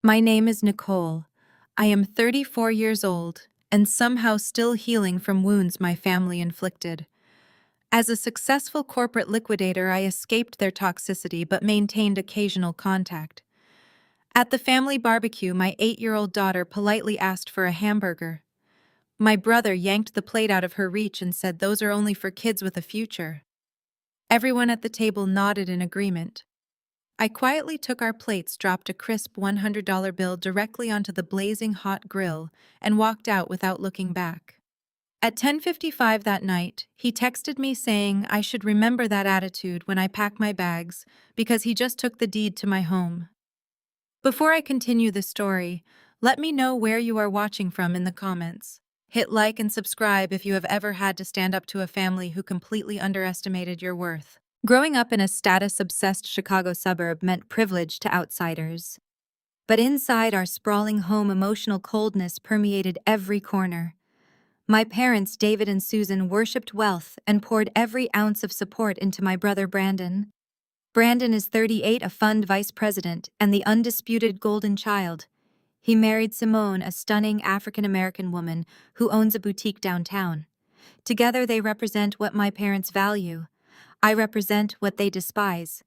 My name is Nicole. I am 34 years old and somehow still healing from wounds my family inflicted. As a successful corporate liquidator, I escaped their toxicity but maintained occasional contact. At the family barbecue, my 8-year-old daughter politely asked for a hamburger. My brother yanked the plate out of her reach and said, "Those are only for kids with a future." Everyone at the table nodded in agreement. I quietly took our plates, dropped a crisp $100 bill directly onto the blazing hot grill, and walked out without looking back. At 10:55 that night, he texted me saying I should remember that attitude when I pack my bags because he just took the deed to my home. Before I continue the story, let me know where you are watching from in the comments. Hit like and subscribe if you have ever had to stand up to a family who completely underestimated your worth. Growing up in a status-obsessed Chicago suburb meant privilege to outsiders. But inside our sprawling home, emotional coldness permeated every corner. My parents, David and Susan, worshipped wealth and poured every ounce of support into my brother Brandon. Brandon is 38, a fund vice president, and the undisputed golden child. He married Simone, a stunning African-American woman who owns a boutique downtown. Together they represent what my parents value. I represent what they despise.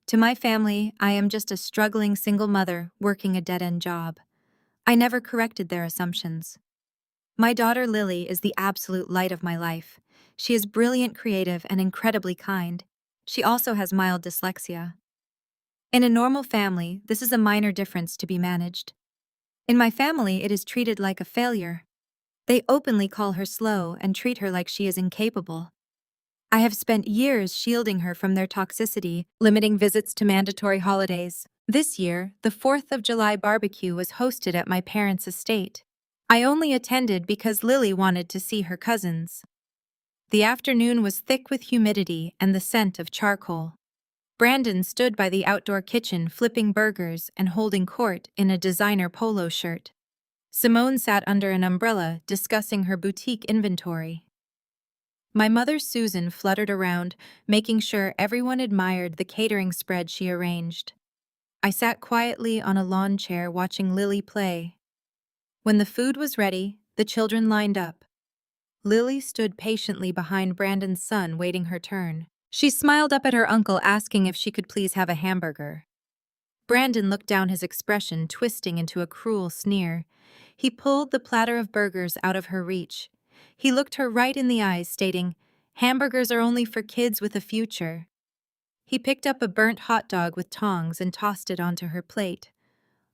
To my family, I am just a struggling single mother working a dead-end job. I never corrected their assumptions. My daughter Lily is the absolute light of my life. She is brilliant, creative, and incredibly kind. She also has mild dyslexia. In a normal family, this is a minor difference to be managed. In my family, it is treated like a failure. They openly call her slow and treat her like she is incapable. I have spent years shielding her from their toxicity, limiting visits to mandatory holidays. This year, the 4th of July barbecue was hosted at my parents' estate. I only attended because Lily wanted to see her cousins. The afternoon was thick with humidity and the scent of charcoal. Brandon stood by the outdoor kitchen flipping burgers and holding court in a designer polo shirt. Simone sat under an umbrella discussing her boutique inventory. My mother Susan fluttered around, making sure everyone admired the catering spread she arranged. I sat quietly on a lawn chair watching Lily play. When the food was ready, the children lined up. Lily stood patiently behind Brandon's son, waiting her turn. She smiled up at her uncle, asking if she could please have a hamburger. Brandon looked down, his expression twisting into a cruel sneer. He pulled the platter of burgers out of her reach. He looked her right in the eyes, stating, "Hamburgers are only for kids with a future." He picked up a burnt hot dog with tongs and tossed it onto her plate.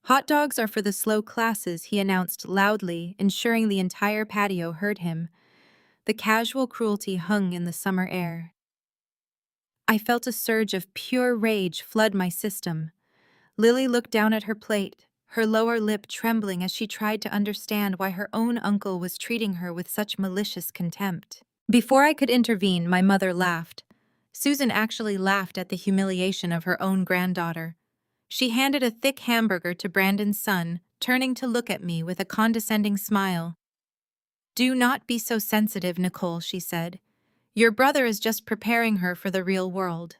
"Hot dogs are for the slow classes," he announced loudly, ensuring the entire patio heard him. The casual cruelty hung in the summer air. I felt a surge of pure rage flood my system. Lily looked down at her plate, her lower lip trembling as she tried to understand why her own uncle was treating her with such malicious contempt. Before I could intervene, my mother laughed. Susan actually laughed at the humiliation of her own granddaughter. She handed a thick hamburger to Brandon's son, turning to look at me with a condescending smile. "Do not be so sensitive, Nicole," she said. "Your brother is just preparing her for the real world.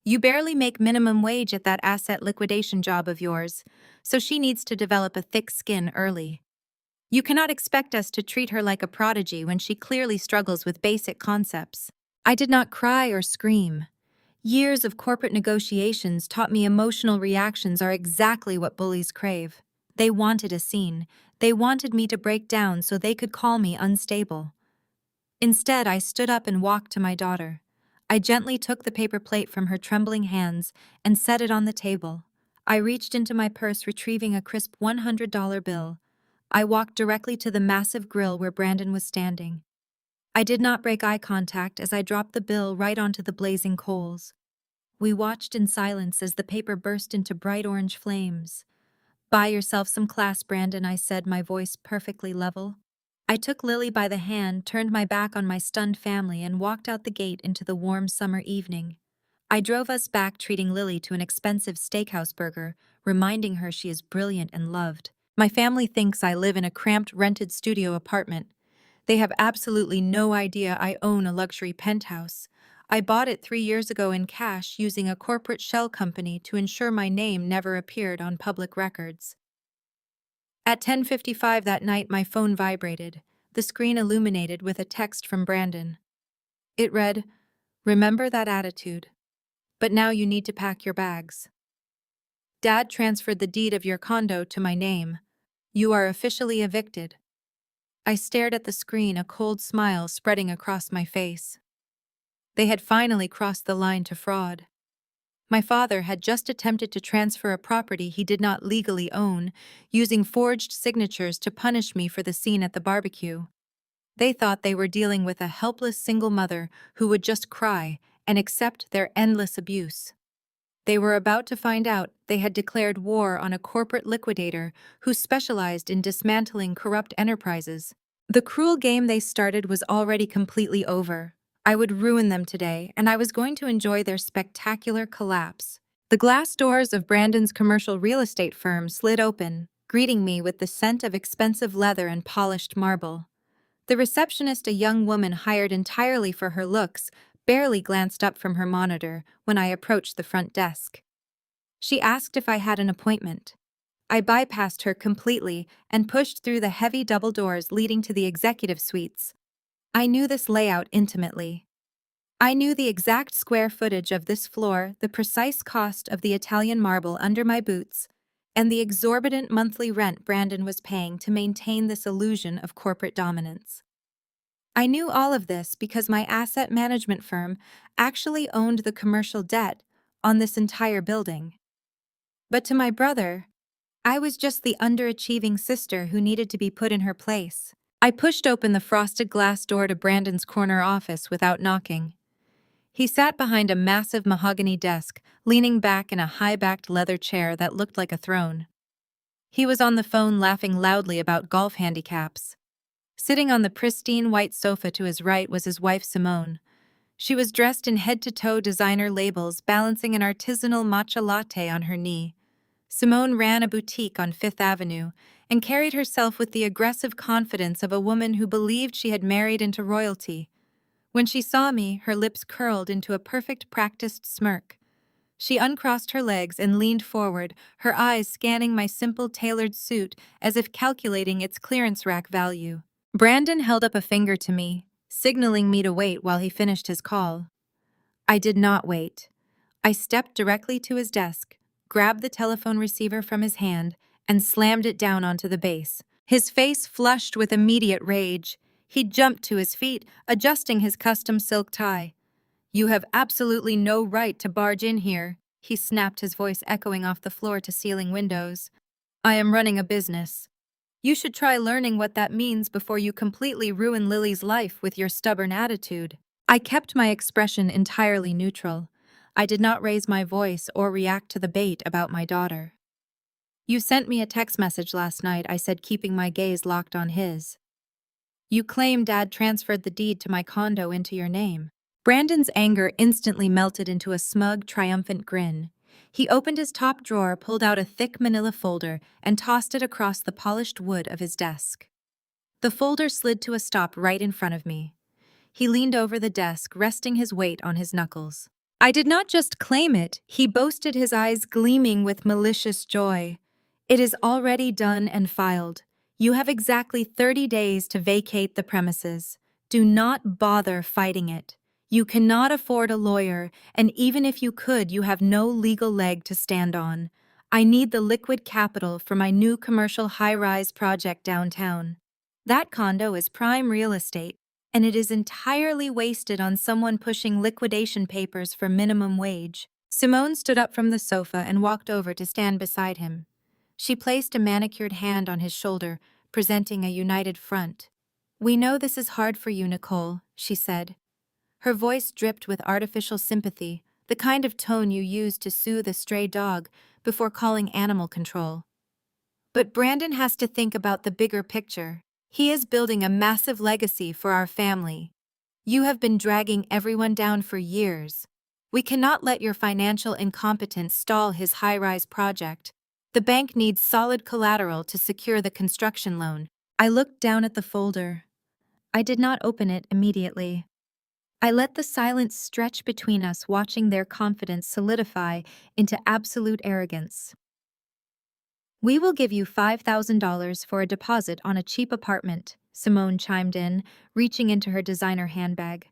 You barely make minimum wage at that asset liquidation job of yours, so she needs to develop a thick skin early. You cannot expect us to treat her like a prodigy when she clearly struggles with basic concepts." I did not cry or scream. Years of corporate negotiations taught me emotional reactions are exactly what bullies crave. They wanted a scene. They wanted me to break down so they could call me unstable. Instead, I stood up and walked to my daughter. I gently took the paper plate from her trembling hands and set it on the table. I reached into my purse, retrieving a crisp $100 bill. I walked directly to the massive grill where Brandon was standing. I did not break eye contact as I dropped the bill right onto the blazing coals. We watched in silence as the paper burst into bright orange flames. "Buy yourself some class, Brandon," I said, my voice perfectly level. I took Lily by the hand, turned my back on my stunned family, and walked out the gate into the warm summer evening. I drove us back, treating Lily to an expensive steakhouse burger, reminding her she is brilliant and loved. My family thinks I live in a cramped rented studio apartment. They have absolutely no idea I own a luxury penthouse. I bought it 3 years ago in cash using a corporate shell company to ensure my name never appeared on public records. At 10:55 that night, my phone vibrated, the screen illuminated with a text from Brandon. It read, "Remember that attitude. But now you need to pack your bags. Dad transferred the deed of your condo to my name. You are officially evicted." I stared at the screen, a cold smile spreading across my face. They had finally crossed the line to fraud. My father had just attempted to transfer a property he did not legally own, using forged signatures to punish me for the scene at the barbecue. They thought they were dealing with a helpless single mother who would just cry and accept their endless abuse. They were about to find out they had declared war on a corporate liquidator who specialized in dismantling corrupt enterprises. The cruel game they started was already completely over. I would ruin them today, and I was going to enjoy their spectacular collapse. The glass doors of Brandon's commercial real estate firm slid open, greeting me with the scent of expensive leather and polished marble. The receptionist, a young woman hired entirely for her looks, barely glanced up from her monitor when I approached the front desk. She asked if I had an appointment. I bypassed her completely and pushed through the heavy double doors leading to the executive suites. I knew this layout intimately. I knew the exact square footage of this floor, the precise cost of the Italian marble under my boots, and the exorbitant monthly rent Brandon was paying to maintain this illusion of corporate dominance. I knew all of this because my asset management firm actually owned the commercial debt on this entire building. But to my brother, I was just the underachieving sister who needed to be put in her place. I pushed open the frosted glass door to Brandon's corner office without knocking. He sat behind a massive mahogany desk, leaning back in a high-backed leather chair that looked like a throne. He was on the phone laughing loudly about golf handicaps. Sitting on the pristine white sofa to his right was his wife Simone. She was dressed in head-to-toe designer labels, balancing an artisanal matcha latte on her knee. Simone ran a boutique on Fifth Avenue and carried herself with the aggressive confidence of a woman who believed she had married into royalty. When she saw me, her lips curled into a perfect practiced smirk. She uncrossed her legs and leaned forward, her eyes scanning my simple tailored suit as if calculating its clearance rack value. Brandon held up a finger to me, signaling me to wait while he finished his call. I did not wait. I stepped directly to his desk, grabbed the telephone receiver from his hand, and slammed it down onto the base. His face flushed with immediate rage. He jumped to his feet, adjusting his custom silk tie. "You have absolutely no right to barge in here," he snapped, his voice echoing off the floor-to-ceiling windows. "I am running a business. You should try learning what that means before you completely ruin Lily's life with your stubborn attitude." I kept my expression entirely neutral. I did not raise my voice or react to the bait about my daughter. "You sent me a text message last night," I said, keeping my gaze locked on his. "You claim Dad transferred the deed to my condo into your name." Brandon's anger instantly melted into a smug, triumphant grin. He opened his top drawer, pulled out a thick manila folder, and tossed it across the polished wood of his desk. The folder slid to a stop right in front of me. He leaned over the desk, resting his weight on his knuckles. I did not just claim it, he boasted, his eyes gleaming with malicious joy. "It is already done and filed. You have exactly 30 days to vacate the premises. Do not bother fighting it. You cannot afford a lawyer, and even if you could, you have no legal leg to stand on. I need the liquid capital for my new commercial high-rise project downtown. That condo is prime real estate, and it is entirely wasted on someone pushing liquidation papers for minimum wage." Simone stood up from the sofa and walked over to stand beside him. She placed a manicured hand on his shoulder, presenting a united front. "We know this is hard for you, Nicole," she said. Her voice dripped with artificial sympathy, the kind of tone you use to soothe a stray dog before calling animal control. "But Brandon has to think about the bigger picture. He is building a massive legacy for our family. You have been dragging everyone down for years. We cannot let your financial incompetence stall his high-rise project. The bank needs solid collateral to secure the construction loan." I looked down at the folder. I did not open it immediately. I let the silence stretch between us, watching their confidence solidify into absolute arrogance. We will give you $5,000 for a deposit on a cheap apartment, Simone chimed in, reaching into her designer handbag.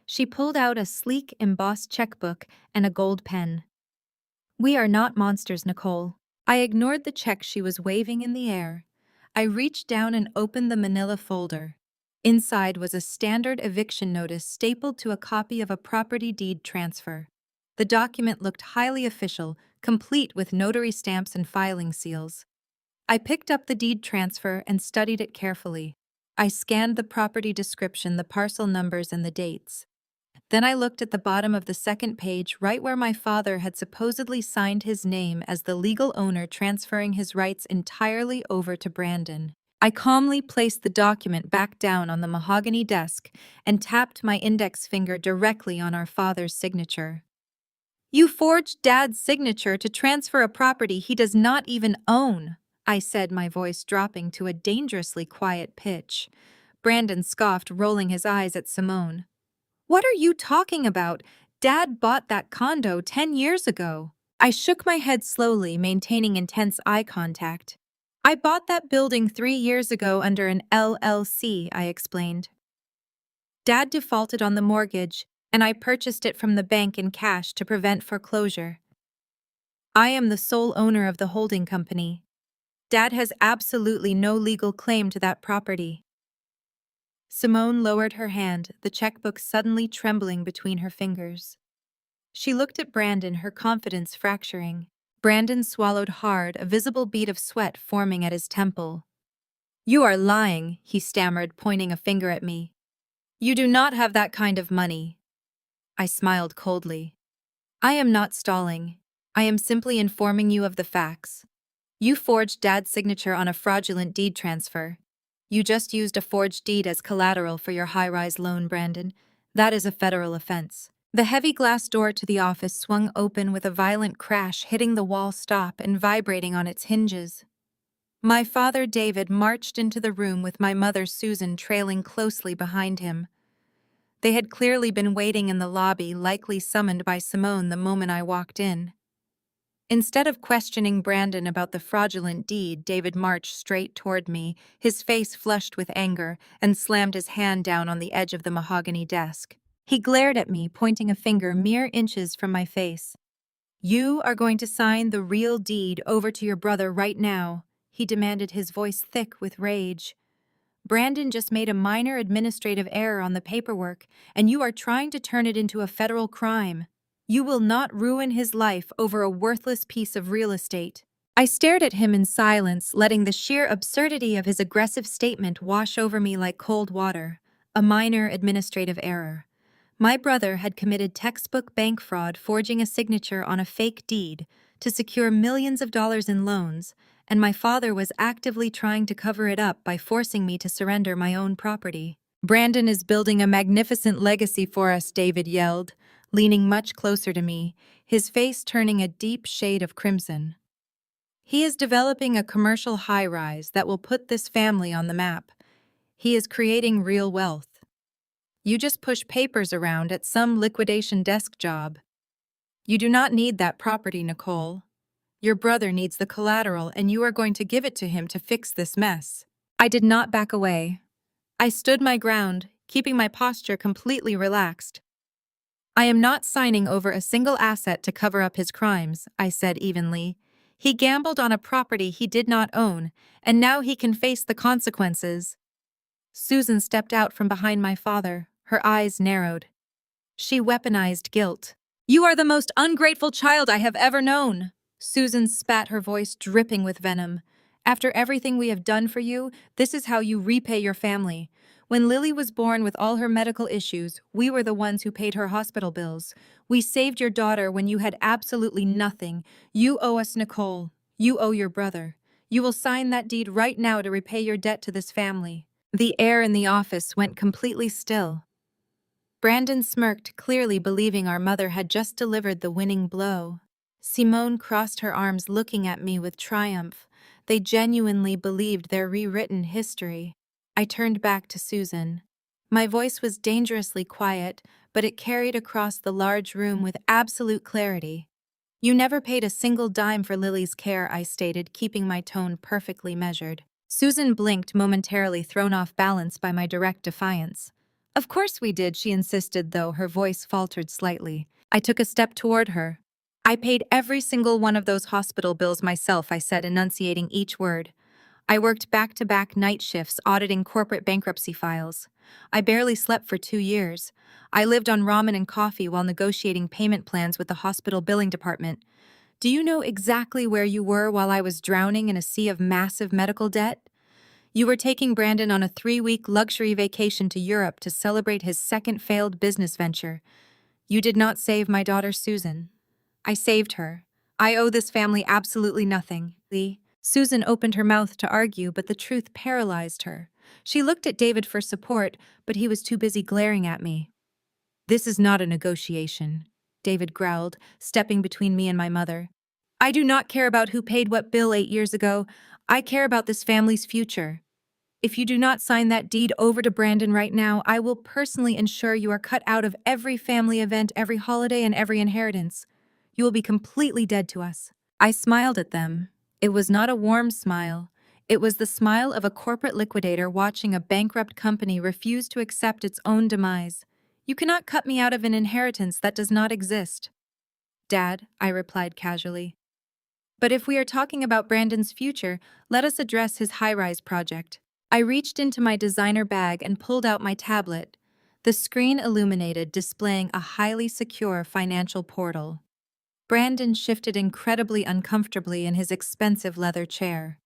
She pulled out a sleek, embossed checkbook and a gold pen. We are not monsters, Nicole. I ignored the check she was waving in the air. I reached down and opened the manila folder. Inside was a standard eviction notice stapled to a copy of a property deed transfer. The document looked highly official, complete with notary stamps and filing seals. I picked up the deed transfer and studied it carefully. I scanned the property description, the parcel numbers, and the dates. Then I looked at the bottom of the second page, right where my father had supposedly signed his name as the legal owner, transferring his rights entirely over to Brandon. I calmly placed the document back down on the mahogany desk and tapped my index finger directly on our father's signature. You forged Dad's signature to transfer a property he does not even own, I said, my voice dropping to a dangerously quiet pitch. Brandon scoffed, rolling his eyes at Simone. What are you talking about? Dad bought that condo 10 years ago. I shook my head slowly, maintaining intense eye contact. I bought that building 3 years ago under an LLC, I explained. Dad defaulted on the mortgage, and I purchased it from the bank in cash to prevent foreclosure. I am the sole owner of the holding company. Dad has absolutely no legal claim to that property. Simone lowered her hand, the checkbook suddenly trembling between her fingers. She looked at Brandon, her confidence fracturing. Brandon swallowed hard, a visible bead of sweat forming at his temple. You are lying, he stammered, pointing a finger at me. You do not have that kind of money. I smiled coldly. I am not stalling. I am simply informing you of the facts. You forged Dad's signature on a fraudulent deed transfer. You just used a forged deed as collateral for your high-rise loan, Brandon. That is a federal offense. The heavy glass door to the office swung open with a violent crash, hitting the wall stop and vibrating on its hinges. My father, David, marched into the room with my mother, Susan, trailing closely behind him. They had clearly been waiting in the lobby, likely summoned by Simone the moment I walked in. Instead of questioning Brandon about the fraudulent deed, David marched straight toward me, his face flushed with anger, and slammed his hand down on the edge of the mahogany desk. He glared at me, pointing a finger mere inches from my face. You are going to sign the real deed over to your brother right now, he demanded, his voice thick with rage. Brandon just made a minor administrative error on the paperwork, and you are trying to turn it into a federal crime. You will not ruin his life over a worthless piece of real estate. I stared at him in silence, letting the sheer absurdity of his aggressive statement wash over me like cold water. A minor administrative error. My brother had committed textbook bank fraud, forging a signature on a fake deed to secure millions of dollars in loans, and my father was actively trying to cover it up by forcing me to surrender my own property. Brandon is building a magnificent legacy for us, David yelled, leaning much closer to me, his face turning a deep shade of crimson. He is developing a commercial high-rise that will put this family on the map. He is creating real wealth. You just push papers around at some liquidation desk job. You do not need that property, Nicole. Your brother needs the collateral, and you are going to give it to him to fix this mess. I did not back away. I stood my ground, keeping my posture completely relaxed. I am not signing over a single asset to cover up his crimes, I said evenly. He gambled on a property he did not own, and now he can face the consequences. Susan stepped out from behind my father, her eyes narrowed. She weaponized guilt. You are the most ungrateful child I have ever known. Susan spat, her voice dripping with venom. After everything we have done for you, this is how you repay your family. When Lily was born with all her medical issues, we were the ones who paid her hospital bills. We saved your daughter when you had absolutely nothing. You owe us, Nicole. You owe your brother. You will sign that deed right now to repay your debt to this family. The air in the office went completely still. Brandon smirked, clearly believing our mother had just delivered the winning blow. Simone crossed her arms, looking at me with triumph. They genuinely believed their rewritten history. I turned back to Susan. My voice was dangerously quiet, but it carried across the large room with absolute clarity. You never paid a single dime for Lily's care, I stated, keeping my tone perfectly measured. Susan blinked, momentarily thrown off balance by my direct defiance. Of course we did, she insisted, though her voice faltered slightly. I took a step toward her. I paid every single one of those hospital bills myself, I said, enunciating each word. I worked back-to-back night shifts auditing corporate bankruptcy files. I barely slept for 2 years. I lived on ramen and coffee while negotiating payment plans with the hospital billing department. Do you know exactly where you were while I was drowning in a sea of massive medical debt? You were taking Brandon on a 3-week luxury vacation to Europe to celebrate his second failed business venture. You did not save my daughter Susan. I saved her. I owe this family absolutely nothing. Susan opened her mouth to argue, but the truth paralyzed her. She looked at David for support, but he was too busy glaring at me. This is not a negotiation, David growled, stepping between me and my mother. I do not care about who paid what bill 8 years ago. I care about this family's future. If you do not sign that deed over to Brandon right now, I will personally ensure you are cut out of every family event, every holiday, and every inheritance. You will be completely dead to us. I smiled at them. It was not a warm smile. It was the smile of a corporate liquidator watching a bankrupt company refuse to accept its own demise. You cannot cut me out of an inheritance that does not exist. Dad, I replied casually. But if we are talking about Brandon's future, let us address his high-rise project. I reached into my designer bag and pulled out my tablet. The screen illuminated, displaying a highly secure financial portal. Brandon shifted incredibly uncomfortably in his expensive leather chair.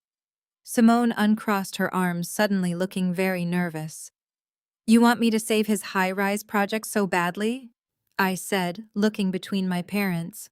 Simone uncrossed her arms, suddenly looking very nervous. You want me to save his high-rise project so badly? I said, looking between my parents.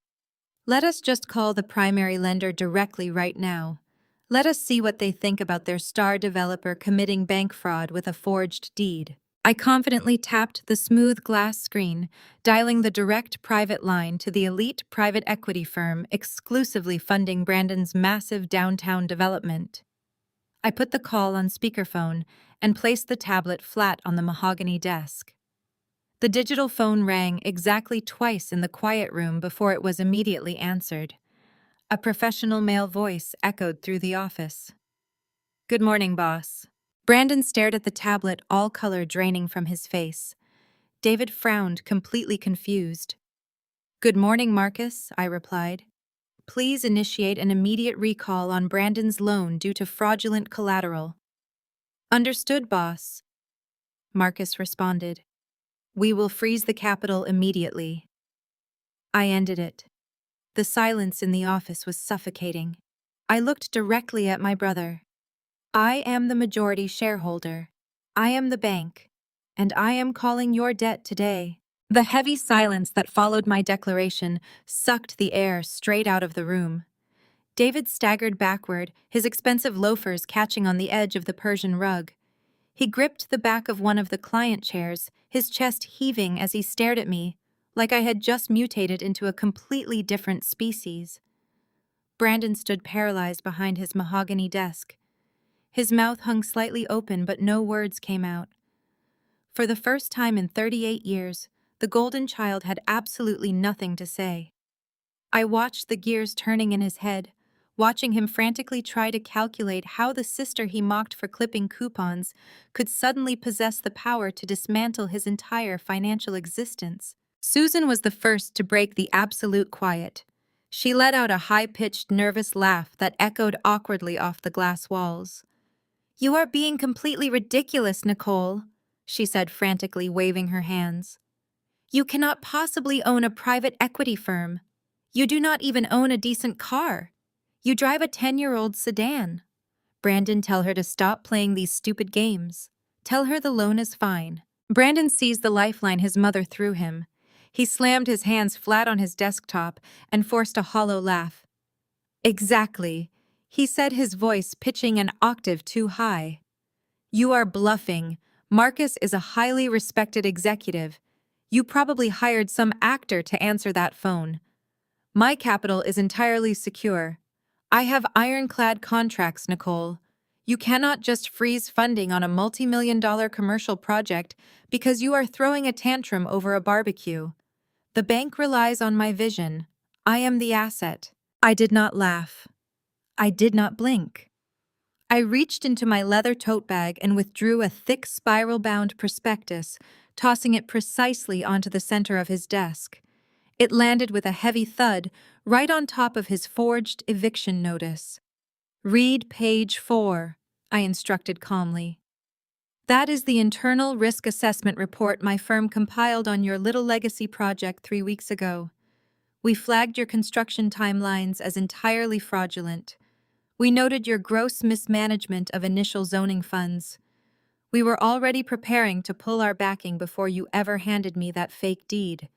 Let us just call the primary lender directly right now. Let us see what they think about their star developer committing bank fraud with a forged deed. I confidently tapped the smooth glass screen, dialing the direct private line to the elite private equity firm exclusively funding Brandon's massive downtown development. I put the call on speakerphone and placed the tablet flat on the mahogany desk. The digital phone rang exactly twice in the quiet room before it was immediately answered. A professional male voice echoed through the office. Good morning, boss. Brandon stared at the tablet, all color draining from his face. David frowned, completely confused. Good morning, Marcus, I replied. Please initiate an immediate recall on Brandon's loan due to fraudulent collateral. Understood, boss, Marcus responded. We will freeze the capital immediately. I ended it. The silence in the office was suffocating. I looked directly at my brother. I am the majority shareholder. I am the bank. And I am calling your debt today. The heavy silence that followed my declaration sucked the air straight out of the room. David staggered backward, his expensive loafers catching on the edge of the Persian rug. He gripped the back of one of the client chairs, his chest heaving as he stared at me, like I had just mutated into a completely different species. Brandon stood paralyzed behind his mahogany desk. His mouth hung slightly open, but no words came out. For the first time in 38 years, the golden child had absolutely nothing to say. I watched the gears turning in his head, watching him frantically try to calculate how the sister he mocked for clipping coupons could suddenly possess the power to dismantle his entire financial existence. Susan was the first to break the absolute quiet. She let out a high-pitched, nervous laugh that echoed awkwardly off the glass walls. You are being completely ridiculous, Nicole, she said frantically, waving her hands. You cannot possibly own a private equity firm. You do not even own a decent car. You drive a 10-year-old sedan. Brandon, tell her to stop playing these stupid games. Tell her the loan is fine. Brandon seized the lifeline his mother threw him. He slammed his hands flat on his desktop and forced a hollow laugh. Exactly, he said, his voice pitching an octave too high. You are bluffing. Marcus is a highly respected executive. You probably hired some actor to answer that phone. My capital is entirely secure. I have ironclad contracts, Nicole. You cannot just freeze funding on a multi-million-dollar commercial project because you are throwing a tantrum over a barbecue. The bank relies on my vision. I am the asset. I did not laugh. I did not blink. I reached into my leather tote bag and withdrew a thick spiral-bound prospectus, tossing it precisely onto the center of his desk. It landed with a heavy thud right on top of his forged eviction notice. "Read page 4, I instructed calmly. "That is the internal risk assessment report my firm compiled on your little legacy project 3 weeks ago. We flagged your construction timelines as entirely fraudulent. We noted your gross mismanagement of initial zoning funds. We were already preparing to pull our backing before you ever handed me that fake deed.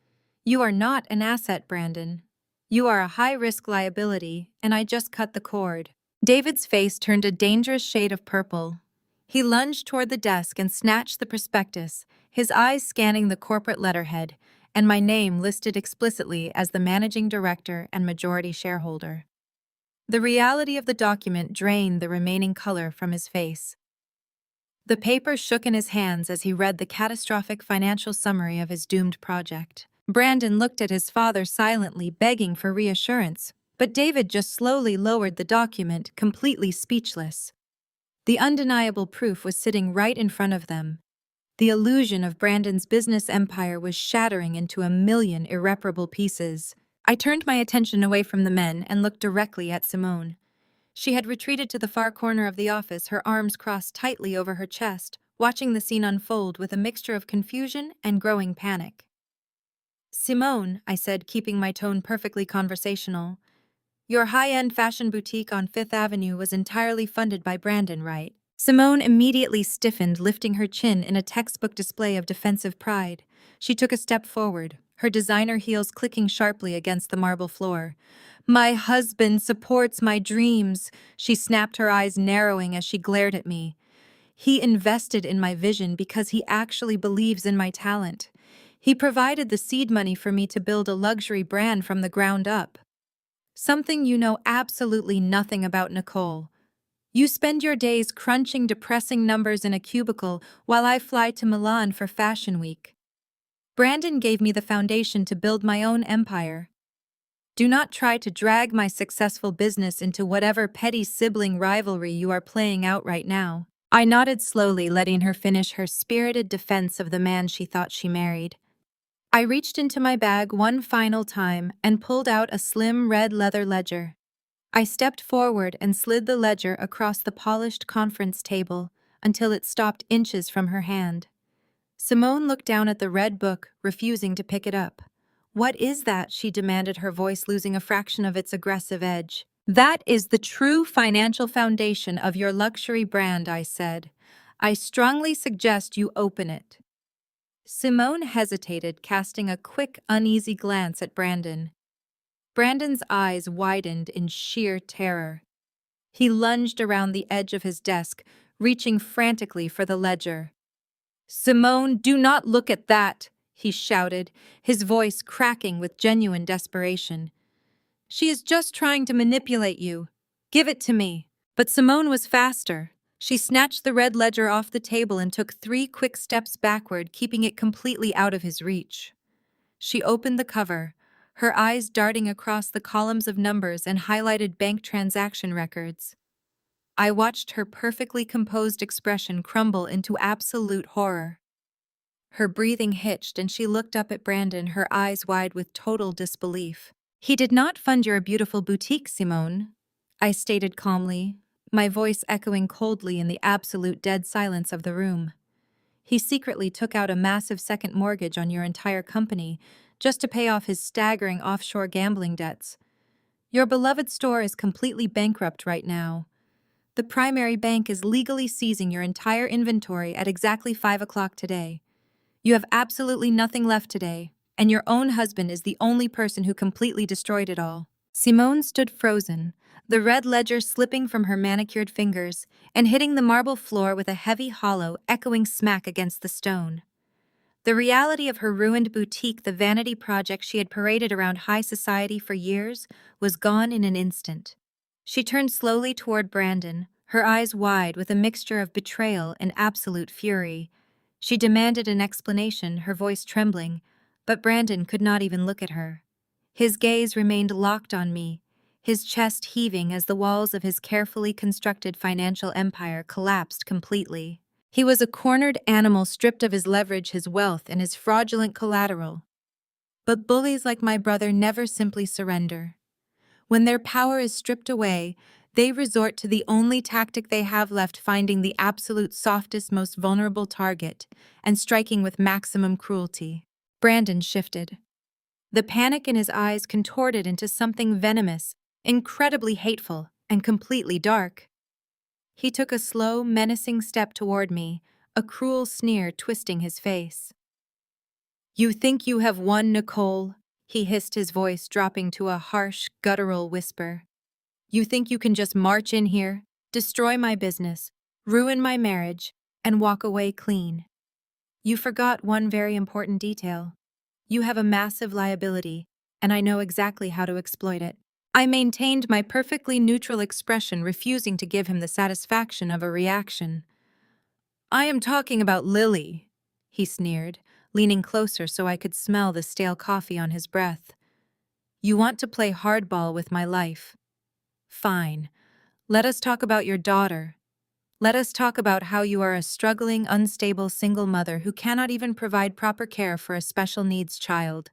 You are not an asset, Brandon. You are a high-risk liability, and I just cut the cord." David's face turned a dangerous shade of purple. He lunged toward the desk and snatched the prospectus, his eyes scanning the corporate letterhead, and my name listed explicitly as the managing director and majority shareholder. The reality of the document drained the remaining color from his face. The paper shook in his hands as he read the catastrophic financial summary of his doomed project. Brandon looked at his father silently, begging for reassurance, but David just slowly lowered the document, completely speechless. The undeniable proof was sitting right in front of them. The illusion of Brandon's business empire was shattering into a million irreparable pieces. I turned my attention away from the men and looked directly at Simone. She had retreated to the far corner of the office, her arms crossed tightly over her chest, watching the scene unfold with a mixture of confusion and growing panic. "Simone," I said, keeping my tone perfectly conversational, "your high-end fashion boutique on Fifth Avenue was entirely funded by Brandon, right?" Simone immediately stiffened, lifting her chin in a textbook display of defensive pride. She took a step forward, her designer heels clicking sharply against the marble floor. "My husband supports my dreams," she snapped, her eyes narrowing as she glared at me. "He invested in my vision because he actually believes in my talent. He provided the seed money for me to build a luxury brand from the ground up. Something you know absolutely nothing about, Nicole. You spend your days crunching depressing numbers in a cubicle while I fly to Milan for Fashion Week. Brandon gave me the foundation to build my own empire. Do not try to drag my successful business into whatever petty sibling rivalry you are playing out right now." I nodded slowly, letting her finish her spirited defense of the man she thought she married. I reached into my bag one final time and pulled out a slim red leather ledger. I stepped forward and slid the ledger across the polished conference table until it stopped inches from her hand. Simone looked down at the red book, refusing to pick it up. "What is that?" she demanded, her voice losing a fraction of its aggressive edge. "That is the true financial foundation of your luxury brand," I said. "I strongly suggest you open it." Simone hesitated, casting a quick, uneasy glance at Brandon. Brandon's eyes widened in sheer terror. He lunged around the edge of his desk, reaching frantically for the ledger. "Simone, do not look at that!" he shouted, his voice cracking with genuine desperation. "She is just trying to manipulate you. Give it to me." But Simone was faster. She snatched the red ledger off the table and took 3 quick steps backward, keeping it completely out of his reach. She opened the cover, her eyes darting across the columns of numbers and highlighted bank transaction records. I watched her perfectly composed expression crumble into absolute horror. Her breathing hitched and she looked up at Brandon, her eyes wide with total disbelief. "He did not fund your beautiful boutique, Simone," I stated calmly, my voice echoing coldly in the absolute dead silence of the room. "He secretly took out a massive second mortgage on your entire company just to pay off his staggering offshore gambling debts. Your beloved store is completely bankrupt right now. The primary bank is legally seizing your entire inventory at exactly 5 o'clock today. You have absolutely nothing left today, and your own husband is the only person who completely destroyed it all." Simone stood frozen, the red ledger slipping from her manicured fingers and hitting the marble floor with a heavy hollow echoing smack against the stone. The reality of her ruined boutique, the vanity project she had paraded around high society for years, was gone in an instant. She turned slowly toward Brandon, her eyes wide with a mixture of betrayal and absolute fury. She demanded an explanation, her voice trembling, but Brandon could not even look at her. His gaze remained locked on me, his chest heaving as the walls of his carefully constructed financial empire collapsed completely. He was a cornered animal stripped of his leverage, his wealth, and his fraudulent collateral. But bullies like my brother never simply surrender. When their power is stripped away, they resort to the only tactic they have left, finding the absolute softest, most vulnerable target and striking with maximum cruelty. Brandon shifted. The panic in his eyes contorted into something venomous, incredibly hateful, and completely dark. He took a slow, menacing step toward me, a cruel sneer twisting his face. "You think you have won, Nicole?" he hissed, his voice dropping to a harsh, guttural whisper. "You think you can just march in here, destroy my business, ruin my marriage, and walk away clean? You forgot one very important detail. You have a massive liability, and I know exactly how to exploit it." I maintained my perfectly neutral expression, refusing to give him the satisfaction of a reaction. "I am talking about Lily," he sneered, leaning closer so I could smell the stale coffee on his breath. "You want to play hardball with my life? Fine. Let us talk about your daughter. Let us talk about how you are a struggling, unstable single mother who cannot even provide proper care for a special needs child."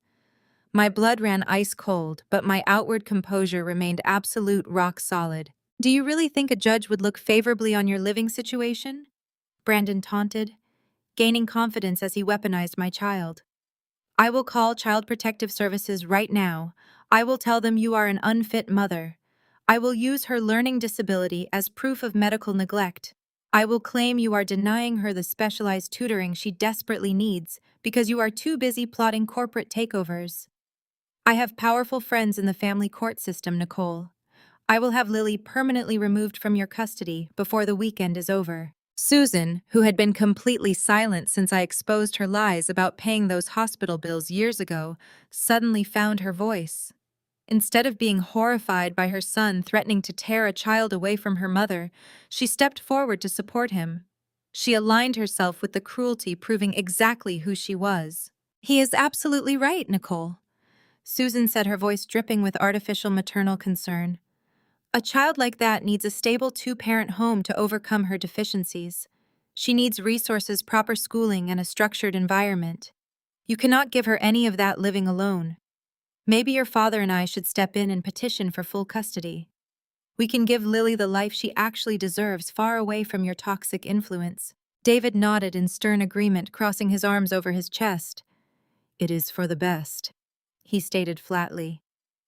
My blood ran ice cold, but my outward composure remained absolute rock solid. "Do you really think a judge would look favorably on your living situation?" Brandon taunted, gaining confidence as he weaponized my child. "I will call Child Protective Services right now. I will tell them you are an unfit mother. I will use her learning disability as proof of medical neglect. I will claim you are denying her the specialized tutoring she desperately needs because you are too busy plotting corporate takeovers. I have powerful friends in the family court system, Nicole. I will have Lily permanently removed from your custody before the weekend is over." Susan, who had been completely silent since I exposed her lies about paying those hospital bills years ago, suddenly found her voice. Instead of being horrified by her son threatening to tear a child away from her mother, she stepped forward to support him. She aligned herself with the cruelty, proving exactly who she was. "He is absolutely right, Nicole," Susan said, her voice dripping with artificial maternal concern. "A child like that needs a stable two-parent home to overcome her deficiencies. She needs resources, proper schooling, and a structured environment. You cannot give her any of that living alone. Maybe your father and I should step in and petition for full custody. We can give Lily the life she actually deserves, far away from your toxic influence." David nodded in stern agreement, crossing his arms over his chest. "It is for the best," he stated flatly.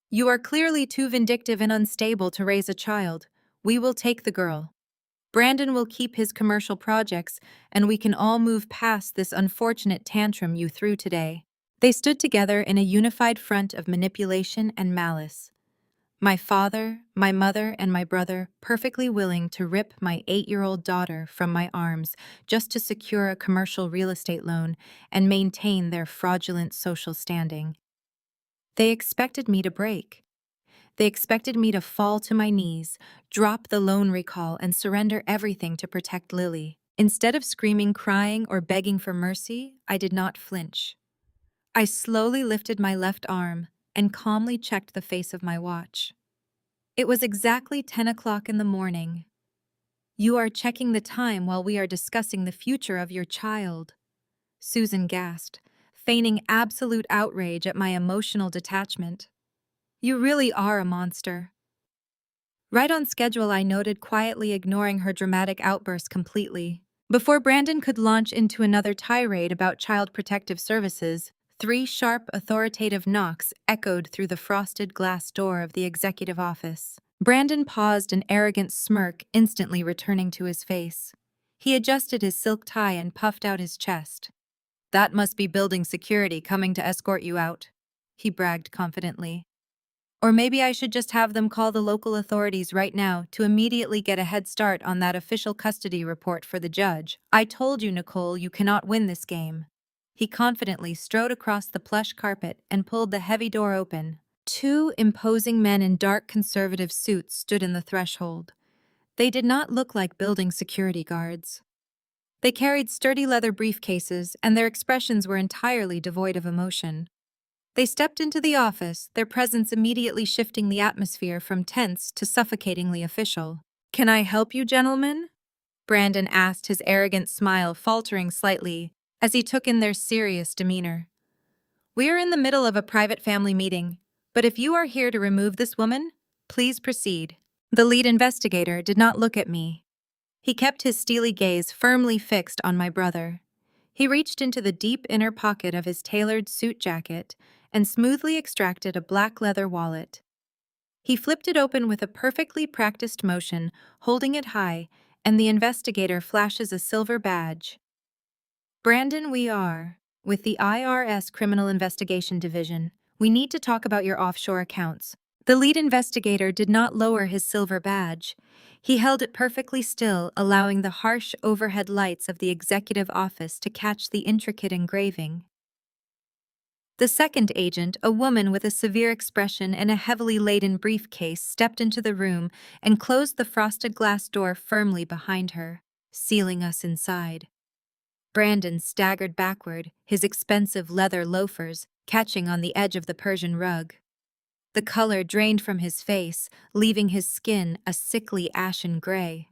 "You are clearly too vindictive and unstable to raise a child. We will take the girl. Brandon will keep his commercial projects, and we can all move past this unfortunate tantrum you threw today." They stood together in a unified front of manipulation and malice. My father, my mother, and my brother perfectly willing to rip my 8-year-old daughter from my arms just to secure a commercial real estate loan and maintain their fraudulent social standing. They expected me to break. They expected me to fall to my knees, drop the loan recall, and surrender everything to protect Lily. Instead of screaming, crying, or begging for mercy, I did not flinch. I slowly lifted my left arm and calmly checked the face of my watch. It was exactly 10 o'clock in the morning. "You are checking the time while we are discussing the future of your child," Susan gasped, feigning absolute outrage at my emotional detachment. "You really are a monster." "Right on schedule," I noted, quietly ignoring her dramatic outburst completely. Before Brandon could launch into another tirade about Child Protective Services, 3 sharp, authoritative knocks echoed through the frosted glass door of the executive office. Brandon paused, an arrogant smirk instantly returning to his face. He adjusted his silk tie and puffed out his chest. "That must be building security coming to escort you out," he bragged confidently. "Or maybe I should just have them call the local authorities right now to immediately get a head start on that official custody report for the judge. I told you, Nicole, you cannot win this game." He confidently strode across the plush carpet and pulled the heavy door open. 2 imposing men in dark conservative suits stood in the threshold. They did not look like building security guards. They carried sturdy leather briefcases, and their expressions were entirely devoid of emotion. They stepped into the office, their presence immediately shifting the atmosphere from tense to suffocatingly official. "Can I help you, gentlemen?" Brandon asked, his arrogant smile faltering slightly as he took in their serious demeanor. "We are in the middle of a private family meeting, but if you are here to remove this woman, please proceed." The lead investigator did not look at me. He kept his steely gaze firmly fixed on my brother. He reached into the deep inner pocket of his tailored suit jacket and smoothly extracted a black leather wallet. He flipped it open with a perfectly practiced motion, holding it high, and the investigator flashes a silver badge. "Brandon, we are with the IRS Criminal Investigation Division. We need to talk about your offshore accounts." The lead investigator did not lower his silver badge. He held it perfectly still, allowing the harsh overhead lights of the executive office to catch the intricate engraving. The second agent, a woman with a severe expression and a heavily laden briefcase, stepped into the room and closed the frosted glass door firmly behind her, sealing us inside. Brandon staggered backward, his expensive leather loafers catching on the edge of the Persian rug. The color drained from his face, leaving his skin a sickly ashen gray.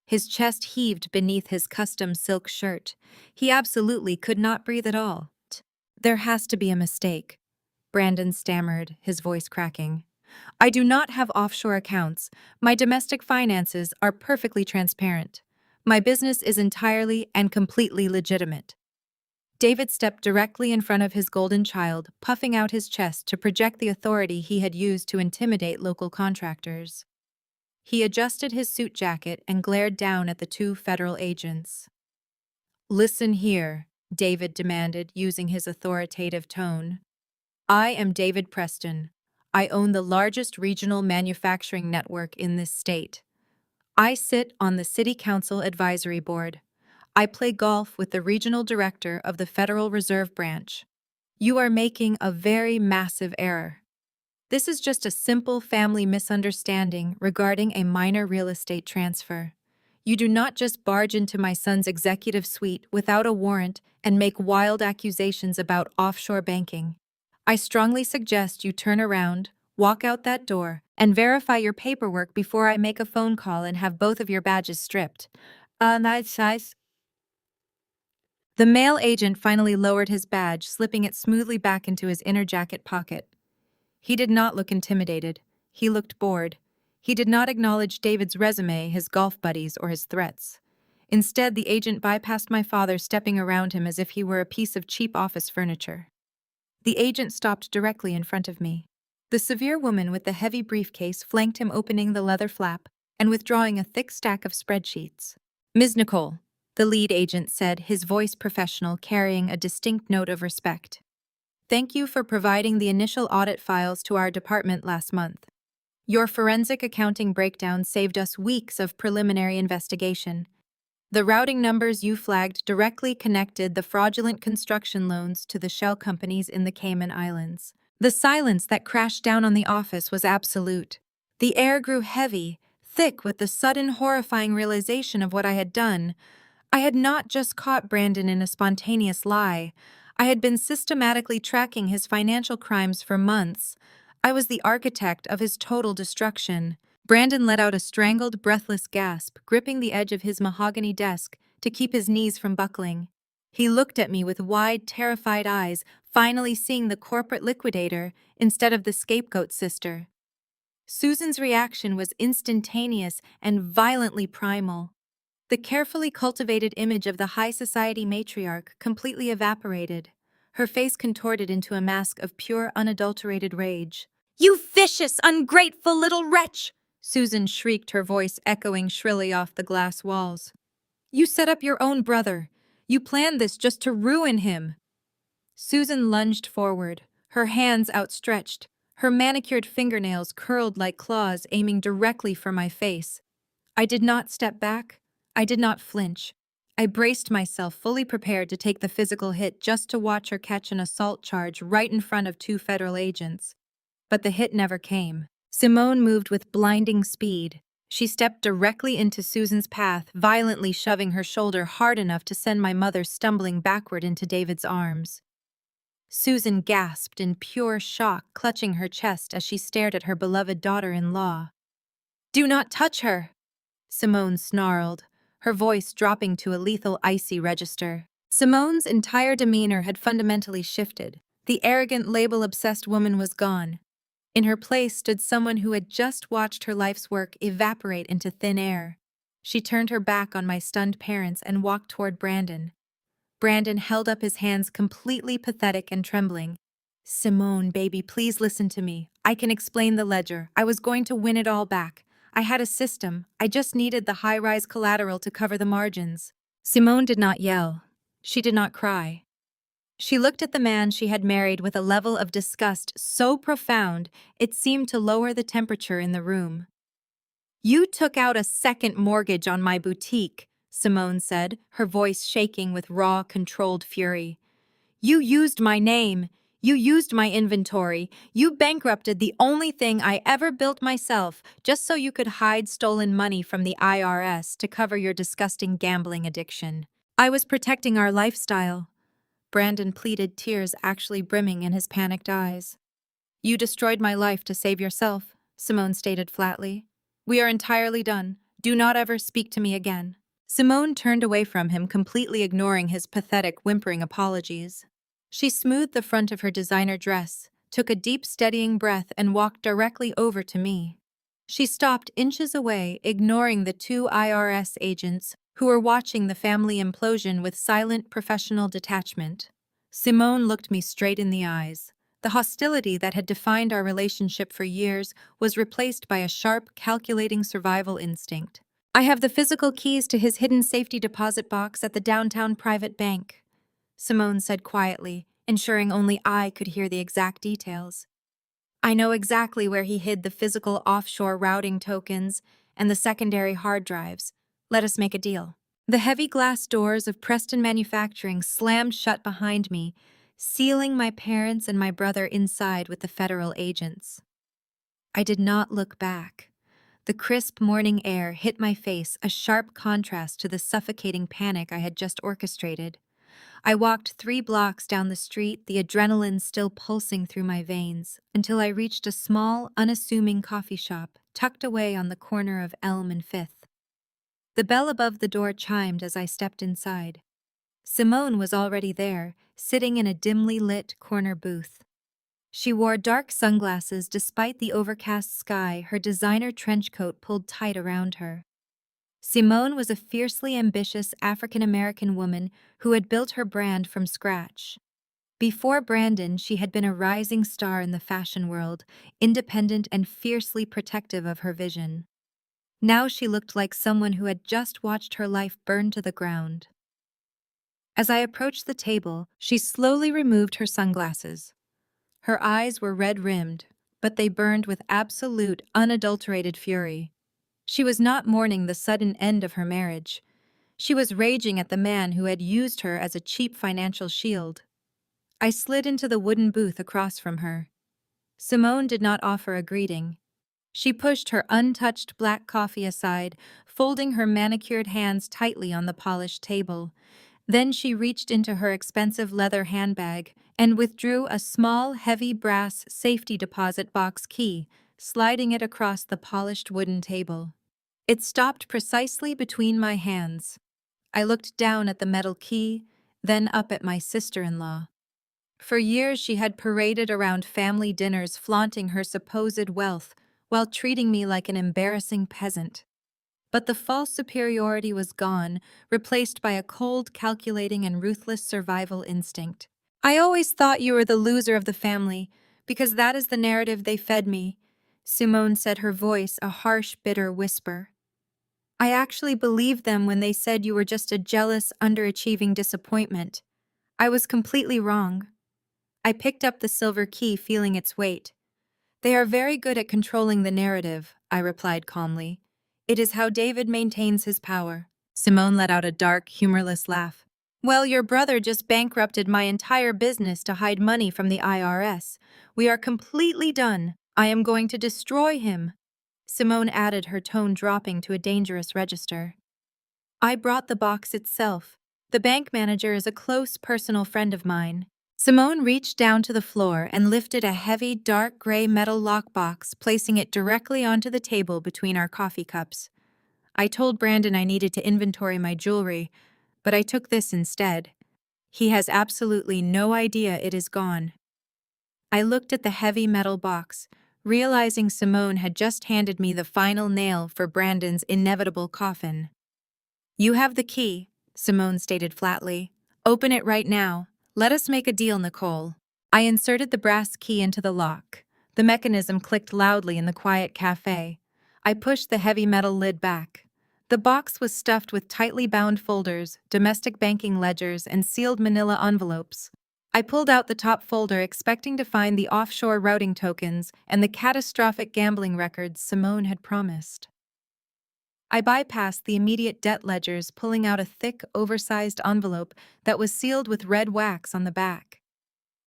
His chest heaved beneath his custom silk shirt. He absolutely could not breathe at all. "There has to be a mistake," Brandon stammered, his voice cracking. "I do not have offshore accounts. My domestic finances are perfectly transparent. My business is entirely and completely legitimate." David stepped directly in front of his golden child, puffing out his chest to project the authority he had used to intimidate local contractors. He adjusted his suit jacket and glared down at the two federal agents. "Listen here," David demanded, using his authoritative tone. "I am David Preston. I own the largest regional manufacturing network in this state. I sit on the City Council Advisory Board. I play golf with the regional director of the Federal Reserve Branch. You are making a very massive error. This is just a simple family misunderstanding regarding a minor real estate transfer. You do not just barge into my son's executive suite without a warrant and make wild accusations about offshore banking. I strongly suggest you turn around, walk out that door, and verify your paperwork before I make a phone call and have both of your badges stripped." Nice size. The male agent finally lowered his badge, slipping it smoothly back into his inner jacket pocket. He did not look intimidated. He looked bored. He did not acknowledge David's resume, his golf buddies, or his threats. Instead, the agent bypassed my father, stepping around him as if he were a piece of cheap office furniture. The agent stopped directly in front of me. The severe woman with the heavy briefcase flanked him, opening the leather flap and withdrawing a thick stack of spreadsheets. "Ms. Nicole," the lead agent said, his voice professional, carrying a distinct note of respect. "Thank you for providing the initial audit files to our department last month. Your forensic accounting breakdown saved us weeks of preliminary investigation. The routing numbers you flagged directly connected the fraudulent construction loans to the shell companies in the Cayman Islands." The silence that crashed down on the office was absolute. The air grew heavy, thick with the sudden horrifying realization of what I had done. I had not just caught Brandon in a spontaneous lie. I had been systematically tracking his financial crimes for months. I was the architect of his total destruction. Brandon let out a strangled, breathless gasp, gripping the edge of his mahogany desk to keep his knees from buckling. He looked at me with wide, terrified eyes, finally seeing the corporate liquidator instead of the scapegoat sister. Susan's reaction was instantaneous and violently primal. The carefully cultivated image of the high society matriarch completely evaporated, her face contorted into a mask of pure, unadulterated rage. "You vicious, ungrateful little wretch!" Susan shrieked, her voice echoing shrilly off the glass walls. "You set up your own brother. You planned this just to ruin him." Susan lunged forward, her hands outstretched, her manicured fingernails curled like claws, aiming directly for my face. I did not step back. I did not flinch. I braced myself, fully prepared to take the physical hit, just to watch her catch an assault charge right in front of two federal agents. But the hit never came. Simone moved with blinding speed. She stepped directly into Susan's path, violently shoving her shoulder hard enough to send my mother stumbling backward into David's arms. Susan gasped in pure shock, clutching her chest as she stared at her beloved daughter-in-law. "Do not touch her!" Simone snarled, her voice dropping to a lethal icy register. Simone's entire demeanor had fundamentally shifted. The arrogant, label-obsessed woman was gone. In her place stood someone who had just watched her life's work evaporate into thin air. She turned her back on my stunned parents and walked toward Brandon. Brandon held up his hands, completely pathetic and trembling. "Simone, baby, please listen to me. I can explain the ledger. I was going to win it all back. I had a system. I just needed the high-rise collateral to cover the margins." Simone did not yell. She did not cry. She looked at the man she had married with a level of disgust so profound it seemed to lower the temperature in the room. "You took out a second mortgage on my boutique," Simone said, her voice shaking with raw, controlled fury. "You used my name. You used my inventory. You bankrupted the only thing I ever built myself just so you could hide stolen money from the IRS to cover your disgusting gambling addiction." "I was protecting our lifestyle," Brandon pleaded, tears actually brimming in his panicked eyes. "You destroyed my life to save yourself," Simone stated flatly. "We are entirely done. Do not ever speak to me again." Simone turned away from him, completely ignoring his pathetic, whimpering apologies. She smoothed the front of her designer dress, took a deep, steadying breath, and walked directly over to me. She stopped inches away, ignoring the two IRS agents who were watching the family implosion with silent, professional detachment. Simone looked me straight in the eyes. The hostility that had defined our relationship for years was replaced by a sharp, calculating survival instinct. "I have the physical keys to his hidden safety deposit box at the downtown private bank," Simone said quietly, ensuring only I could hear the exact details. "I know exactly where he hid the physical offshore routing tokens and the secondary hard drives. Let us make a deal." The heavy glass doors of Preston Manufacturing slammed shut behind me, sealing my parents and my brother inside with the federal agents. I did not look back. The crisp morning air hit my face, a sharp contrast to the suffocating panic I had just orchestrated. I walked 3 blocks down the street, the adrenaline still pulsing through my veins, until I reached a small, unassuming coffee shop tucked away on the corner of Elm and Fifth. The bell above the door chimed as I stepped inside. Simone was already there, sitting in a dimly lit corner booth. She wore dark sunglasses despite the overcast sky, her designer trench coat pulled tight around her. Simone was a fiercely ambitious African-American woman who had built her brand from scratch. Before Brandon, she had been a rising star in the fashion world, independent and fiercely protective of her vision. Now she looked like someone who had just watched her life burn to the ground. As I approached the table, she slowly removed her sunglasses. Her eyes were red-rimmed, but they burned with absolute, unadulterated fury. She was not mourning the sudden end of her marriage. She was raging at the man who had used her as a cheap financial shield. I slid into the wooden booth across from her. Simone did not offer a greeting. She pushed her untouched black coffee aside, folding her manicured hands tightly on the polished table. Then she reached into her expensive leather handbag and withdrew a small, heavy brass safety deposit box key, sliding it across the polished wooden table. It stopped precisely between my hands. I looked down at the metal key, then up at my sister-in-law. For years she had paraded around family dinners flaunting her supposed wealth while treating me like an embarrassing peasant. But the false superiority was gone, replaced by a cold, calculating, and ruthless survival instinct. "I always thought you were the loser of the family, because that is the narrative they fed me," Simone said, her voice a harsh, bitter whisper. "I actually believed them when they said you were just a jealous, underachieving disappointment. I was completely wrong." I picked up the silver key, feeling its weight. "They are very good at controlling the narrative," I replied calmly. "It is how David maintains his power." Simone let out a dark, humorless laugh. "Well, your brother just bankrupted my entire business to hide money from the IRS. We are completely done. I am going to destroy him." Simone added, her tone dropping to a dangerous register. "I brought the box itself. The bank manager is a close personal friend of mine. Simone reached down to the floor and lifted a heavy, dark gray metal lockbox, placing it directly onto the table between our coffee cups. I told Brandon I needed to inventory my jewelry, but I took this instead. He has absolutely no idea it is gone. I looked at the heavy metal box, realizing Simone had just handed me the final nail for Brandon's inevitable coffin. You have the key, Simone stated flatly. Open it right now. Let us make a deal, Nicole. I inserted the brass key into the lock. The mechanism clicked loudly in the quiet cafe. I pushed the heavy metal lid back. The box was stuffed with tightly bound folders, domestic banking ledgers, and sealed manila envelopes. I pulled out the top folder expecting to find the offshore routing tokens and the catastrophic gambling records Simone had promised. I bypassed the immediate debt ledgers, pulling out a thick, oversized envelope that was sealed with red wax on the back.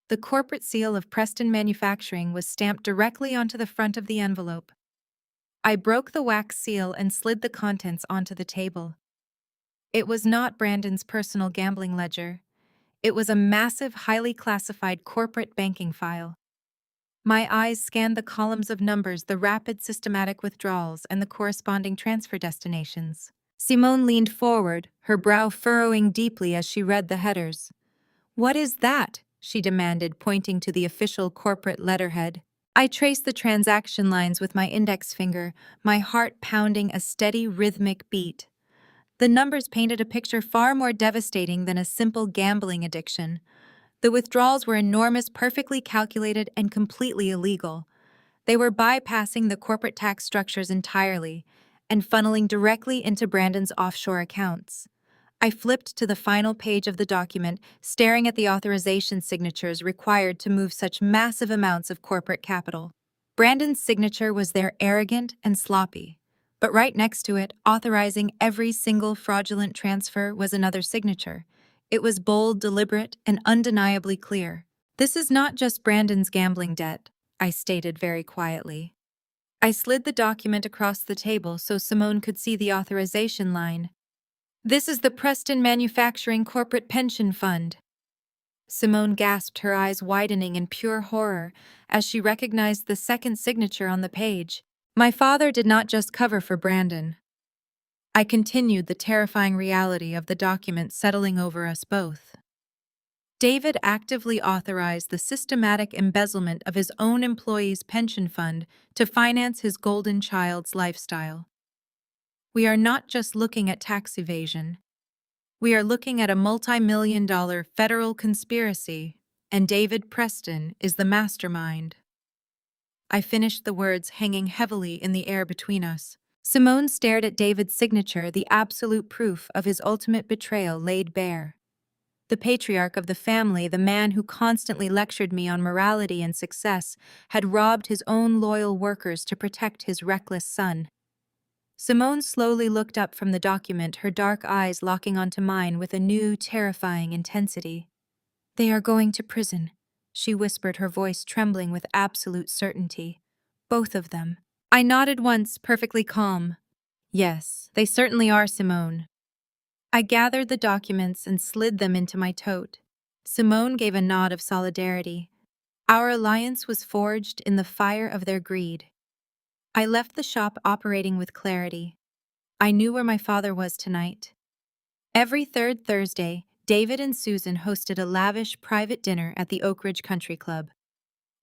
The corporate seal of Preston Manufacturing was stamped directly onto the front of the envelope. I broke the wax seal and slid the contents onto the table. It was not Brandon's personal gambling ledger. It was a massive, highly classified corporate banking file. My eyes scanned the columns of numbers, the rapid systematic withdrawals, and the corresponding transfer destinations. Simone leaned forward, her brow furrowing deeply as she read the headers. "What is that?" she demanded, pointing to the official corporate letterhead. I traced the transaction lines with my index finger, my heart pounding a steady, rhythmic beat. The numbers painted a picture far more devastating than a simple gambling addiction. The withdrawals were enormous, perfectly calculated, and completely illegal. They were bypassing the corporate tax structures entirely and funneling directly into Brandon's offshore accounts. I flipped to the final page of the document, staring at the authorization signatures required to move such massive amounts of corporate capital. Brandon's signature was there, arrogant and sloppy. But right next to it, authorizing every single fraudulent transfer, was another signature. It was bold, deliberate, and undeniably clear. "This is not just Brandon's gambling debt," I stated very quietly. I slid the document across the table so Simone could see the authorization line. "This is the Preston Manufacturing Corporate Pension Fund." Simone gasped, her eyes widening in pure horror as she recognized the second signature on the page. My father did not just cover for Brandon. I continued, the terrifying reality of the document settling over us both. David actively authorized the systematic embezzlement of his own employees' pension fund to finance his golden child's lifestyle. We are not just looking at tax evasion. We are looking at a multi-million-dollar federal conspiracy, and David Preston is the mastermind. I finished the words, hanging heavily in the air between us. Simone stared at David's signature, the absolute proof of his ultimate betrayal laid bare. The patriarch of the family, the man who constantly lectured me on morality and success, had robbed his own loyal workers to protect his reckless son. Simone slowly looked up from the document, her dark eyes locking onto mine with a new, terrifying intensity. "They are going to prison," she whispered, her voice trembling with absolute certainty. "Both of them." I nodded once, perfectly calm. "Yes, they certainly are, Simone." I gathered the documents and slid them into my tote. Simone gave a nod of solidarity. Our alliance was forged in the fire of their greed. I left the shop operating with clarity. I knew where my father was tonight. Every third Thursday, David and Susan hosted a lavish private dinner at the Oak Ridge Country Club.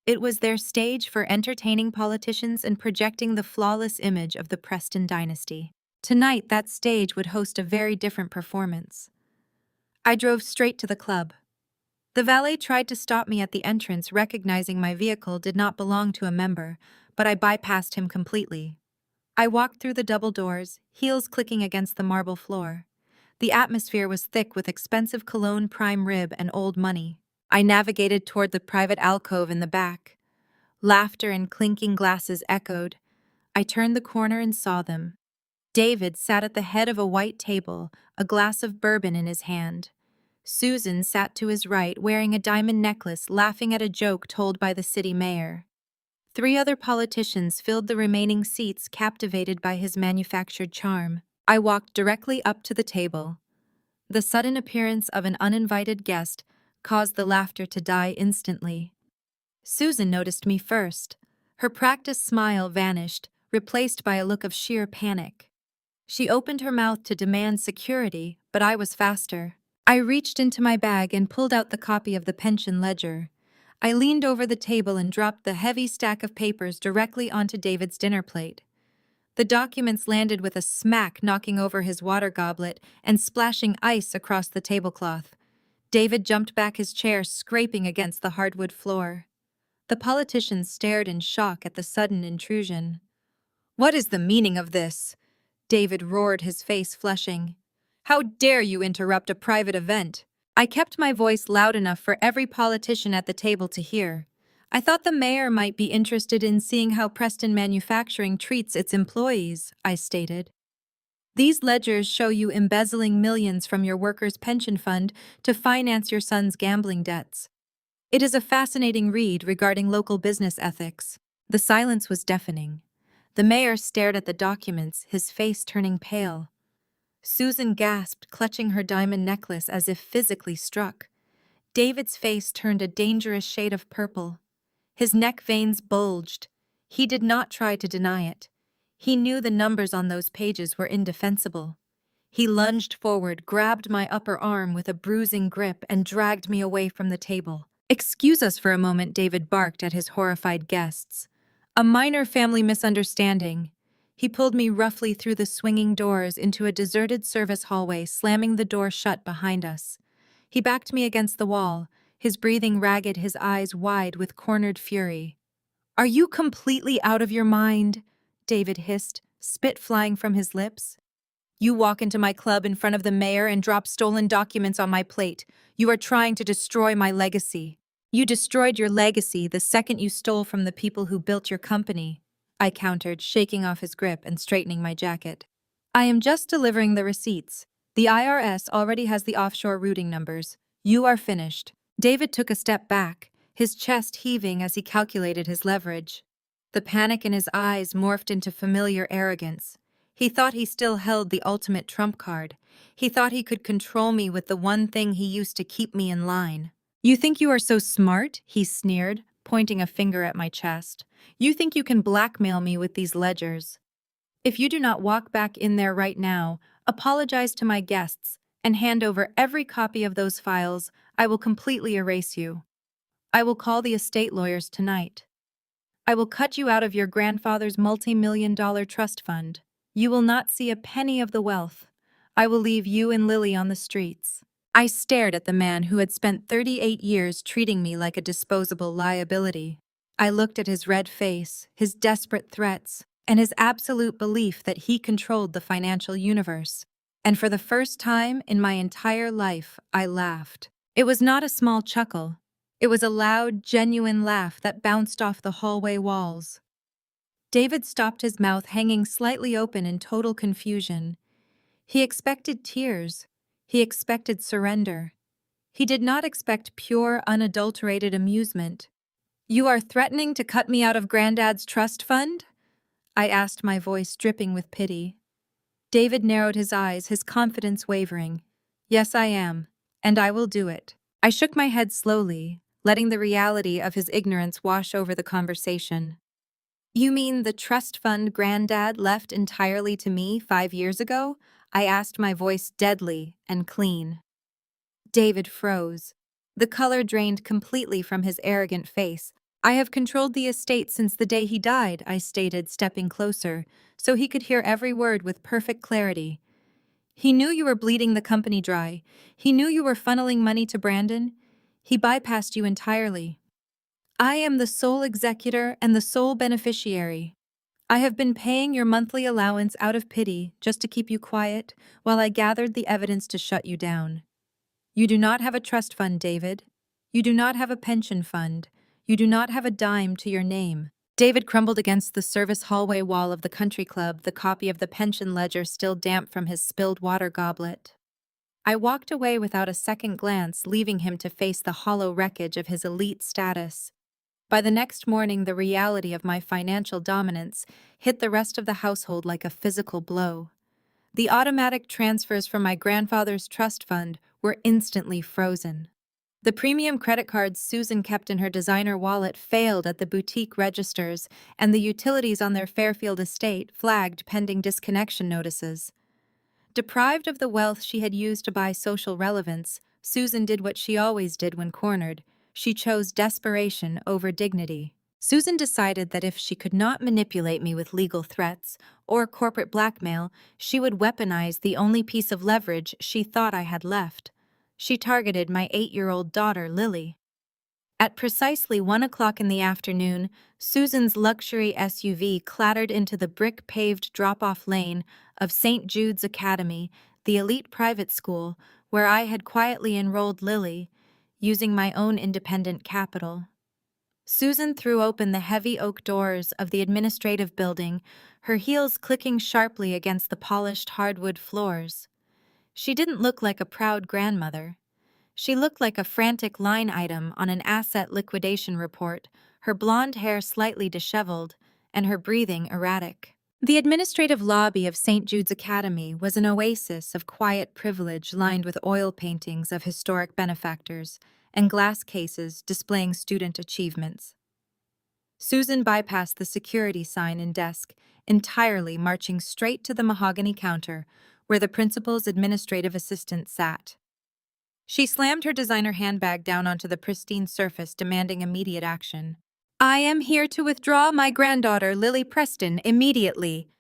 It was their stage for entertaining politicians and projecting the flawless image of the Preston dynasty. Tonight, that stage would host a very different performance. I drove straight to the club. The valet tried to stop me at the entrance, recognizing my vehicle did not belong to a member, but I bypassed him completely. I walked through the double doors, heels clicking against the marble floor. The atmosphere was thick with expensive cologne, prime rib, and old money. I navigated toward the private alcove in the back. Laughter and clinking glasses echoed. I turned the corner and saw them. David sat at the head of a white table, a glass of bourbon in his hand. Susan sat to his right, wearing a diamond necklace, laughing at a joke told by the city mayor. 3 other politicians filled the remaining seats, captivated by his manufactured charm. I walked directly up to the table. The sudden appearance of an uninvited guest caused the laughter to die instantly. Susan noticed me first. Her practiced smile vanished, replaced by a look of sheer panic. She opened her mouth to demand security, but I was faster. I reached into my bag and pulled out the copy of the pension ledger. I leaned over the table and dropped the heavy stack of papers directly onto David's dinner plate. The documents landed with a smack, knocking over his water goblet and splashing ice across the tablecloth. David jumped back his chair, scraping against the hardwood floor. The politician stared in shock at the sudden intrusion. "What is the meaning of this?" David roared, his face flushing. "How dare you interrupt a private event?" I kept my voice loud enough for every politician at the table to hear. "I thought the mayor might be interested in seeing how Preston Manufacturing treats its employees," I stated. "These ledgers show you embezzling millions from your workers' pension fund to finance your son's gambling debts. It is a fascinating read regarding local business ethics." The silence was deafening. The mayor stared at the documents, his face turning pale. Susan gasped, clutching her diamond necklace as if physically struck. David's face turned a dangerous shade of purple. His neck veins bulged. He did not try to deny it. He knew the numbers on those pages were indefensible. He lunged forward, grabbed my upper arm with a bruising grip, and dragged me away from the table. "Excuse us for a moment," David barked at his horrified guests. "A minor family misunderstanding." He pulled me roughly through the swinging doors into a deserted service hallway, slamming the door shut behind us. He backed me against the wall, his breathing ragged, his eyes wide with cornered fury. "Are you completely out of your mind?" David hissed, spit flying from his lips. "You walk into my club in front of the mayor and drop stolen documents on my plate. You are trying to destroy my legacy." "You destroyed your legacy the second you stole from the people who built your company," I countered, shaking off his grip and straightening my jacket. "I am just delivering the receipts. The IRS already has the offshore routing numbers. You are finished." David took a step back, his chest heaving as he calculated his leverage. The panic in his eyes morphed into familiar arrogance. He thought he still held the ultimate trump card. He thought he could control me with the one thing he used to keep me in line. "You think you are so smart?" he sneered, pointing a finger at my chest. "You think you can blackmail me with these ledgers? If you do not walk back in there right now, apologize to my guests, and hand over every copy of those files, I will completely erase you. I will call the estate lawyers tonight. I will cut you out of your grandfather's multi-million-dollar trust fund. You will not see a penny of the wealth. I will leave you and Lily on the streets." I stared at the man who had spent 38 years treating me like a disposable liability. I looked at his red face, his desperate threats, and his absolute belief that he controlled the financial universe. And for the first time in my entire life, I laughed. It was not a small chuckle. It was a loud, genuine laugh that bounced off the hallway walls. David stopped, his mouth hanging slightly open in total confusion. He expected tears. He expected surrender. He did not expect pure, unadulterated amusement. "You are threatening to cut me out of Granddad's trust fund?" I asked, my voice dripping with pity. David narrowed his eyes, his confidence wavering. "Yes, I am, and I will do it." I shook my head slowly, letting the reality of his ignorance wash over the conversation. "You mean the trust fund Granddad left entirely to me 5 years ago?" I asked, my voice deadly and clean. David froze. The color drained completely from his arrogant face. "I have controlled the estate since the day he died," I stated, stepping closer, so he could hear every word with perfect clarity. "He knew you were bleeding the company dry. He knew you were funneling money to Brandon. He bypassed you entirely. I am the sole executor and the sole beneficiary. I have been paying your monthly allowance out of pity just to keep you quiet while I gathered the evidence to shut you down. You do not have a trust fund, David. You do not have a pension fund. You do not have a dime to your name." David crumbled against the service hallway wall of the country club, the copy of the pension ledger still damp from his spilled water goblet. I walked away without a second glance, leaving him to face the hollow wreckage of his elite status. By the next morning, the reality of my financial dominance hit the rest of the household like a physical blow. The automatic transfers from my grandfather's trust fund were instantly frozen. The premium credit cards Susan kept in her designer wallet failed at the boutique registers, and the utilities on their Fairfield estate flagged pending disconnection notices. Deprived of the wealth she had used to buy social relevance, Susan did what she always did when cornered. She chose desperation over dignity. Susan decided that if she could not manipulate me with legal threats or corporate blackmail, she would weaponize the only piece of leverage she thought I had left. She targeted my 8-year-old daughter, Lily. At precisely 1 o'clock in the afternoon, Susan's luxury SUV clattered into the brick-paved drop-off lane of St. Jude's Academy, the elite private school where I had quietly enrolled Lily, using my own independent capital. Susan threw open the heavy oak doors of the administrative building, her heels clicking sharply against the polished hardwood floors. She didn't look like a proud grandmother. She looked like a frantic line item on an asset liquidation report, her blonde hair slightly disheveled, and her breathing erratic. The administrative lobby of St. Jude's Academy was an oasis of quiet privilege lined with oil paintings of historic benefactors and glass cases displaying student achievements. Susan bypassed the security sign and desk, entirely marching straight to the mahogany counter where the principal's administrative assistant sat. She slammed her designer handbag down onto the pristine surface, demanding immediate action. "I am here to withdraw my granddaughter, Lily Preston, immediately,"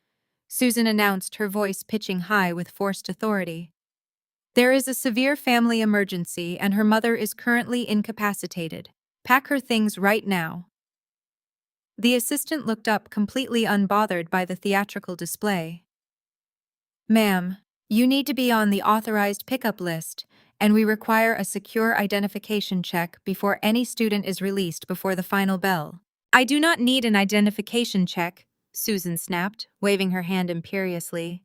Susan announced, her voice pitching high with forced authority. "There is a severe family emergency, and her mother is currently incapacitated. Pack her things right now." The assistant looked up, completely unbothered by the theatrical display. "Ma'am, you need to be on the authorized pickup list, and we require a secure identification check before any student is released before the final bell." "I do not need an identification check," Susan snapped, waving her hand imperiously.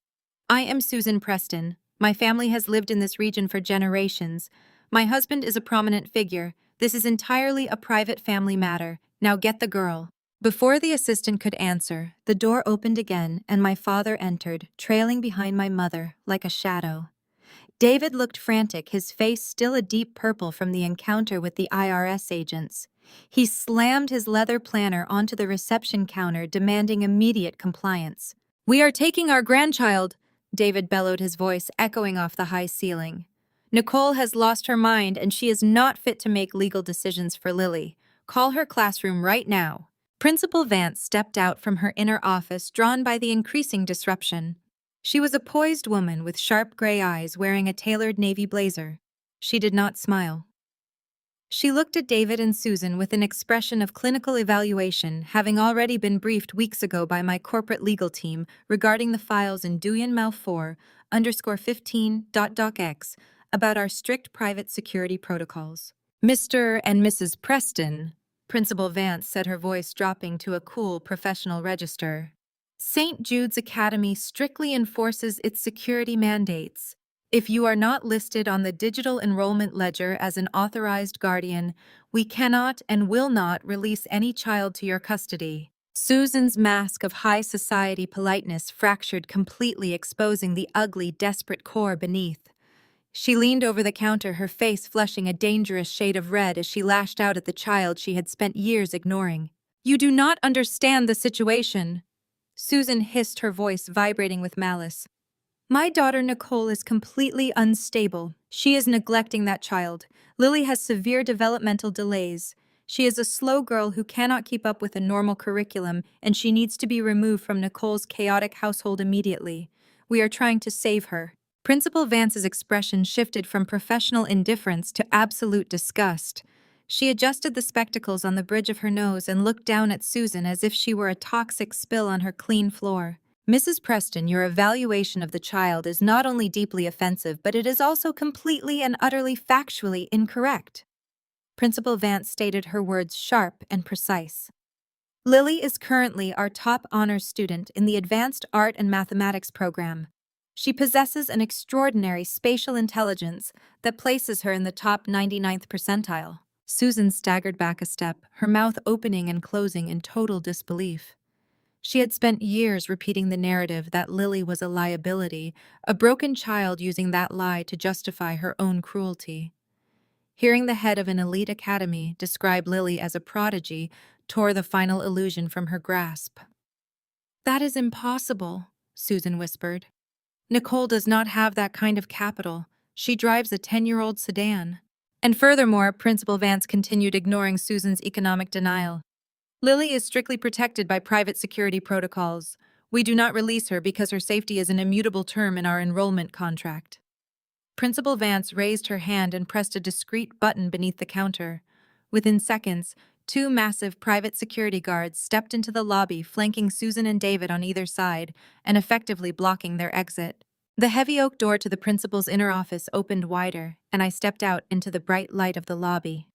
"I am Susan Preston. My family has lived in this region for generations. My husband is a prominent figure. This is entirely a private family matter. Now get the girl." Before the assistant could answer, the door opened again and my father entered, trailing behind my mother like a shadow. David looked frantic, his face still a deep purple from the encounter with the IRS agents. He slammed his leather planner onto the reception counter, demanding immediate compliance. "We are taking our grandchild," David bellowed, his voice echoing off the high ceiling. "Nicole has lost her mind and she is not fit to make legal decisions for Lily. Call her classroom right now." Principal Vance stepped out from her inner office, drawn by the increasing disruption. She was a poised woman with sharp gray eyes, wearing a tailored navy blazer. She did not smile. She looked at David and Susan with an expression of clinical evaluation, having already been briefed weeks ago by my corporate legal team regarding the files in Duyan Mal 4_15.x about our strict private security protocols. "Mr. and Mrs. Preston," Principal Vance said, her voice dropping to a cool, professional register. "St. Jude's Academy strictly enforces its security mandates. If you are not listed on the digital enrollment ledger as an authorized guardian, we cannot and will not release any child to your custody." Susan's mask of high society politeness fractured completely, exposing the ugly, desperate core beneath. She leaned over the counter, her face flushing a dangerous shade of red as she lashed out at the child she had spent years ignoring. "You do not understand the situation," Susan hissed, her voice vibrating with malice. "My daughter Nicole is completely unstable. She is neglecting that child. Lily has severe developmental delays. She is a slow girl who cannot keep up with a normal curriculum, and she needs to be removed from Nicole's chaotic household immediately. We are trying to save her." Principal Vance's expression shifted from professional indifference to absolute disgust. She adjusted the spectacles on the bridge of her nose and looked down at Susan as if she were a toxic spill on her clean floor. "Mrs. Preston, your evaluation of the child is not only deeply offensive, but it is also completely and utterly factually incorrect." Principal Vance stated, her words sharp and precise. "Lily is currently our top honors student in the Advanced Art and Mathematics program. She possesses an extraordinary spatial intelligence that places her in the top 99th percentile." Susan staggered back a step, her mouth opening and closing in total disbelief. She had spent years repeating the narrative that Lily was a liability, a broken child, using that lie to justify her own cruelty. Hearing the head of an elite academy describe Lily as a prodigy tore the final illusion from her grasp. "That is impossible," Susan whispered. "Nicole does not have that kind of capital. She drives a 10-year-old sedan." And furthermore, Principal Vance continued ignoring Susan's economic denial. "Lily is strictly protected by private security protocols. We do not release her because her safety is an immutable term in our enrollment contract." Principal Vance raised her hand and pressed a discreet button beneath the counter. Within seconds, two massive private security guards stepped into the lobby, flanking Susan and David on either side and effectively blocking their exit. The heavy oak door to the principal's inner office opened wider, and I stepped out into the bright light of the lobby.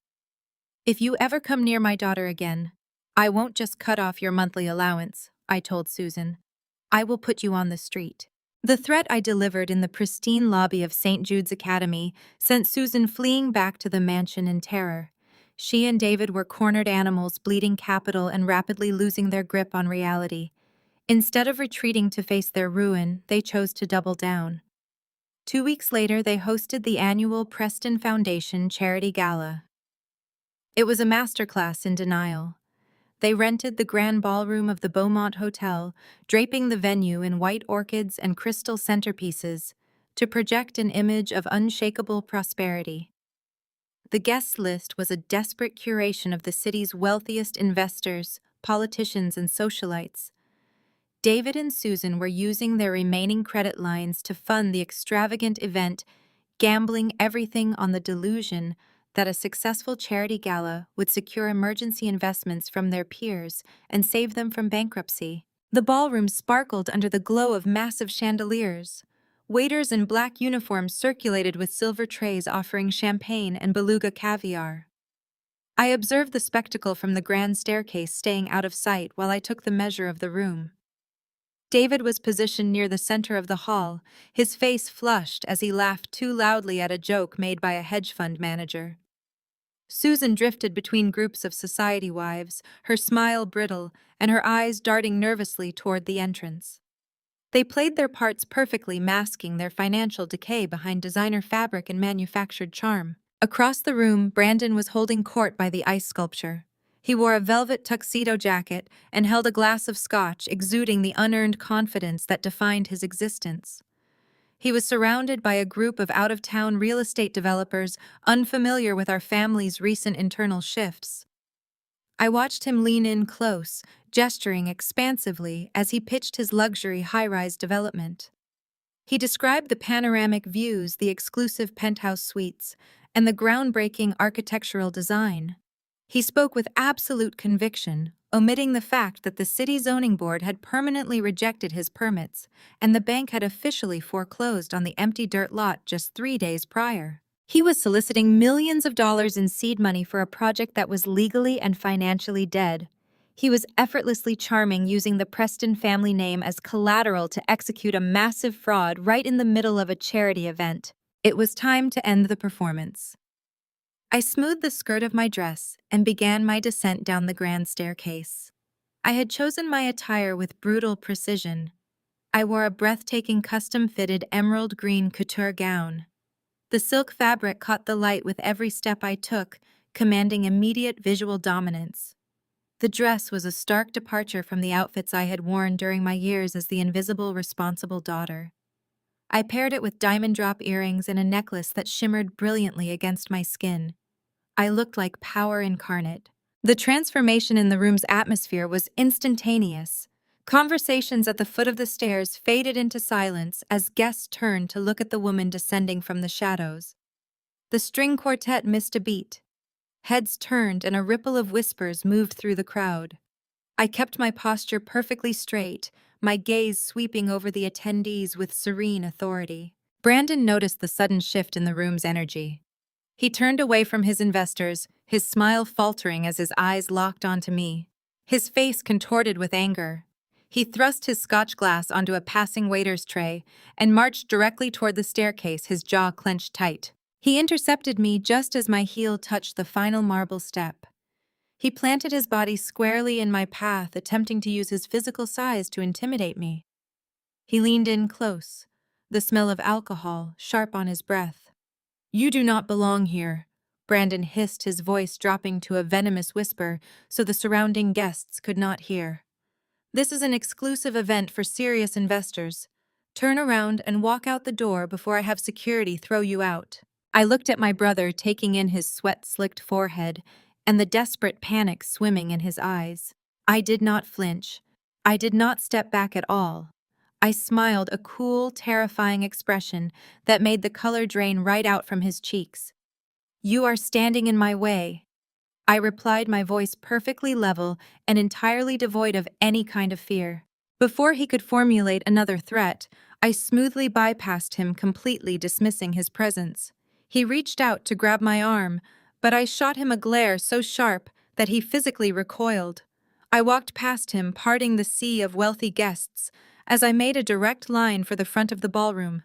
"If you ever come near my daughter again, I won't just cut off your monthly allowance," I told Susan. "I will put you on the street." The threat I delivered in the pristine lobby of St. Jude's Academy sent Susan fleeing back to the mansion in terror. She and David were cornered animals, bleeding capital and rapidly losing their grip on reality. Instead of retreating to face their ruin, they chose to double down. 2 weeks later, they hosted the annual Preston Foundation Charity Gala. It was a masterclass in denial. They rented the grand ballroom of the Beaumont Hotel, draping the venue in white orchids and crystal centerpieces to project an image of unshakable prosperity. The guest list was a desperate curation of the city's wealthiest investors, politicians, and socialites. David and Susan were using their remaining credit lines to fund the extravagant event, gambling everything on the delusion that a successful charity gala would secure emergency investments from their peers and save them from bankruptcy. The ballroom sparkled under the glow of massive chandeliers. Waiters in black uniforms circulated with silver trays offering champagne and beluga caviar. I observed the spectacle from the grand staircase, staying out of sight while I took the measure of the room. David was positioned near the center of the hall, his face flushed as he laughed too loudly at a joke made by a hedge fund manager. Susan drifted between groups of society wives, her smile brittle and her eyes darting nervously toward the entrance. They played their parts perfectly, masking their financial decay behind designer fabric and manufactured charm. Across the room, Brandon was holding court by the ice sculpture. He wore a velvet tuxedo jacket and held a glass of scotch, exuding the unearned confidence that defined his existence. He was surrounded by a group of out-of-town real estate developers unfamiliar with our family's recent internal shifts. I watched him lean in close, gesturing expansively as he pitched his luxury high-rise development. He described the panoramic views, the exclusive penthouse suites, and the groundbreaking architectural design. He spoke with absolute conviction, omitting the fact that the city zoning board had permanently rejected his permits, and the bank had officially foreclosed on the empty dirt lot just 3 days prior. He was soliciting millions of dollars in seed money for a project that was legally and financially dead. He was effortlessly charming, using the Preston family name as collateral to execute a massive fraud right in the middle of a charity event. It was time to end the performance. I smoothed the skirt of my dress and began my descent down the grand staircase. I had chosen my attire with brutal precision. I wore a breathtaking custom-fitted emerald green couture gown. The silk fabric caught the light with every step I took, commanding immediate visual dominance. The dress was a stark departure from the outfits I had worn during my years as the invisible, responsible daughter. I paired it with diamond drop earrings and a necklace that shimmered brilliantly against my skin. I looked like power incarnate. The transformation in the room's atmosphere was instantaneous. Conversations at the foot of the stairs faded into silence as guests turned to look at the woman descending from the shadows. The string quartet missed a beat. Heads turned and a ripple of whispers moved through the crowd. I kept my posture perfectly straight, my gaze sweeping over the attendees with serene authority. Brandon noticed the sudden shift in the room's energy. He turned away from his investors, his smile faltering as his eyes locked onto me. His face contorted with anger. He thrust his scotch glass onto a passing waiter's tray and marched directly toward the staircase, his jaw clenched tight. He intercepted me just as my heel touched the final marble step. He planted his body squarely in my path, attempting to use his physical size to intimidate me. He leaned in close, the smell of alcohol sharp on his breath. "You do not belong here. Brandon hissed, his voice dropping to a venomous whisper so the surrounding guests could not hear. "This is an exclusive event for serious investors. Turn around and walk out the door before I have security throw you out." I looked at my brother, taking in his sweat-slicked forehead and the desperate panic swimming in his eyes. I did not flinch. I did not step back at all. I smiled, a cool, terrifying expression that made the color drain right out from his cheeks. "You are standing in my way," I replied, my voice perfectly level and entirely devoid of any kind of fear. Before he could formulate another threat, I smoothly bypassed him, completely dismissing his presence. He reached out to grab my arm, but I shot him a glare so sharp that he physically recoiled. I walked past him, parting the sea of wealthy guests, as I made a direct line for the front of the ballroom.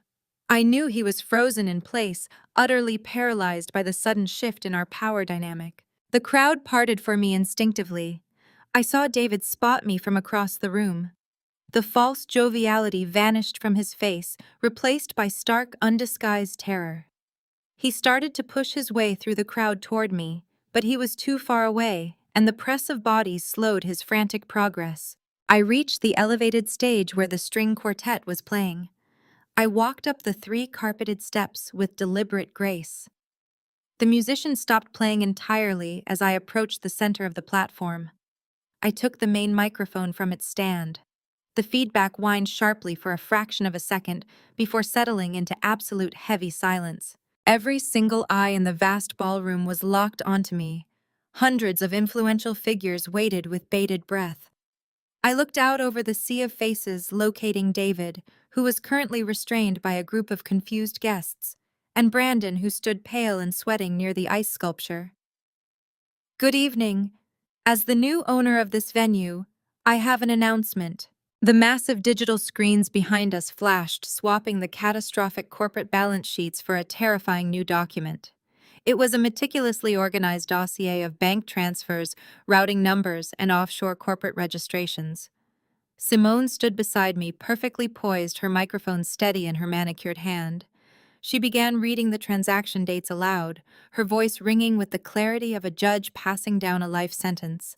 I knew he was frozen in place, utterly paralyzed by the sudden shift in our power dynamic. The crowd parted for me instinctively. I saw David spot me from across the room. The false joviality vanished from his face, replaced by stark, undisguised terror. He started to push his way through the crowd toward me, but he was too far away, and the press of bodies slowed his frantic progress. I reached the elevated stage where the string quartet was playing. I walked up the 3 carpeted steps with deliberate grace. The musician stopped playing entirely as I approached the center of the platform. I took the main microphone from its stand. The feedback whined sharply for a fraction of a second before settling into absolute heavy silence. Every single eye in the vast ballroom was locked onto me. Hundreds of influential figures waited with bated breath. I looked out over the sea of faces, locating David, who was currently restrained by a group of confused guests, and Brandon, who stood pale and sweating near the ice sculpture. "Good evening. As the new owner of this venue, I have an announcement." The massive digital screens behind us flashed, swapping the catastrophic corporate balance sheets for a terrifying new document. It was a meticulously organized dossier of bank transfers, routing numbers, and offshore corporate registrations. Simone stood beside me, perfectly poised, her microphone steady in her manicured hand. She began reading the transaction dates aloud, her voice ringing with the clarity of a judge passing down a life sentence.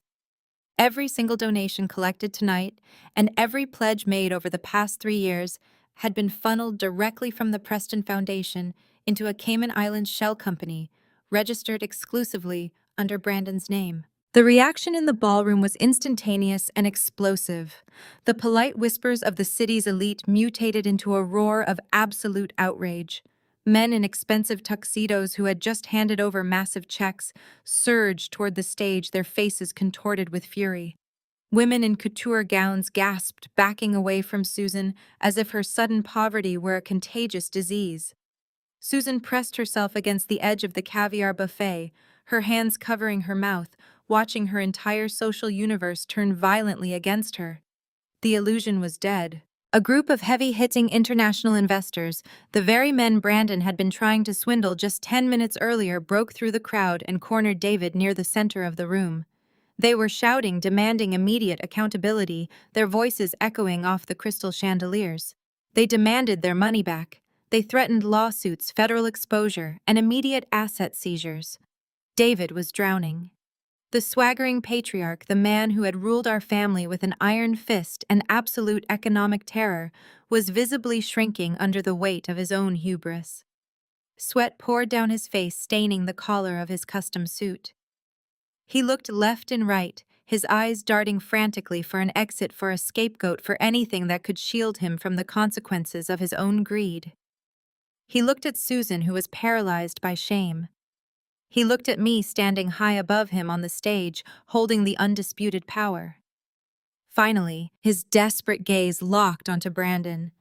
Every single donation collected tonight, and every pledge made over the past 3 years, had been funneled directly from the Preston Foundation into a Cayman Islands shell company, registered exclusively under Brandon's name. The reaction in the ballroom was instantaneous and explosive. The polite whispers of the city's elite mutated into a roar of absolute outrage. Men in expensive tuxedos who had just handed over massive checks surged toward the stage, their faces contorted with fury. Women in couture gowns gasped, backing away from Susan as if her sudden poverty were a contagious disease. Susan pressed herself against the edge of the caviar buffet, her hands covering her mouth, watching her entire social universe turn violently against her. The illusion was dead. A group of heavy-hitting international investors, the very men Brandon had been trying to swindle just 10 minutes earlier, broke through the crowd and cornered David near the center of the room. They were shouting, demanding immediate accountability, their voices echoing off the crystal chandeliers. They demanded their money back. They threatened lawsuits, federal exposure, and immediate asset seizures. David was drowning. The swaggering patriarch, the man who had ruled our family with an iron fist and absolute economic terror, was visibly shrinking under the weight of his own hubris. Sweat poured down his face, staining the collar of his custom suit. He looked left and right, his eyes darting frantically for an exit, for a scapegoat, for anything that could shield him from the consequences of his own greed. He looked at Susan, who was paralyzed by shame. He looked at me, standing high above him on the stage, holding the undisputed power. Finally, his desperate gaze locked onto Brandon.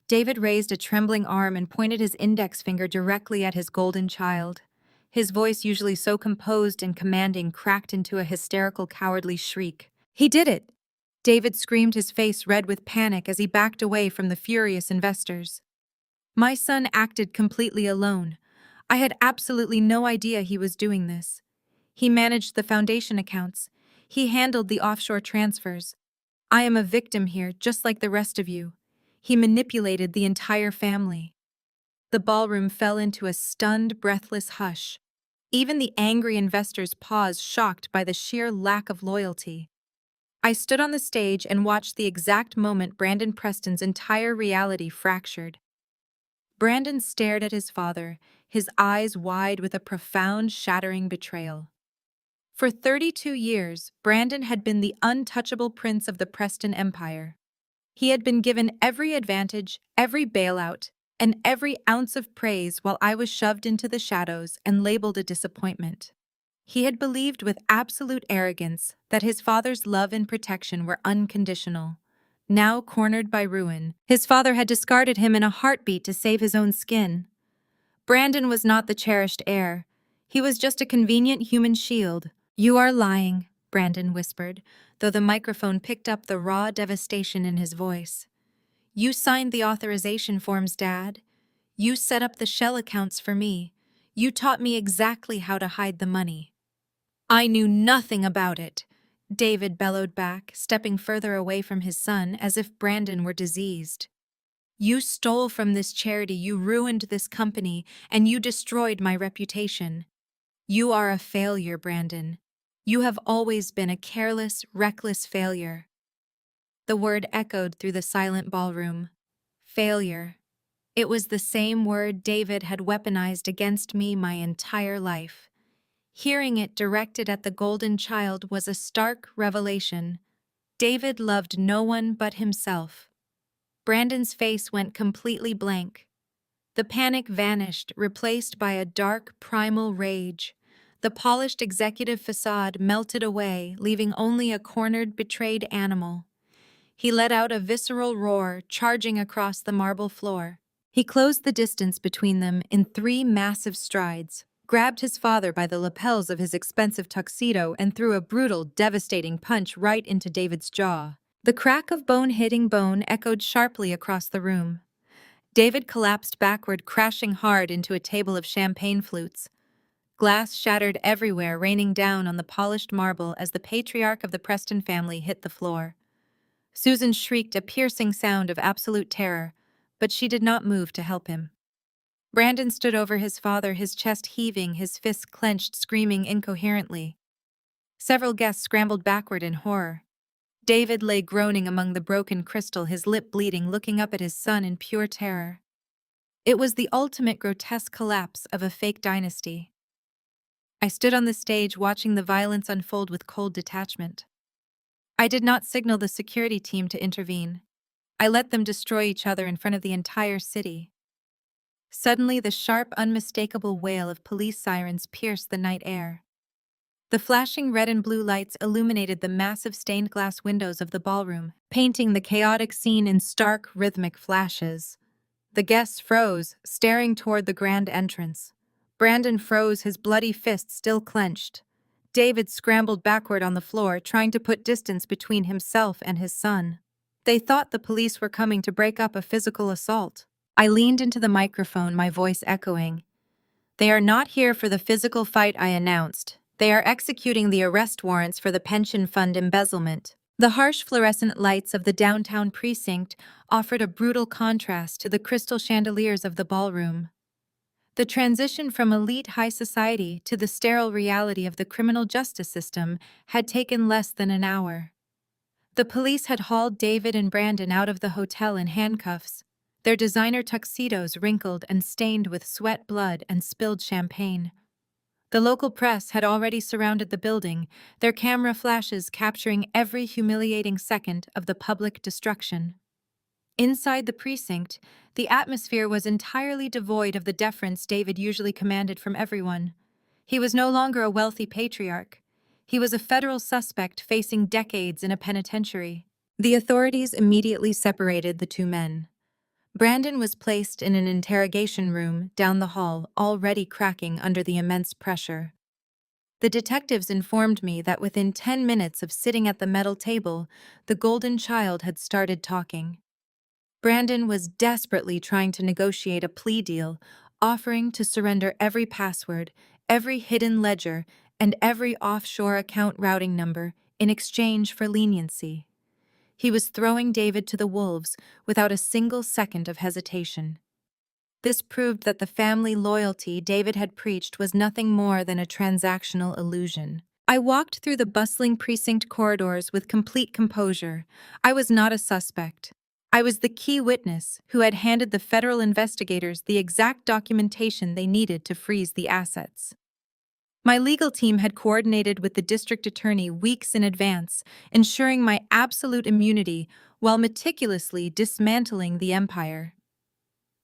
David raised a trembling arm and pointed his index finger directly at his golden child. His voice, usually so composed and commanding, cracked into a hysterical, cowardly shriek. "He did it!" David screamed, his face red with panic as he backed away from the furious investors. My son acted completely alone. I had absolutely no idea he was doing this. He managed the foundation accounts. He handled the offshore transfers. I am a victim here, just like the rest of you. He manipulated the entire family. The ballroom fell into a stunned, breathless hush. Even the angry investors paused, shocked by the sheer lack of loyalty. I stood on the stage and watched the exact moment Brandon Preston's entire reality fractured. Brandon stared at his father, his eyes wide with a profound, shattering betrayal. For 32 years, Brandon had been the untouchable prince of the Preston Empire. He had been given every advantage, every bailout, and every ounce of praise while I was shoved into the shadows and labeled a disappointment. He had believed with absolute arrogance that his father's love and protection were unconditional. Now cornered by ruin, his father had discarded him in a heartbeat to save his own skin. Brandon was not the cherished heir. He was just a convenient human shield. "You are lying," Brandon whispered, though the microphone picked up the raw devastation in his voice. "You signed the authorization forms, Dad. You set up the shell accounts for me. You taught me exactly how to hide the money." "I knew nothing about it," David bellowed back, stepping further away from his son as if Brandon were diseased. "You stole from this charity, you ruined this company, and you destroyed my reputation. You are a failure, Brandon. You have always been a careless, reckless failure." The word echoed through the silent ballroom. Failure. It was the same word David had weaponized against me my entire life. Hearing it directed at the golden child was a stark revelation. David loved no one but himself. Brandon's face went completely blank. The panic vanished, replaced by a dark, primal rage. The polished executive facade melted away, leaving only a cornered, betrayed animal. He let out a visceral roar, charging across the marble floor. He closed the distance between them in 3 massive strides, grabbed his father by the lapels of his expensive tuxedo, and threw a brutal, devastating punch right into David's jaw. The crack of bone hitting bone echoed sharply across the room. David collapsed backward, crashing hard into a table of champagne flutes. Glass shattered everywhere, raining down on the polished marble as the patriarch of the Preston family hit the floor. Susan shrieked a piercing sound of absolute terror, but she did not move to help him. Brandon stood over his father, his chest heaving, his fists clenched, screaming incoherently. Several guests scrambled backward in horror. David lay groaning among the broken crystal, his lip bleeding, looking up at his son in pure terror. It was the ultimate grotesque collapse of a fake dynasty. I stood on the stage watching the violence unfold with cold detachment. I did not signal the security team to intervene. I let them destroy each other in front of the entire city. Suddenly, the sharp, unmistakable wail of police sirens pierced the night air. The flashing red and blue lights illuminated the massive stained glass windows of the ballroom, painting the chaotic scene in stark, rhythmic flashes. The guests froze, staring toward the grand entrance. Brandon froze, his bloody fist still clenched. David scrambled backward on the floor, trying to put distance between himself and his son. They thought the police were coming to break up a physical assault. I leaned into the microphone, my voice echoing. "They are not here for the physical fight," I announced. "They are executing the arrest warrants for the pension fund embezzlement." The harsh fluorescent lights of the downtown precinct offered a brutal contrast to the crystal chandeliers of the ballroom. The transition from elite high society to the sterile reality of the criminal justice system had taken less than an hour. The police had hauled David and Brandon out of the hotel in handcuffs, their designer tuxedos wrinkled and stained with sweat, blood, and spilled champagne. The local press had already surrounded the building, their camera flashes capturing every humiliating second of the public destruction. Inside the precinct, the atmosphere was entirely devoid of the deference David usually commanded from everyone. He was no longer a wealthy patriarch. He was a federal suspect facing decades in a penitentiary. The authorities immediately separated the 2 men. Brandon was placed in an interrogation room down the hall, already cracking under the immense pressure. The detectives informed me that within 10 minutes of sitting at the metal table, the golden child had started talking. Brandon was desperately trying to negotiate a plea deal, offering to surrender every password, every hidden ledger, and every offshore account routing number in exchange for leniency. He was throwing David to the wolves without a single second of hesitation. This proved that the family loyalty David had preached was nothing more than a transactional illusion. I walked through the bustling precinct corridors with complete composure. I was not a suspect. I was the key witness who had handed the federal investigators the exact documentation they needed to freeze the assets. My legal team had coordinated with the district attorney weeks in advance, ensuring my absolute immunity while meticulously dismantling the empire.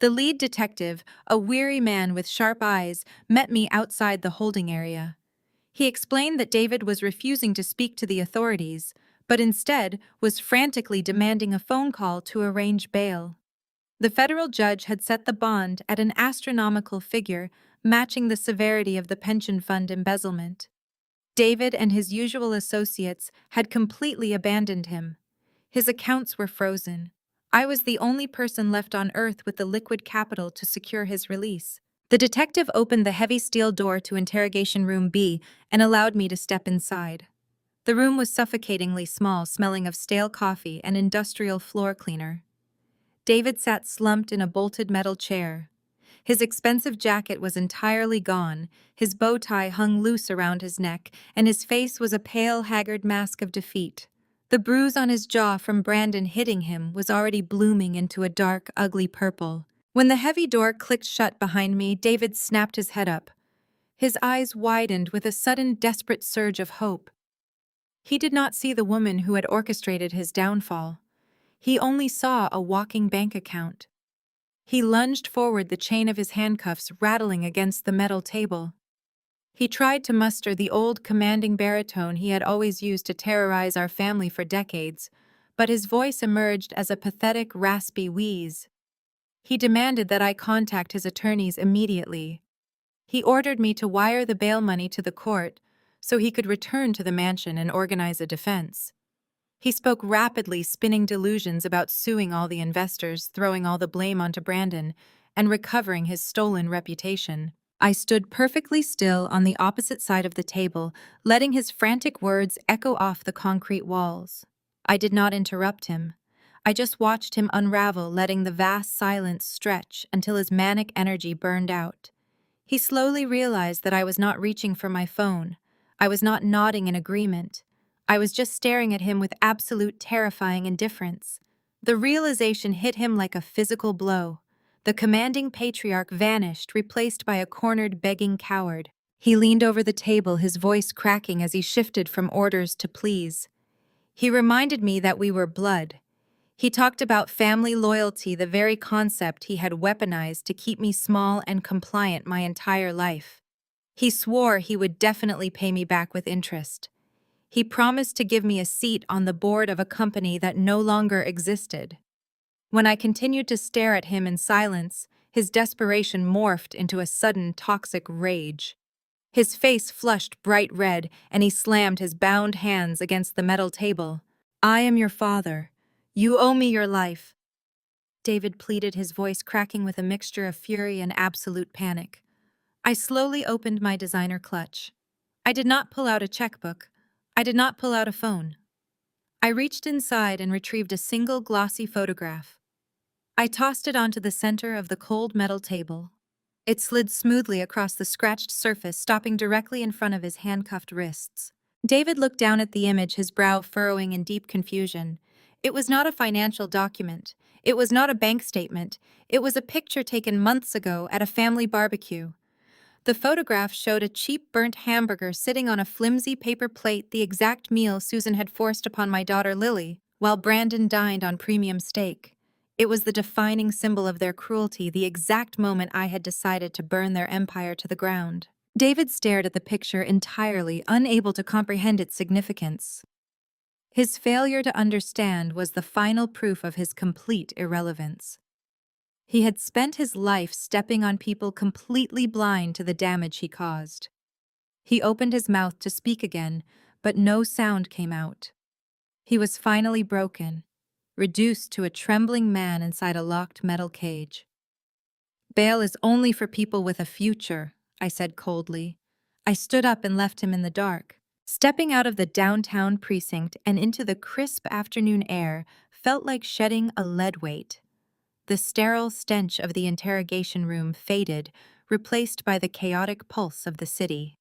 The lead detective, a weary man with sharp eyes, met me outside the holding area. He explained that David was refusing to speak to the authorities, but instead was frantically demanding a phone call to arrange bail. The federal judge had set the bond at an astronomical figure, matching the severity of the pension fund embezzlement. David and his usual associates had completely abandoned him. His accounts were frozen. I was the only person left on Earth with the liquid capital to secure his release. The detective opened the heavy steel door to Interrogation Room B and allowed me to step inside. The room was suffocatingly small, smelling of stale coffee and industrial floor cleaner. David sat slumped in a bolted metal chair. His expensive jacket was entirely gone, his bow tie hung loose around his neck, and his face was a pale, haggard mask of defeat. The bruise on his jaw from Brandon hitting him was already blooming into a dark, ugly purple. When the heavy door clicked shut behind me, David snapped his head up. His eyes widened with a sudden, desperate surge of hope. He did not see the woman who had orchestrated his downfall. He only saw a walking bank account. He lunged forward, the chain of his handcuffs rattling against the metal table. He tried to muster the old commanding baritone he had always used to terrorize our family for decades, but his voice emerged as a pathetic, raspy wheeze. He demanded that I contact his attorneys immediately. He ordered me to wire the bail money to the court so he could return to the mansion and organize a defense. He spoke rapidly, spinning delusions about suing all the investors, throwing all the blame onto Brandon, and recovering his stolen reputation. I stood perfectly still on the opposite side of the table, letting his frantic words echo off the concrete walls. I did not interrupt him. I just watched him unravel, letting the vast silence stretch until his manic energy burned out. He slowly realized that I was not reaching for my phone. I was not nodding in agreement. I was just staring at him with absolute terrifying indifference. The realization hit him like a physical blow. The commanding patriarch vanished, replaced by a cornered, begging coward. He leaned over the table, his voice cracking as he shifted from orders to pleas. He reminded me that we were blood. He talked about family loyalty, the very concept he had weaponized to keep me small and compliant my entire life. He swore he would definitely pay me back with interest. He promised to give me a seat on the board of a company that no longer existed. When I continued to stare at him in silence, his desperation morphed into a sudden toxic rage. His face flushed bright red, and he slammed his bound hands against the metal table. "I am your father. You owe me your life," David pleaded, his voice cracking with a mixture of fury and absolute panic. I slowly opened my designer clutch. I did not pull out a checkbook. I did not pull out a phone. I reached inside and retrieved a single glossy photograph. I tossed it onto the center of the cold metal table. It slid smoothly across the scratched surface, stopping directly in front of his handcuffed wrists. David looked down at the image, his brow furrowing in deep confusion. It was not a financial document. It was not a bank statement. It was a picture taken months ago at a family barbecue. The photograph showed a cheap burnt hamburger sitting on a flimsy paper plate, the exact meal Susan had forced upon my daughter Lily, while Brandon dined on premium steak. It was the defining symbol of their cruelty, the exact moment I had decided to burn their empire to the ground. David stared at the picture entirely, unable to comprehend its significance. His failure to understand was the final proof of his complete irrelevance. He had spent his life stepping on people completely blind to the damage he caused. He opened his mouth to speak again, but no sound came out. He was finally broken, reduced to a trembling man inside a locked metal cage. "Bail is only for people with a future," I said coldly. I stood up and left him in the dark. Stepping out of the downtown precinct and into the crisp afternoon air felt like shedding a lead weight. The sterile stench of the interrogation room faded, replaced by the chaotic pulse of the city.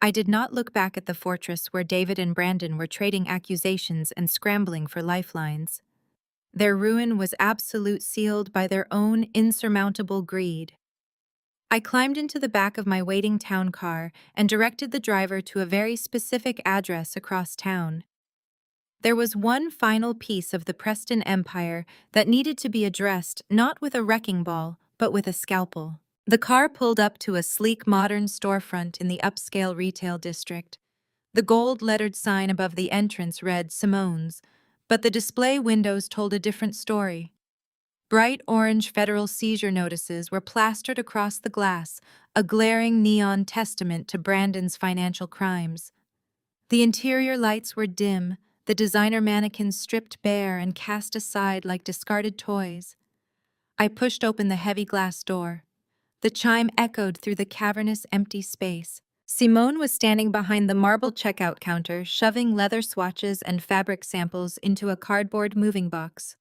I did not look back at the fortress where David and Brandon were trading accusations and scrambling for lifelines. Their ruin was absolute, sealed by their own insurmountable greed. I climbed into the back of my waiting town car and directed the driver to a very specific address across town. There was one final piece of the Preston Empire that needed to be addressed not with a wrecking ball, but with a scalpel. The car pulled up to a sleek modern storefront in the upscale retail district. The gold-lettered sign above the entrance read Simone's, but the display windows told a different story. Bright orange federal seizure notices were plastered across the glass, a glaring neon testament to Brandon's financial crimes. The interior lights were dim, the designer mannequins stripped bare and cast aside like discarded toys. I pushed open the heavy glass door. The chime echoed through the cavernous, empty space. Simone was standing behind the marble checkout counter, shoving leather swatches and fabric samples into a cardboard moving box.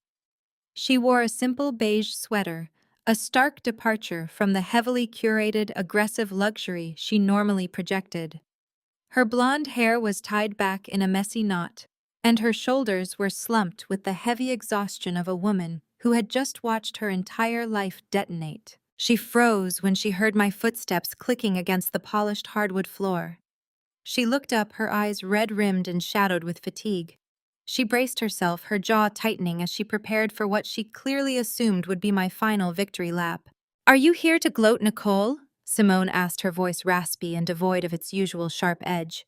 She wore a simple beige sweater, a stark departure from the heavily curated, aggressive luxury she normally projected. Her blonde hair was tied back in a messy knot, and her shoulders were slumped with the heavy exhaustion of a woman who had just watched her entire life detonate. She froze when she heard my footsteps clicking against the polished hardwood floor. She looked up, her eyes red-rimmed and shadowed with fatigue. She braced herself, her jaw tightening as she prepared for what she clearly assumed would be my final victory lap. "Are you here to gloat, Nicole?" Simone asked, her voice raspy and devoid of its usual sharp edge.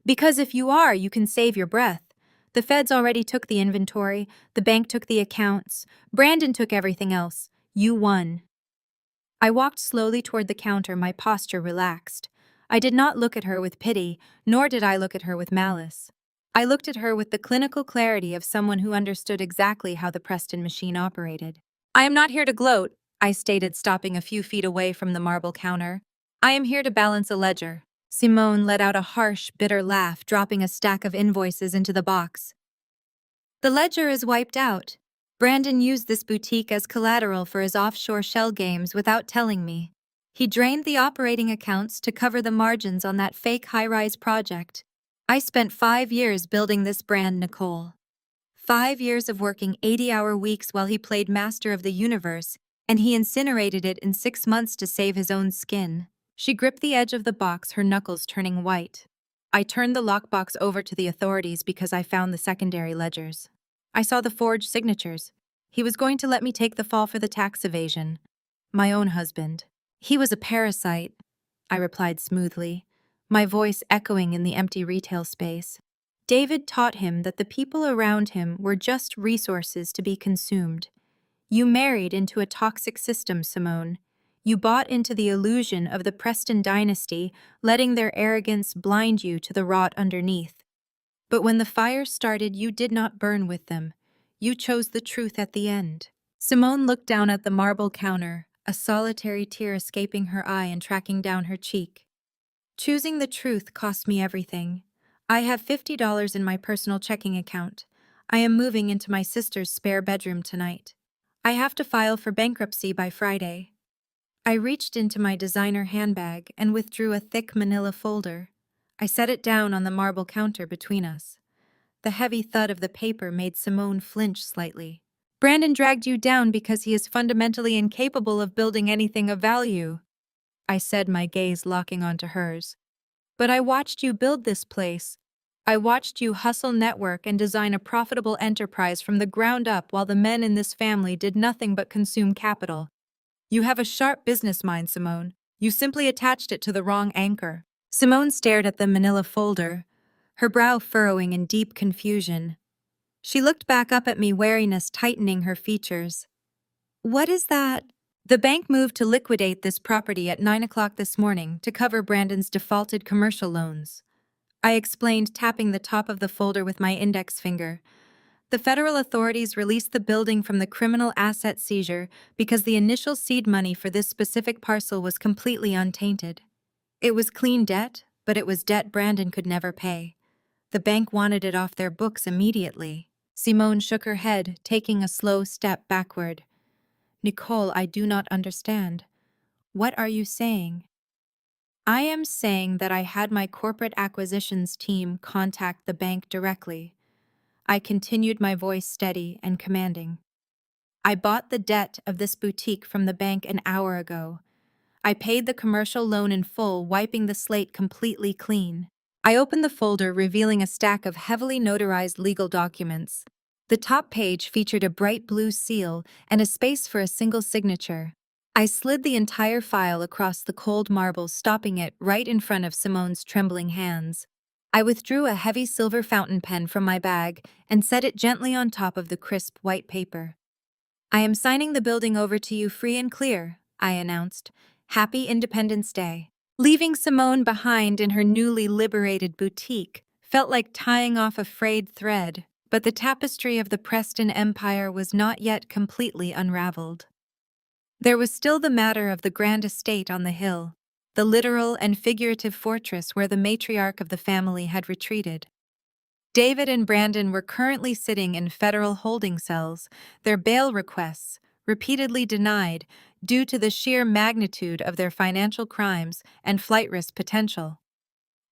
"Because if you are, you can save your breath. The feds already took the inventory, the bank took the accounts, Brandon took everything else. You won." I walked slowly toward the counter, my posture relaxed. I did not look at her with pity, nor did I look at her with malice. I looked at her with the clinical clarity of someone who understood exactly how the Preston machine operated. "I am not here to gloat," I stated, stopping a few feet away from the marble counter. "I am here to balance a ledger." Simone let out a harsh, bitter laugh, dropping a stack of invoices into the box. "The ledger is wiped out. Brandon used this boutique as collateral for his offshore shell games without telling me. He drained the operating accounts to cover the margins on that fake high-rise project. I spent 5 years building this brand, Nicole. 5 years of working 80-hour weeks while he played master of the universe, and he incinerated it in 6 months to save his own skin." She gripped the edge of the box, her knuckles turning white. I turned the lockbox over to the authorities because I found the secondary ledgers. I saw the forged signatures. He was going to let me take the fall for the tax evasion. My own husband. "He was a parasite," I replied smoothly, my voice echoing in the empty retail space. "David taught him that the people around him were just resources to be consumed. You married into a toxic system, Simone. You bought into the illusion of the Preston dynasty, letting their arrogance blind you to the rot underneath. But when the fire started, you did not burn with them. You chose the truth at the end." Simone looked down at the marble counter, a solitary tear escaping her eye and tracking down her cheek. "Choosing the truth cost me everything. I have $50 in my personal checking account. I am moving into my sister's spare bedroom tonight. I have to file for bankruptcy by Friday." I reached into my designer handbag and withdrew a thick manila folder. I set it down on the marble counter between us. The heavy thud of the paper made Simone flinch slightly. "Brandon dragged you down because he is fundamentally incapable of building anything of value," I said, my gaze locking onto hers. "But I watched you build this place. I watched you hustle, network, and design a profitable enterprise from the ground up while the men in this family did nothing but consume capital. You have a sharp business mind, Simone. You simply attached it to the wrong anchor." Simone stared at the manila folder, her brow furrowing in deep confusion. She looked back up at me, wariness tightening her features. "What is that?" "The bank moved to liquidate this property at 9 o'clock this morning to cover Brandon's defaulted commercial loans," I explained, tapping the top of the folder with my index finger. "The federal authorities released the building from the criminal asset seizure because the initial seed money for this specific parcel was completely untainted. It was clean debt, but it was debt Brandon could never pay. The bank wanted it off their books immediately." Simone shook her head, taking a slow step backward. Nicole, I do not understand. What are you saying? I am saying that I had my corporate acquisitions team contact the bank directly. I continued, my voice steady and commanding. I bought the debt of this boutique from the bank an hour ago. I paid the commercial loan in full, wiping the slate completely clean. I opened the folder, revealing a stack of heavily notarized legal documents. The top page featured a bright blue seal and a space for a single signature. I slid the entire file across the cold marble, stopping it right in front of Simone's trembling hands. I withdrew a heavy silver fountain pen from my bag and set it gently on top of the crisp white paper. I am signing the building over to you free and clear, I announced. Happy Independence Day. Leaving Simone behind in her newly liberated boutique felt like tying off a frayed thread, but the tapestry of the Preston Empire was not yet completely unraveled. There was still the matter of the grand estate on the hill, the literal and figurative fortress where the matriarch of the family had retreated. David and Brandon were currently sitting in federal holding cells, their bail requests repeatedly denied due to the sheer magnitude of their financial crimes and flight risk potential.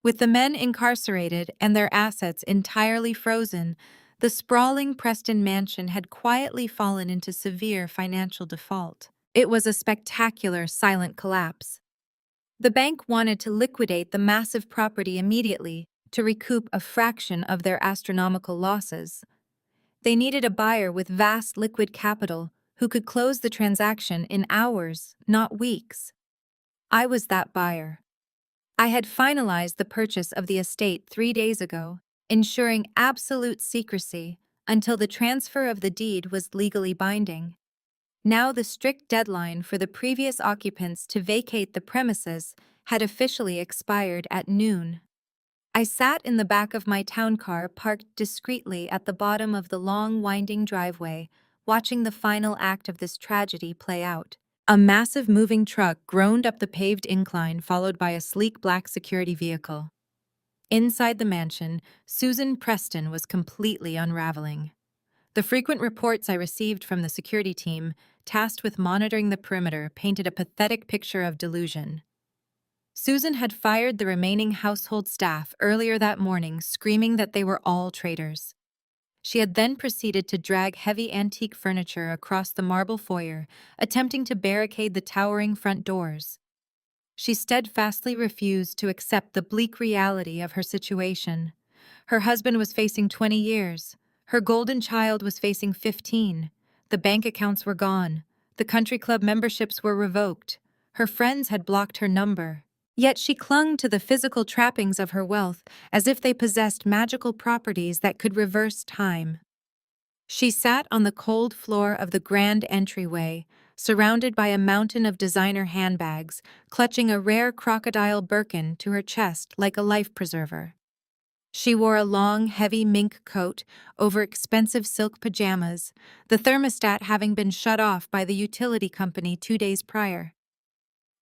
With the men incarcerated and their assets entirely frozen, the sprawling Preston mansion had quietly fallen into severe financial default. It was a spectacular, silent collapse. The bank wanted to liquidate the massive property immediately to recoup a fraction of their astronomical losses. They needed a buyer with vast liquid capital who could close the transaction in hours, not weeks. I was that buyer. I had finalized the purchase of the estate 3 days ago, ensuring absolute secrecy until the transfer of the deed was legally binding. Now the strict deadline for the previous occupants to vacate the premises had officially expired at noon. I sat in the back of my town car parked discreetly at the bottom of the long, winding driveway, watching the final act of this tragedy play out. A massive moving truck groaned up the paved incline, followed by a sleek black security vehicle. Inside the mansion, Susan Preston was completely unraveling. The frequent reports I received from the security team, tasked with monitoring the perimeter, painted a pathetic picture of delusion. Susan had fired the remaining household staff earlier that morning, screaming that they were all traitors. She had then proceeded to drag heavy antique furniture across the marble foyer, attempting to barricade the towering front doors. She steadfastly refused to accept the bleak reality of her situation. Her husband was facing 20 years. Her golden child was facing 15. The bank accounts were gone. The country club memberships were revoked. Her friends had blocked her number. Yet she clung to the physical trappings of her wealth as if they possessed magical properties that could reverse time. She sat on the cold floor of the grand entryway, surrounded by a mountain of designer handbags, clutching a rare crocodile Birkin to her chest like a life preserver. She wore a long, heavy mink coat over expensive silk pajamas, the thermostat having been shut off by the utility company 2 days prior.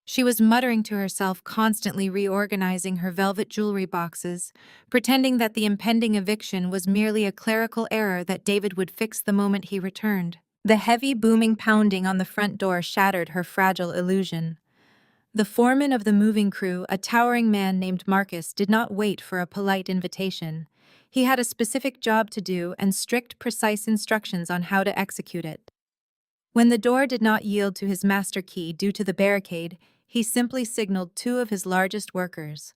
She was muttering to herself, constantly reorganizing her velvet jewelry boxes, pretending that the impending eviction was merely a clerical error that David would fix the moment he returned. The heavy, booming pounding on the front door shattered her fragile illusion. The foreman of the moving crew, a towering man named Marcus, did not wait for a polite invitation. He had a specific job to do and strict, precise instructions on how to execute it. When the door did not yield to his master key due to the barricade, he simply signaled 2 of his largest workers.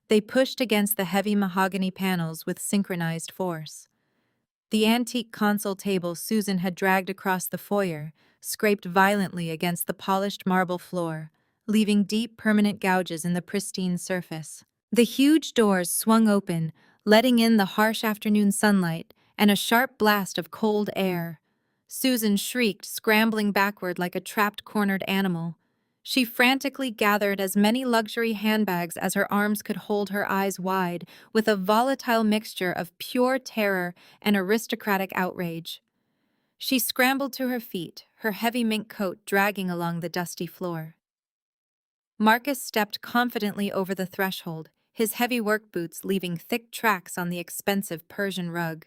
They pushed against the heavy mahogany panels with synchronized force. The antique console table Susan had dragged across the foyer scraped violently against the polished marble floor, leaving deep, permanent gouges in the pristine surface. The huge doors swung open, letting in the harsh afternoon sunlight and a sharp blast of cold air. Susan shrieked, scrambling backward like a trapped, cornered animal. She frantically gathered as many luxury handbags as her arms could hold, her eyes wide, with a volatile mixture of pure terror and aristocratic outrage. She scrambled to her feet, her heavy mink coat dragging along the dusty floor. Marcus stepped confidently over the threshold, his heavy work boots leaving thick tracks on the expensive Persian rug.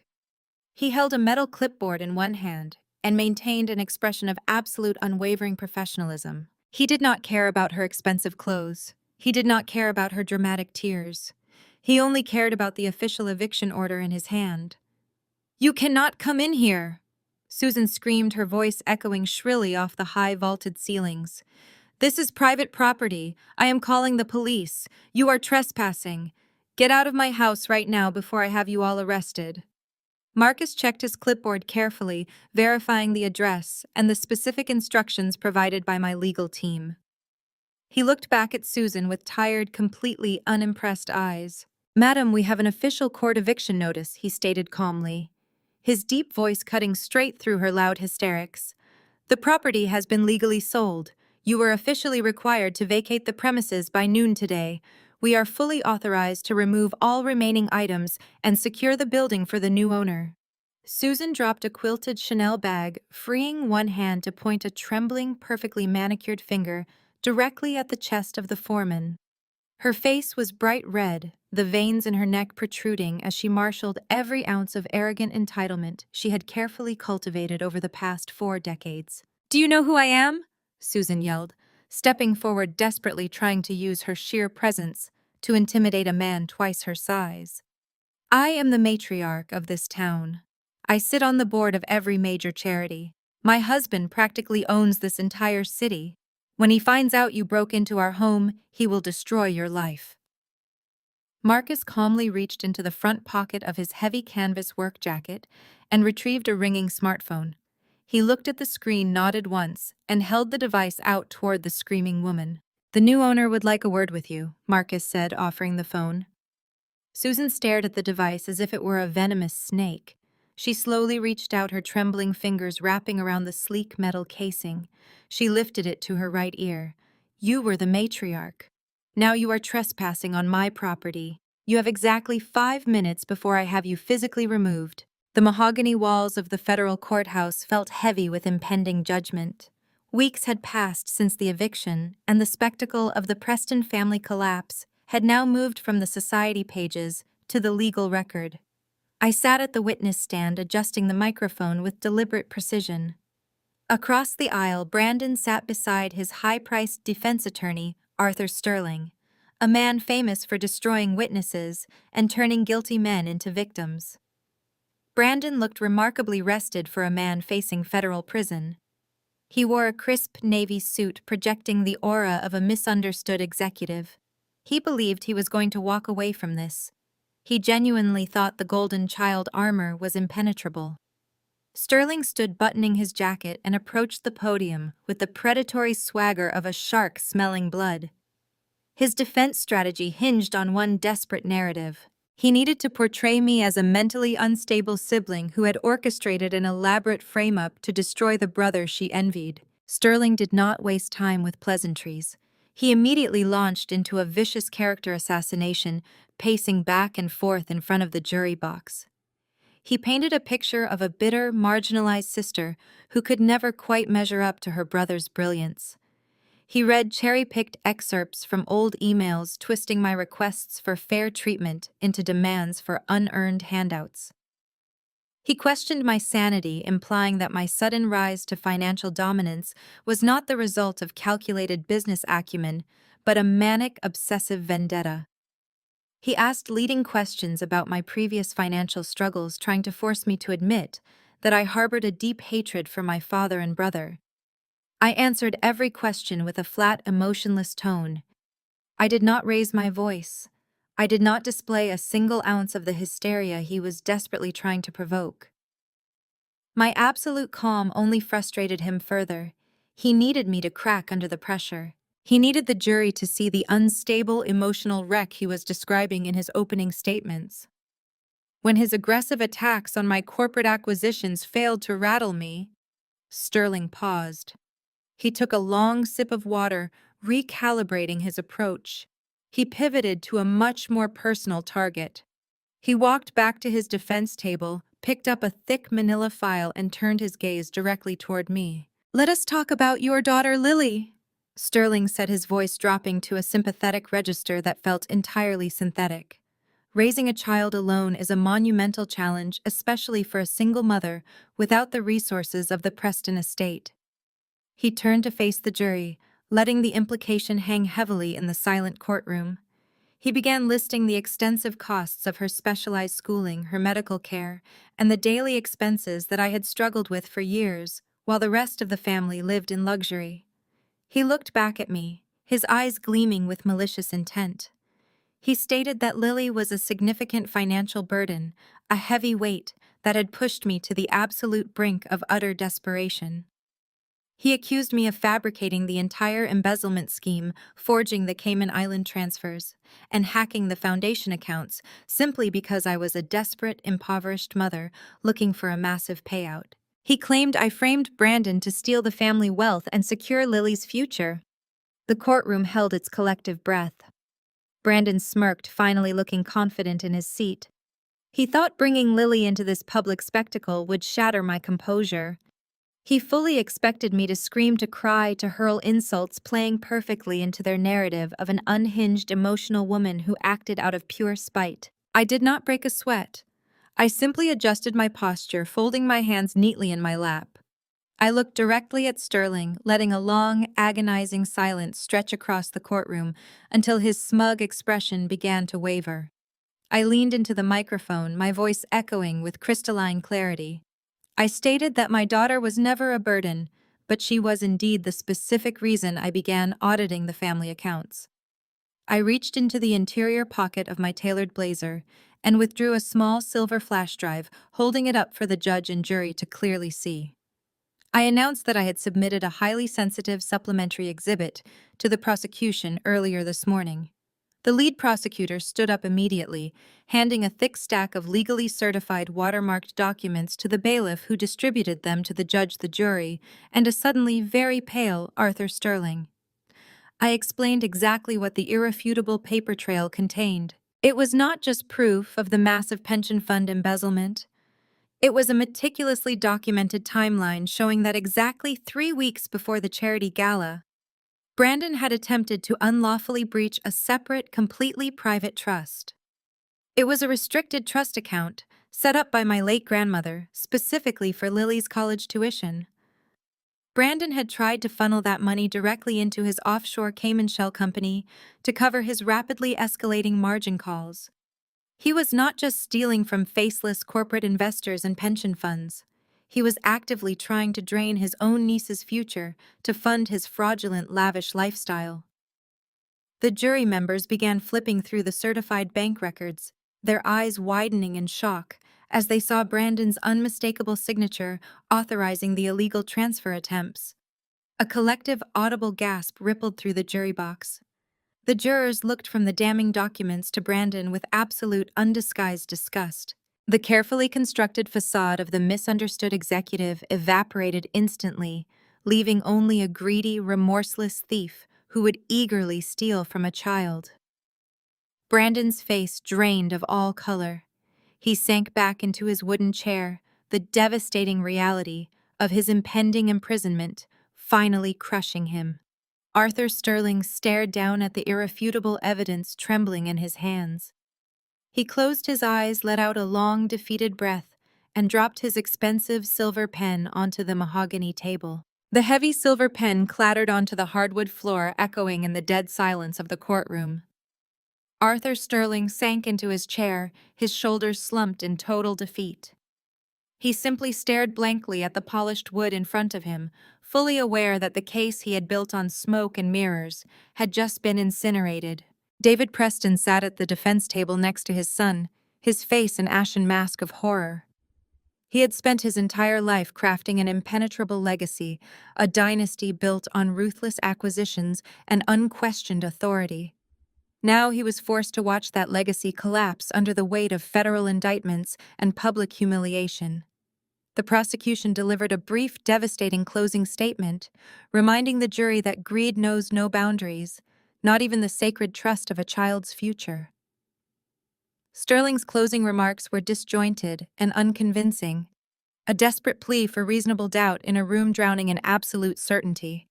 He held a metal clipboard in one hand and maintained an expression of absolute unwavering professionalism. He did not care about her expensive clothes. He did not care about her dramatic tears. He only cared about the official eviction order in his hand. "You cannot come in here!" Susan screamed, her voice echoing shrilly off the high vaulted ceilings. "This is private property. I am calling the police. You are trespassing. Get out of my house right now before I have you all arrested." Marcus checked his clipboard carefully, verifying the address and the specific instructions provided by my legal team. He looked back at Susan with tired, completely unimpressed eyes. "Madam, we have an official court eviction notice," he stated calmly, his deep voice cutting straight through her loud hysterics. "The property has been legally sold. You were officially required to vacate the premises by noon today. We are fully authorized to remove all remaining items and secure the building for the new owner." Susan dropped a quilted Chanel bag, freeing one hand to point a trembling, perfectly manicured finger directly at the chest of the foreman. Her face was bright red, the veins in her neck protruding as she marshaled every ounce of arrogant entitlement she had carefully cultivated over the past 4 decades. "Do you know who I am?" Susan yelled, stepping forward desperately, trying to use her sheer presence to intimidate a man twice her size. "I am the matriarch of this town. I sit on the board of every major charity. My husband practically owns this entire city. When he finds out you broke into our home, he will destroy your life." Marcus calmly reached into the front pocket of his heavy canvas work jacket and retrieved a ringing smartphone. He looked at the screen, nodded once, and held the device out toward the screaming woman. "The new owner would like a word with you," Marcus said, offering the phone. Susan stared at the device as if it were a venomous snake. She slowly reached out, her trembling fingers wrapping around the sleek metal casing. She lifted it to her right ear. "You were the matriarch. Now you are trespassing on my property. You have exactly 5 minutes before I have you physically removed." The mahogany walls of the federal courthouse felt heavy with impending judgment. Weeks had passed since the eviction, and the spectacle of the Preston family collapse had now moved from the society pages to the legal record. I sat at the witness stand, adjusting the microphone with deliberate precision. Across the aisle, Brandon sat beside his high-priced defense attorney, Arthur Sterling, a man famous for destroying witnesses and turning guilty men into victims. Brandon looked remarkably rested for a man facing federal prison. He wore a crisp navy suit projecting the aura of a misunderstood executive. He believed he was going to walk away from this. He genuinely thought the Golden Child armor was impenetrable. Sterling stood buttoning his jacket and approached the podium with the predatory swagger of a shark smelling blood. His defense strategy hinged on one desperate narrative. He needed to portray me as a mentally unstable sibling who had orchestrated an elaborate frame-up to destroy the brother she envied. Sterling did not waste time with pleasantries. He immediately launched into a vicious character assassination, pacing back and forth in front of the jury box. He painted a picture of a bitter, marginalized sister who could never quite measure up to her brother's brilliance. He read cherry-picked excerpts from old emails, twisting my requests for fair treatment into demands for unearned handouts. He questioned my sanity, implying that my sudden rise to financial dominance was not the result of calculated business acumen, but a manic, obsessive vendetta. He asked leading questions about my previous financial struggles, trying to force me to admit that I harbored a deep hatred for my father and brother. I answered every question with a flat, emotionless tone. I did not raise my voice. I did not display a single ounce of the hysteria he was desperately trying to provoke. My absolute calm only frustrated him further. He needed me to crack under the pressure. He needed the jury to see the unstable emotional wreck he was describing in his opening statements. When his aggressive attacks on my corporate acquisitions failed to rattle me, Sterling paused. He took a long sip of water, recalibrating his approach. He pivoted to a much more personal target. He walked back to his defense table, picked up a thick manila file, and turned his gaze directly toward me. "Let us talk about your daughter, Lily," Sterling said, his voice dropping to a sympathetic register that felt entirely synthetic. Raising a child alone is a monumental challenge, especially for a single mother without the resources of the Preston estate. He turned to face the jury, letting the implication hang heavily in the silent courtroom. He began listing the extensive costs of her specialized schooling, her medical care, and the daily expenses that I had struggled with for years, while the rest of the family lived in luxury. He looked back at me, his eyes gleaming with malicious intent. He stated that Lily was a significant financial burden, a heavy weight that had pushed me to the absolute brink of utter desperation. He accused me of fabricating the entire embezzlement scheme, forging the Cayman Island transfers, and hacking the foundation accounts simply because I was a desperate, impoverished mother looking for a massive payout. He claimed I framed Brandon to steal the family wealth and secure Lily's future. The courtroom held its collective breath. Brandon smirked, finally looking confident in his seat. He thought bringing Lily into this public spectacle would shatter my composure. He fully expected me to scream, to cry, to hurl insults, playing perfectly into their narrative of an unhinged, emotional woman who acted out of pure spite. I did not break a sweat. I simply adjusted my posture, folding my hands neatly in my lap. I looked directly at Sterling, letting a long, agonizing silence stretch across the courtroom until his smug expression began to waver. I leaned into the microphone, my voice echoing with crystalline clarity. I stated that my daughter was never a burden, but she was indeed the specific reason I began auditing the family accounts. I reached into the interior pocket of my tailored blazer and withdrew a small silver flash drive, holding it up for the judge and jury to clearly see. I announced that I had submitted a highly sensitive supplementary exhibit to the prosecution earlier this morning. The lead prosecutor stood up immediately, handing a thick stack of legally certified watermarked documents to the bailiff who distributed them to the judge, the jury, and a suddenly very pale Arthur Sterling. I explained exactly what the irrefutable paper trail contained. It was not just proof of the massive pension fund embezzlement. It was a meticulously documented timeline showing that exactly 3 weeks before the charity gala, Brandon had attempted to unlawfully breach a separate, completely private trust. It was a restricted trust account set up by my late grandmother, specifically for Lily's college tuition. Brandon had tried to funnel that money directly into his offshore Cayman shell company to cover his rapidly escalating margin calls. He was not just stealing from faceless corporate investors and pension funds. He was actively trying to drain his own niece's future to fund his fraudulent, lavish lifestyle. The jury members began flipping through the certified bank records, their eyes widening in shock as they saw Brandon's unmistakable signature authorizing the illegal transfer attempts. A collective, audible gasp rippled through the jury box. The jurors looked from the damning documents to Brandon with absolute, undisguised disgust. The carefully constructed facade of the misunderstood executive evaporated instantly, leaving only a greedy, remorseless thief who would eagerly steal from a child. Brandon's face drained of all color. He sank back into his wooden chair, the devastating reality of his impending imprisonment finally crushing him. Arthur Sterling stared down at the irrefutable evidence trembling in his hands. He closed his eyes, let out a long, defeated breath, and dropped his expensive silver pen onto the mahogany table. The heavy silver pen clattered onto the hardwood floor, echoing in the dead silence of the courtroom. Arthur Sterling sank into his chair, his shoulders slumped in total defeat. He simply stared blankly at the polished wood in front of him, fully aware that the case he had built on smoke and mirrors had just been incinerated. David Preston sat at the defense table next to his son, his face an ashen mask of horror. He had spent his entire life crafting an impenetrable legacy, a dynasty built on ruthless acquisitions and unquestioned authority. Now he was forced to watch that legacy collapse under the weight of federal indictments and public humiliation. The prosecution delivered a brief, devastating closing statement, reminding the jury that greed knows no boundaries, not even the sacred trust of a child's future. Sterling's closing remarks were disjointed and unconvincing, a desperate plea for reasonable doubt in a room drowning in absolute certainty.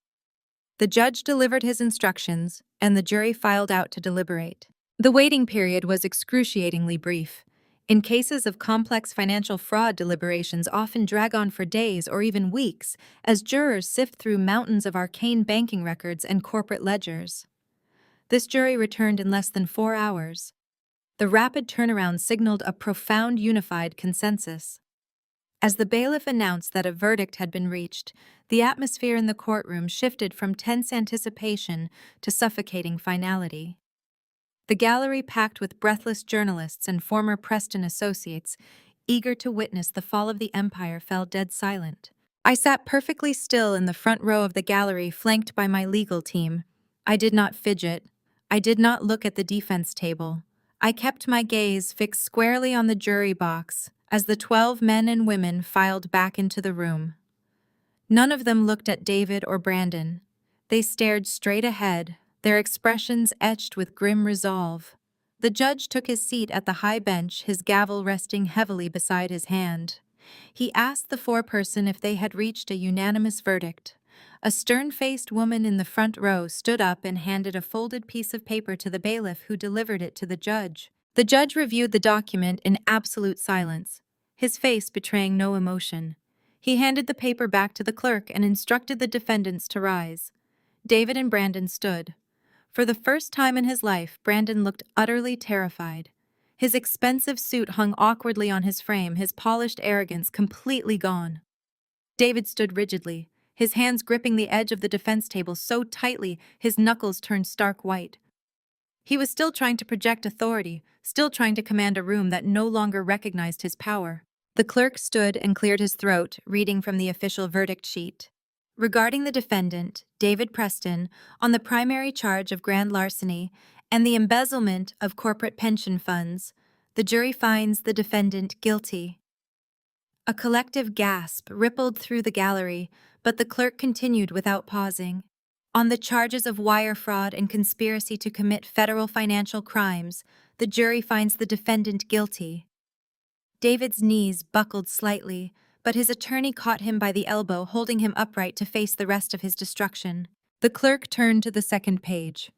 The judge delivered his instructions, and the jury filed out to deliberate. The waiting period was excruciatingly brief. In cases of complex financial fraud, deliberations often drag on for days or even weeks as jurors sift through mountains of arcane banking records and corporate ledgers. This jury returned in less than 4 hours. The rapid turnaround signaled a profound unified consensus. As the bailiff announced that a verdict had been reached, the atmosphere in the courtroom shifted from tense anticipation to suffocating finality. The gallery, packed with breathless journalists and former Preston associates, eager to witness the fall of the empire, fell dead silent. I sat perfectly still in the front row of the gallery, flanked by my legal team. I did not fidget. I did not look at the defense table. I kept my gaze fixed squarely on the jury box as the 12 men and women filed back into the room. None of them looked at David or Brandon. They stared straight ahead, their expressions etched with grim resolve. The judge took his seat at the high bench, his gavel resting heavily beside his hand. He asked the foreperson if they had reached a unanimous verdict. A stern-faced woman in the front row stood up and handed a folded piece of paper to the bailiff, who delivered it to the judge. The judge reviewed the document in absolute silence, his face betraying no emotion. He handed the paper back to the clerk and instructed the defendants to rise. David and Brandon stood. For the first time in his life, Brandon looked utterly terrified. His expensive suit hung awkwardly on his frame, his polished arrogance completely gone. David stood rigidly, his hands gripping the edge of the defense table so tightly his knuckles turned stark white. He was still trying to project authority, still trying to command a room that no longer recognized his power. The clerk stood and cleared his throat, reading from the official verdict sheet. Regarding the defendant, David Preston, on the primary charge of grand larceny and the embezzlement of corporate pension funds, the jury finds the defendant guilty. A collective gasp rippled through the gallery, but the clerk continued without pausing. On the charges of wire fraud and conspiracy to commit federal financial crimes, the jury finds the defendant guilty. David's knees buckled slightly, but his attorney caught him by the elbow, holding him upright to face the rest of his destruction. The clerk turned to the second page.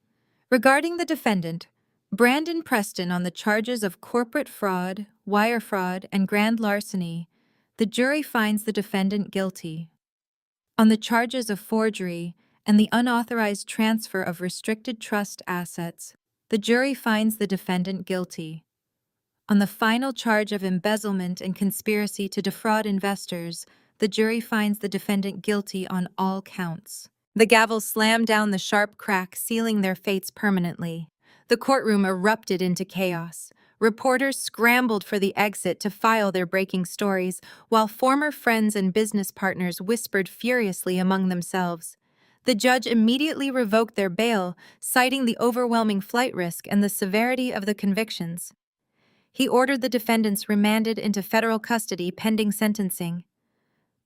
Regarding the defendant, Brandon Preston, on the charges of corporate fraud, wire fraud, and grand larceny, the jury finds the defendant guilty. On the charges of forgery and the unauthorized transfer of restricted trust assets, the jury finds the defendant guilty. On the final charge of embezzlement and conspiracy to defraud investors, the jury finds the defendant guilty on all counts. The gavel slammed down the sharp crack, sealing their fates permanently. The courtroom erupted into chaos. Reporters scrambled for the exit to file their breaking stories, while former friends and business partners whispered furiously among themselves. The judge immediately revoked their bail, citing the overwhelming flight risk and the severity of the convictions. He ordered the defendants remanded into federal custody pending sentencing.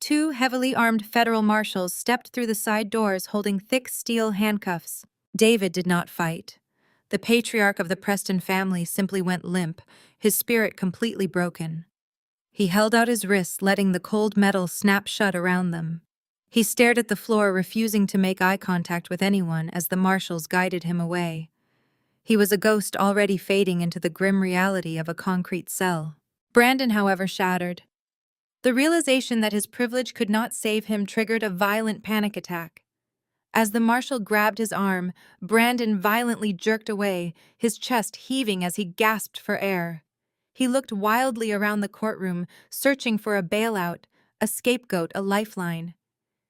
2 heavily armed federal marshals stepped through the side doors holding thick steel handcuffs. David did not fight. The patriarch of the Preston family simply went limp, his spirit completely broken. He held out his wrists, letting the cold metal snap shut around them. He stared at the floor, refusing to make eye contact with anyone as the marshals guided him away. He was a ghost already fading into the grim reality of a concrete cell. Brandon, however, shattered. The realization that his privilege could not save him triggered a violent panic attack. As the marshal grabbed his arm, Brandon violently jerked away, his chest heaving as he gasped for air. He looked wildly around the courtroom, searching for a bailout, a scapegoat, a lifeline.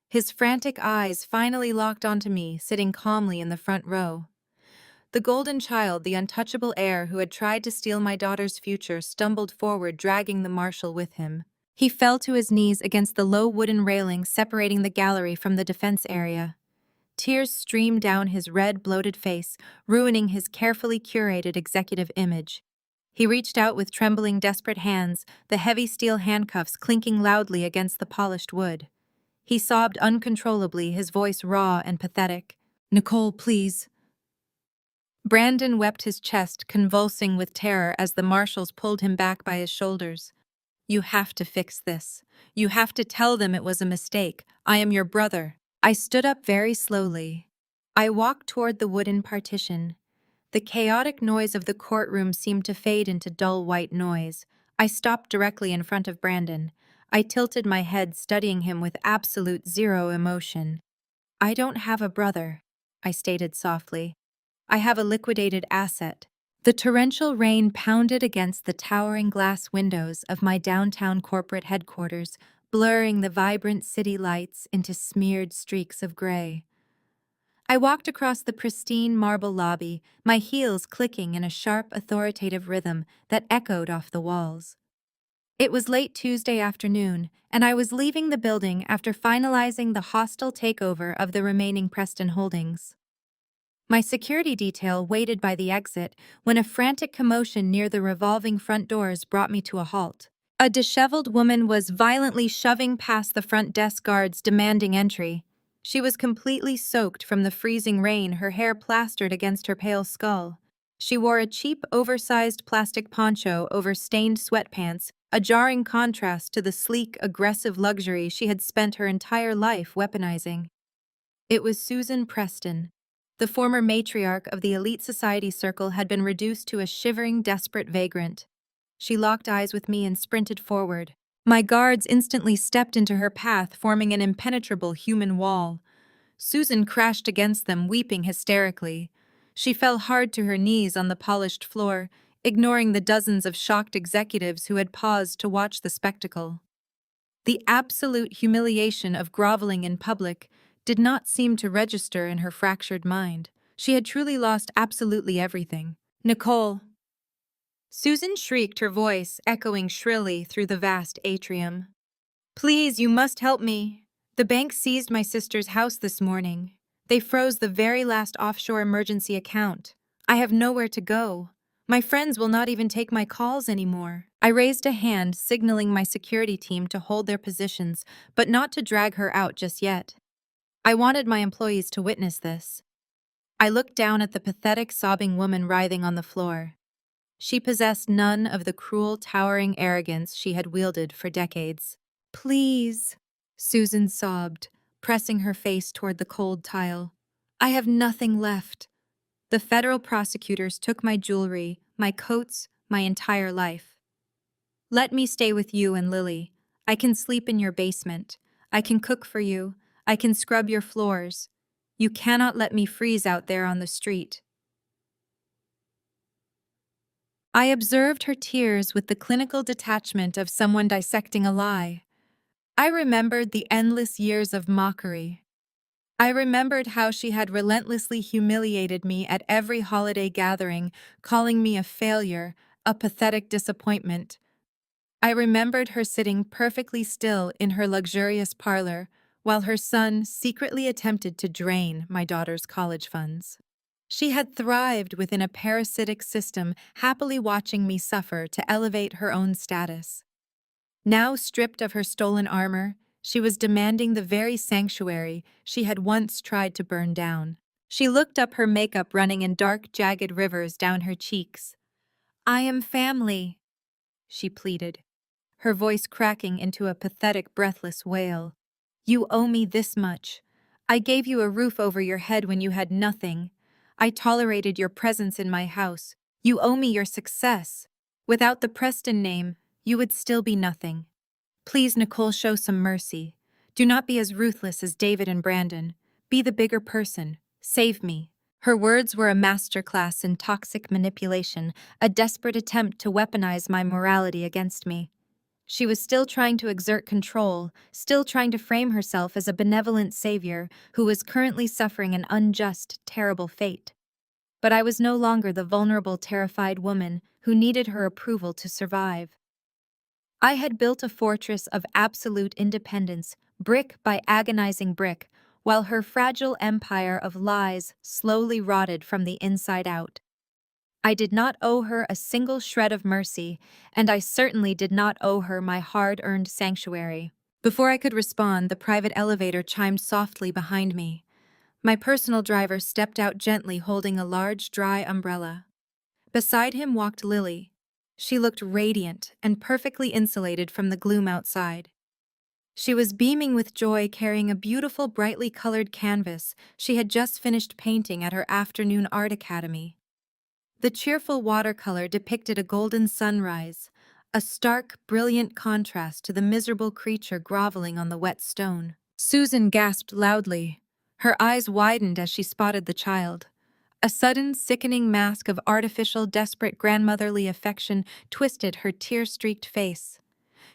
His frantic eyes finally locked onto me, sitting calmly in the front row. The golden child, the untouchable heir who had tried to steal my daughter's future, stumbled forward, dragging the marshal with him. He fell to his knees against the low wooden railing separating the gallery from the defense area. Tears streamed down his red, bloated face, ruining his carefully curated executive image. He reached out with trembling, desperate hands, the heavy steel handcuffs clinking loudly against the polished wood. He sobbed uncontrollably, his voice raw and pathetic. "Nicole, please." Brandon wept, his chest convulsing with terror as the marshals pulled him back by his shoulders. "You have to fix this. You have to tell them it was a mistake. I am your brother." I stood up very slowly. I walked toward the wooden partition. The chaotic noise of the courtroom seemed to fade into dull white noise. I stopped directly in front of Brandon. I tilted my head, studying him with absolute zero emotion. "I don't have a brother," I stated softly. "I have a liquidated asset." The torrential rain pounded against the towering glass windows of my downtown corporate headquarters, blurring the vibrant city lights into smeared streaks of gray. I walked across the pristine marble lobby, my heels clicking in a sharp, authoritative rhythm that echoed off the walls. It was late Tuesday afternoon, and I was leaving the building after finalizing the hostile takeover of the remaining Preston holdings. My security detail waited by the exit when a frantic commotion near the revolving front doors brought me to a halt. A disheveled woman was violently shoving past the front desk guards demanding entry. She was completely soaked from the freezing rain, her hair plastered against her pale skull. She wore a cheap, oversized plastic poncho over stained sweatpants, a jarring contrast to the sleek, aggressive luxury she had spent her entire life weaponizing. It was Susan Preston. The former matriarch of the elite society circle had been reduced to a shivering, desperate vagrant. She locked eyes with me and sprinted forward. My guards instantly stepped into her path, forming an impenetrable human wall. Susan crashed against them, weeping hysterically. She fell hard to her knees on the polished floor, ignoring the dozens of shocked executives who had paused to watch the spectacle. The absolute humiliation of groveling in public did not seem to register in her fractured mind. She had truly lost absolutely everything. "Nicole!" Susan shrieked, her voice echoing shrilly through the vast atrium. "Please, you must help me. The bank seized my sister's house this morning. They froze the very last offshore emergency account. I have nowhere to go. My friends will not even take my calls anymore." I raised a hand, signaling my security team to hold their positions, but not to drag her out just yet. I wanted my employees to witness this. I looked down at the pathetic, sobbing woman writhing on the floor. She possessed none of the cruel, towering arrogance she had wielded for decades. "Please," Susan sobbed, pressing her face toward the cold tile. "I have nothing left. The federal prosecutors took my jewelry, my coats, my entire life. Let me stay with you and Lily. I can sleep in your basement. I can cook for you. I can scrub your floors. You cannot let me freeze out there on the street." I observed her tears with the clinical detachment of someone dissecting a lie. I remembered the endless years of mockery. I remembered how she had relentlessly humiliated me at every holiday gathering, calling me a failure, a pathetic disappointment. I remembered her sitting perfectly still in her luxurious parlor while her son secretly attempted to drain my daughter's college funds. She had thrived within a parasitic system, happily watching me suffer to elevate her own status. Now stripped of her stolen armor, she was demanding the very sanctuary she had once tried to burn down. She looked up, her makeup running in dark, jagged rivers down her cheeks. "I am family," she pleaded, her voice cracking into a pathetic, breathless wail. "You owe me this much. I gave you a roof over your head when you had nothing. I tolerated your presence in my house. You owe me your success. Without the Preston name, you would still be nothing. Please, Nicole, show some mercy. Do not be as ruthless as David and Brandon. Be the bigger person. Save me." Her words were a masterclass in toxic manipulation, a desperate attempt to weaponize my morality against me. She was still trying to exert control, still trying to frame herself as a benevolent savior who was currently suffering an unjust, terrible fate. But I was no longer the vulnerable, terrified woman who needed her approval to survive. I had built a fortress of absolute independence, brick by agonizing brick, while her fragile empire of lies slowly rotted from the inside out. I did not owe her a single shred of mercy, and I certainly did not owe her my hard-earned sanctuary. Before I could respond, the private elevator chimed softly behind me. My personal driver stepped out gently, holding a large, dry umbrella. Beside him walked Lily. She looked radiant and perfectly insulated from the gloom outside. She was beaming with joy, carrying a beautiful, brightly colored canvas she had just finished painting at her afternoon art academy. The cheerful watercolor depicted a golden sunrise, a stark, brilliant contrast to the miserable creature groveling on the wet stone. Susan gasped loudly. Her eyes widened as she spotted the child. A sudden, sickening mask of artificial, desperate grandmotherly affection twisted her tear-streaked face.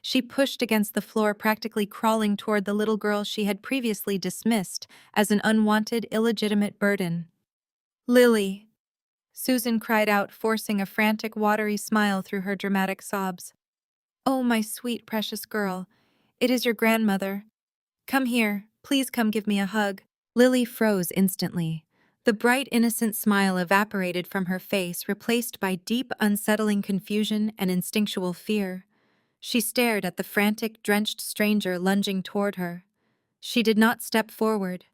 She pushed against the floor, practically crawling toward the little girl she had previously dismissed as an unwanted, illegitimate burden. "Lily!" Susan cried out, forcing a frantic, watery smile through her dramatic sobs. "Oh, my sweet, precious girl. It is your grandmother. Come here. Please come give me a hug." Lily froze instantly. The bright, innocent smile evaporated from her face, replaced by deep, unsettling confusion and instinctual fear. She stared at the frantic, drenched stranger lunging toward her. She did not step forward.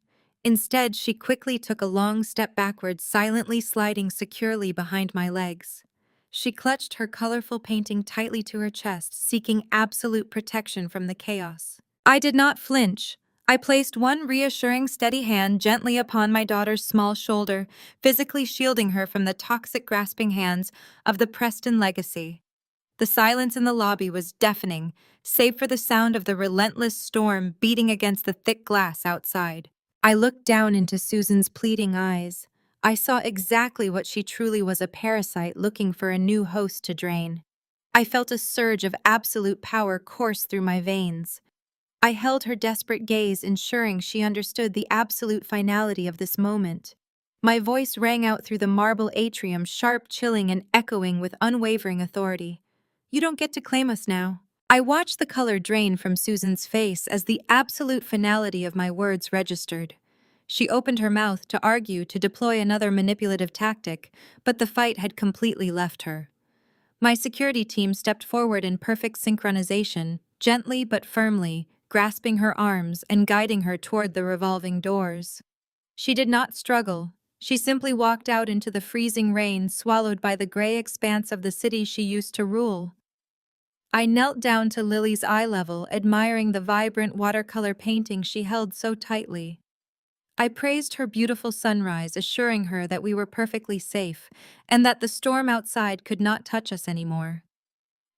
Instead, she quickly took a long step backwards, silently sliding securely behind my legs. She clutched her colorful painting tightly to her chest, seeking absolute protection from the chaos. I did not flinch. I placed one reassuring, steady hand gently upon my daughter's small shoulder, physically shielding her from the toxic, grasping hands of the Preston legacy. The silence in the lobby was deafening, save for the sound of the relentless storm beating against the thick glass outside. I looked down into Susan's pleading eyes. I saw exactly what she truly was, a parasite looking for a new host to drain. I felt a surge of absolute power course through my veins. I held her desperate gaze, ensuring she understood the absolute finality of this moment. My voice rang out through the marble atrium, sharp, chilling, and echoing with unwavering authority. "You don't get to claim us now." I watched the color drain from Susan's face as the absolute finality of my words registered. She opened her mouth to argue, to deploy another manipulative tactic, but the fight had completely left her. My security team stepped forward in perfect synchronization, gently but firmly, grasping her arms and guiding her toward the revolving doors. She did not struggle. She simply walked out into the freezing rain, swallowed by the gray expanse of the city she used to rule. I knelt down to Lily's eye level, admiring the vibrant watercolor painting she held so tightly. I praised her beautiful sunrise, assuring her that we were perfectly safe and that the storm outside could not touch us anymore.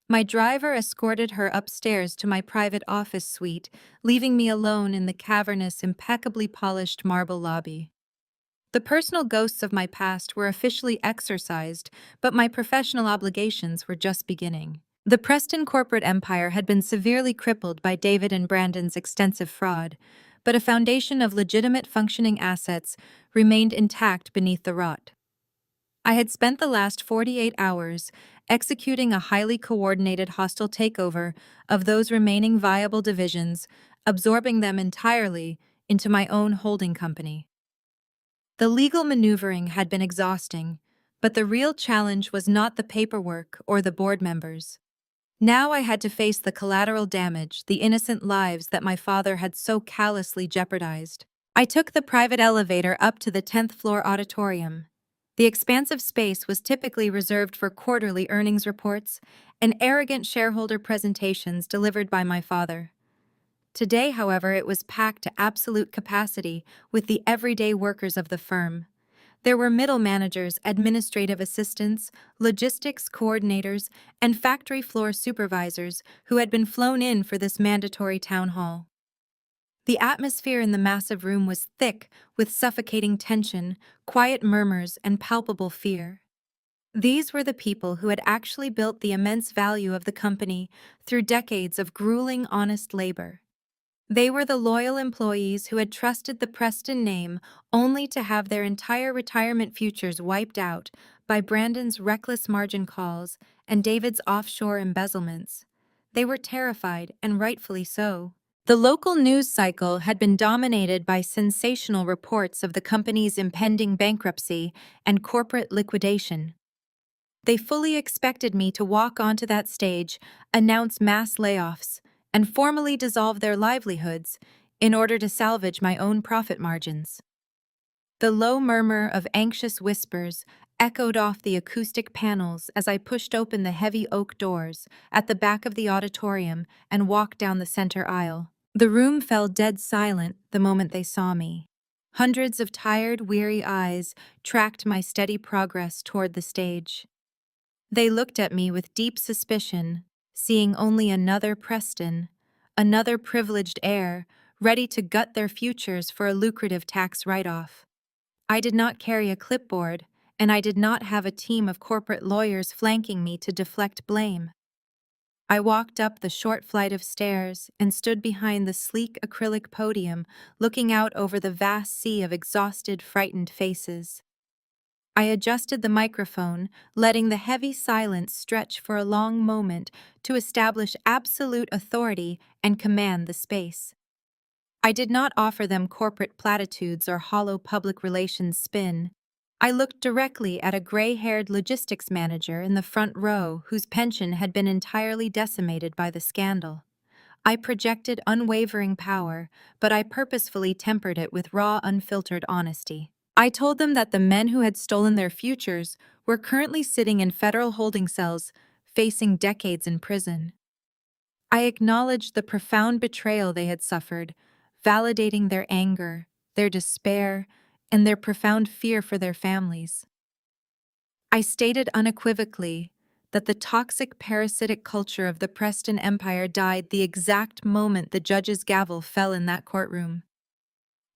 My driver escorted her upstairs to my private office suite, leaving me alone in the cavernous, impeccably polished marble lobby. The personal ghosts of my past were officially exorcised, but my professional obligations were just beginning. The Preston corporate empire had been severely crippled by David and Brandon's extensive fraud, but a foundation of legitimate functioning assets remained intact beneath the rot. I had spent the last 48 hours executing a highly coordinated hostile takeover of those remaining viable divisions, absorbing them entirely into my own holding company. The legal maneuvering had been exhausting, but the real challenge was not the paperwork or the board members. Now I had to face the collateral damage, the innocent lives that my father had so callously jeopardized. I took the private elevator up to the 10th floor auditorium. The expansive space was typically reserved for quarterly earnings reports and arrogant shareholder presentations delivered by my father. Today, however, it was packed to absolute capacity with the everyday workers of the firm. There were middle managers, administrative assistants, logistics coordinators, and factory floor supervisors who had been flown in for this mandatory town hall. The atmosphere in the massive room was thick with suffocating tension, quiet murmurs, and palpable fear. These were the people who had actually built the immense value of the company through decades of grueling, honest labor. They were the loyal employees who had trusted the Preston name only to have their entire retirement futures wiped out by Brandon's reckless margin calls and David's offshore embezzlements. They were terrified, and rightfully so. The local news cycle had been dominated by sensational reports of the company's impending bankruptcy and corporate liquidation. They fully expected me to walk onto that stage, announce mass layoffs, and formally dissolve their livelihoods in order to salvage my own profit margins. The low murmur of anxious whispers echoed off the acoustic panels as I pushed open the heavy oak doors at the back of the auditorium and walked down the center aisle. The room fell dead silent the moment they saw me. Hundreds of tired, weary eyes tracked my steady progress toward the stage. They looked at me with deep suspicion, seeing only another Preston, another privileged heir, ready to gut their futures for a lucrative tax write-off. I did not carry a clipboard, and I did not have a team of corporate lawyers flanking me to deflect blame. I walked up the short flight of stairs and stood behind the sleek acrylic podium, looking out over the vast sea of exhausted, frightened faces. I adjusted the microphone, letting the heavy silence stretch for a long moment to establish absolute authority and command the space. I did not offer them corporate platitudes or hollow public relations spin. I looked directly at a gray-haired logistics manager in the front row whose pension had been entirely decimated by the scandal. I projected unwavering power, but I purposefully tempered it with raw, unfiltered honesty. I told them that the men who had stolen their futures were currently sitting in federal holding cells, facing decades in prison. I acknowledged the profound betrayal they had suffered, validating their anger, their despair, and their profound fear for their families. I stated unequivocally that the toxic parasitic culture of the Preston Empire died the exact moment the judge's gavel fell in that courtroom.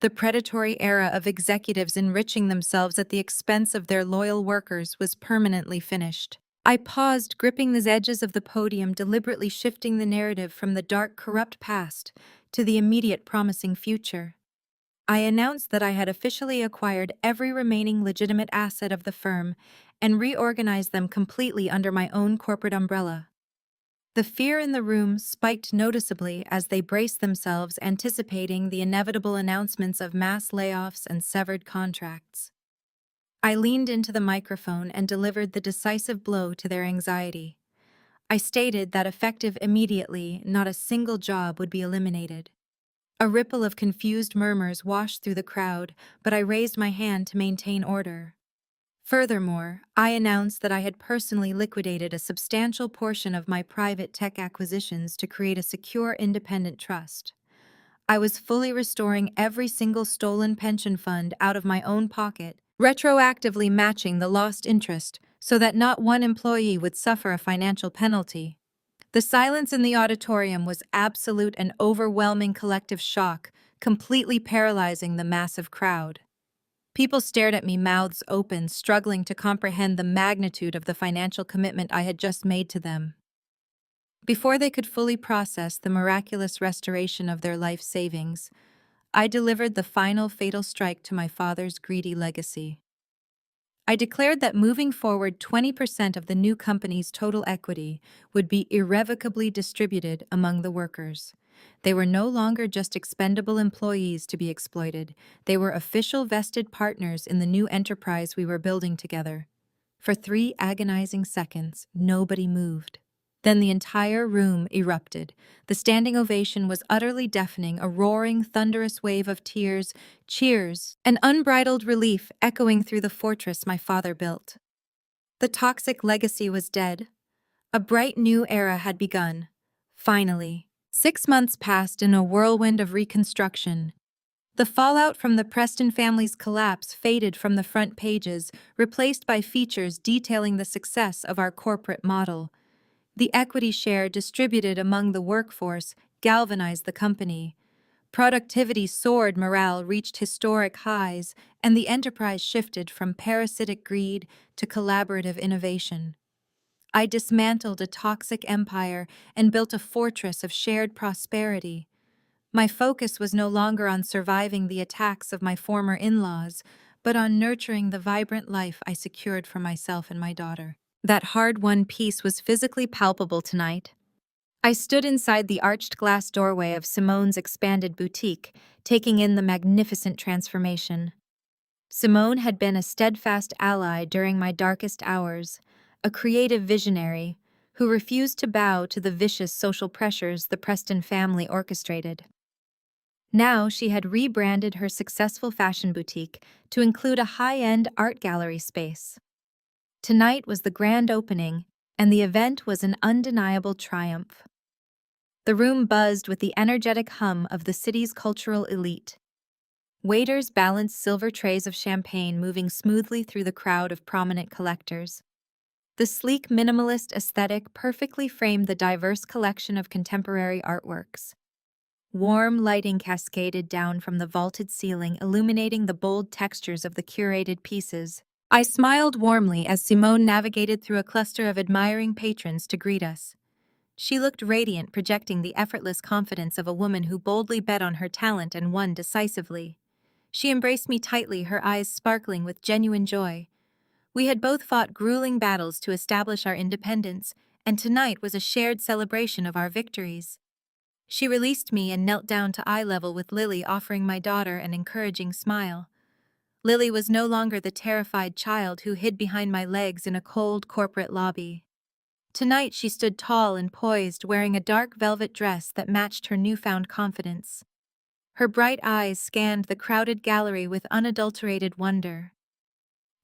The predatory era of executives enriching themselves at the expense of their loyal workers was permanently finished. I paused, gripping the edges of the podium, deliberately shifting the narrative from the dark, corrupt past to the immediate, promising future. I announced that I had officially acquired every remaining legitimate asset of the firm and reorganized them completely under my own corporate umbrella. The fear in the room spiked noticeably as they braced themselves, anticipating the inevitable announcements of mass layoffs and severed contracts. I leaned into the microphone and delivered the decisive blow to their anxiety. I stated that effective immediately, not a single job would be eliminated. A ripple of confused murmurs washed through the crowd, but I raised my hand to maintain order. Furthermore, I announced that I had personally liquidated a substantial portion of my private tech acquisitions to create a secure, independent trust. I was fully restoring every single stolen pension fund out of my own pocket, retroactively matching the lost interest so that not one employee would suffer a financial penalty. The silence in the auditorium was absolute and overwhelming collective shock, completely paralyzing the massive crowd. People stared at me, mouths open, struggling to comprehend the magnitude of the financial commitment I had just made to them. Before they could fully process the miraculous restoration of their life savings, I delivered the final fatal strike to my father's greedy legacy. I declared that moving forward, 20% of the new company's total equity would be irrevocably distributed among the workers. They were no longer just expendable employees to be exploited. They were official vested partners in the new enterprise we were building together. For 3 agonizing seconds, nobody moved. Then the entire room erupted. The standing ovation was utterly deafening, a roaring, thunderous wave of tears, cheers, and unbridled relief echoing through the fortress my father built. The toxic legacy was dead. A bright new era had begun. Finally. 6 months passed in a whirlwind of reconstruction. The fallout from the Preston family's collapse faded from the front pages, replaced by features detailing the success of our corporate model. The equity share distributed among the workforce galvanized the company. Productivity soared, morale reached historic highs, and the enterprise shifted from parasitic greed to collaborative innovation. I dismantled a toxic empire and built a fortress of shared prosperity. My focus was no longer on surviving the attacks of my former in-laws, but on nurturing the vibrant life I secured for myself and my daughter. That hard-won peace was physically palpable tonight. I stood inside the arched glass doorway of Simone's expanded boutique, taking in the magnificent transformation. Simone had been a steadfast ally during my darkest hours, a creative visionary who refused to bow to the vicious social pressures the Preston family orchestrated. Now she had rebranded her successful fashion boutique to include a high-end art gallery space. Tonight was the grand opening, and the event was an undeniable triumph. The room buzzed with the energetic hum of the city's cultural elite. Waiters balanced silver trays of champagne moving smoothly through the crowd of prominent collectors. The sleek minimalist aesthetic perfectly framed the diverse collection of contemporary artworks. Warm lighting cascaded down from the vaulted ceiling, illuminating the bold textures of the curated pieces. I smiled warmly as Simone navigated through a cluster of admiring patrons to greet us. She looked radiant, projecting the effortless confidence of a woman who boldly bet on her talent and won decisively. She embraced me tightly, her eyes sparkling with genuine joy. We had both fought grueling battles to establish our independence, and tonight was a shared celebration of our victories. She released me and knelt down to eye level with Lily, offering my daughter an encouraging smile. Lily was no longer the terrified child who hid behind my legs in a cold corporate lobby. Tonight she stood tall and poised, wearing a dark velvet dress that matched her newfound confidence. Her bright eyes scanned the crowded gallery with unadulterated wonder.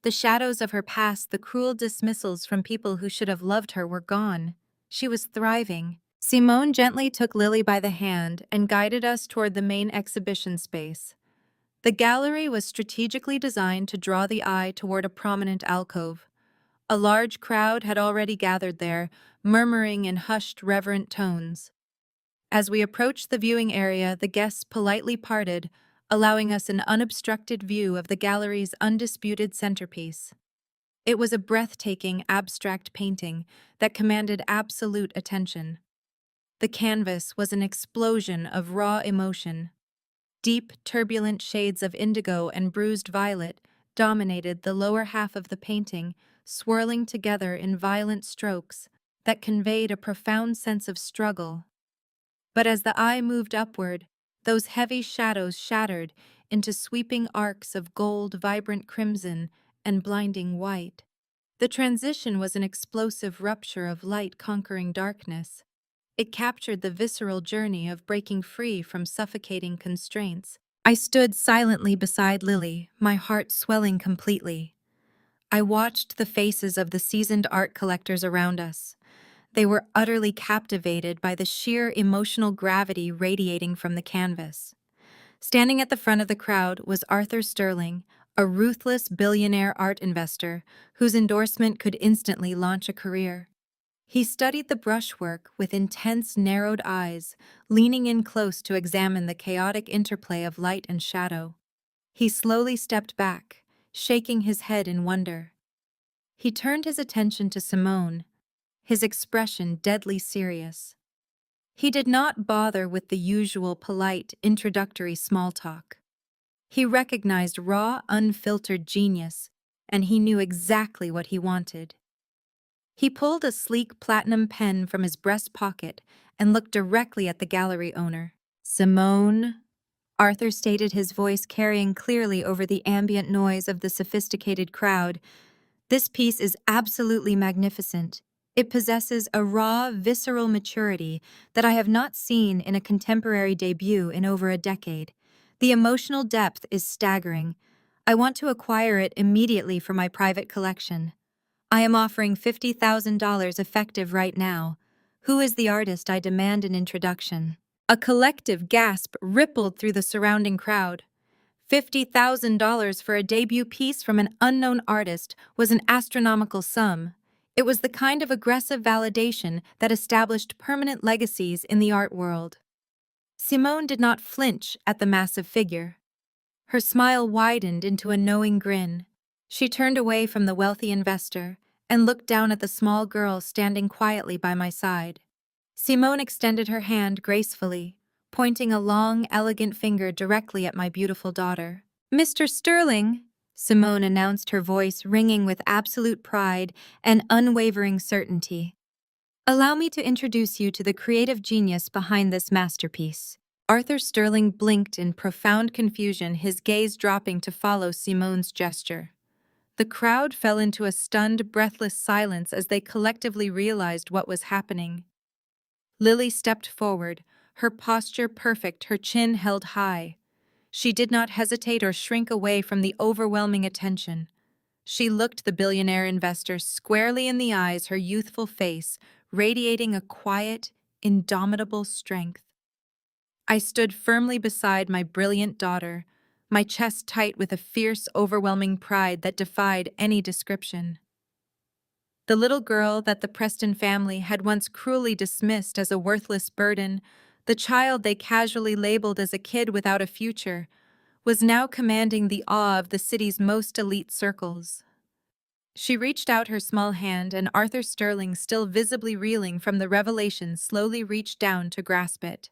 The shadows of her past, the cruel dismissals from people who should have loved her, were gone. She was thriving. Simone gently took Lily by the hand and guided us toward the main exhibition space. The gallery was strategically designed to draw the eye toward a prominent alcove. A large crowd had already gathered there, murmuring in hushed, reverent tones. As we approached the viewing area, the guests politely parted, allowing us an unobstructed view of the gallery's undisputed centerpiece. It was a breathtaking, abstract painting that commanded absolute attention. The canvas was an explosion of raw emotion. Deep, turbulent shades of indigo and bruised violet dominated the lower half of the painting, swirling together in violent strokes that conveyed a profound sense of struggle. But as the eye moved upward, those heavy shadows shattered into sweeping arcs of gold, vibrant crimson, and blinding white. The transition was an explosive rupture of light conquering darkness. It captured the visceral journey of breaking free from suffocating constraints. I stood silently beside Lily, my heart swelling completely. I watched the faces of the seasoned art collectors around us. They were utterly captivated by the sheer emotional gravity radiating from the canvas. Standing at the front of the crowd was Arthur Sterling, a ruthless billionaire art investor whose endorsement could instantly launch a career. He studied the brushwork with intense, narrowed eyes, leaning in close to examine the chaotic interplay of light and shadow. He slowly stepped back, shaking his head in wonder. He turned his attention to Simone, his expression deadly serious. He did not bother with the usual polite, introductory small talk. He recognized raw, unfiltered genius, and he knew exactly what he wanted. He pulled a sleek platinum pen from his breast pocket and looked directly at the gallery owner. "Simone," Arthur stated, his voice carrying clearly over the ambient noise of the sophisticated crowd, "this piece is absolutely magnificent. It possesses a raw, visceral maturity that I have not seen in a contemporary debut in over a decade. The emotional depth is staggering. I want to acquire it immediately for my private collection. I am offering $50,000 effective right now. Who is the artist? I demand an introduction." A collective gasp rippled through the surrounding crowd. $50,000 for a debut piece from an unknown artist was an astronomical sum. It was the kind of aggressive validation that established permanent legacies in the art world. Simone did not flinch at the massive figure. Her smile widened into a knowing grin. She turned away from the wealthy investor and looked down at the small girl standing quietly by my side. Simone extended her hand gracefully, pointing a long, elegant finger directly at my beautiful daughter. "Mr. Sterling," Simone announced, her voice ringing with absolute pride and unwavering certainty. "Allow me to introduce you to the creative genius behind this masterpiece." Arthur Sterling blinked in profound confusion, his gaze dropping to follow Simone's gesture. The crowd fell into a stunned, breathless silence as they collectively realized what was happening. Lily stepped forward, her posture perfect, her chin held high. She did not hesitate or shrink away from the overwhelming attention. She looked the billionaire investor squarely in the eyes, her youthful face radiating a quiet, indomitable strength. I stood firmly beside my brilliant daughter, my chest tight with a fierce, overwhelming pride that defied any description. The little girl that the Preston family had once cruelly dismissed as a worthless burden, the child they casually labeled as a kid without a future, was now commanding the awe of the city's most elite circles. She reached out her small hand, and Arthur Sterling, still visibly reeling from the revelation, slowly reached down to grasp it.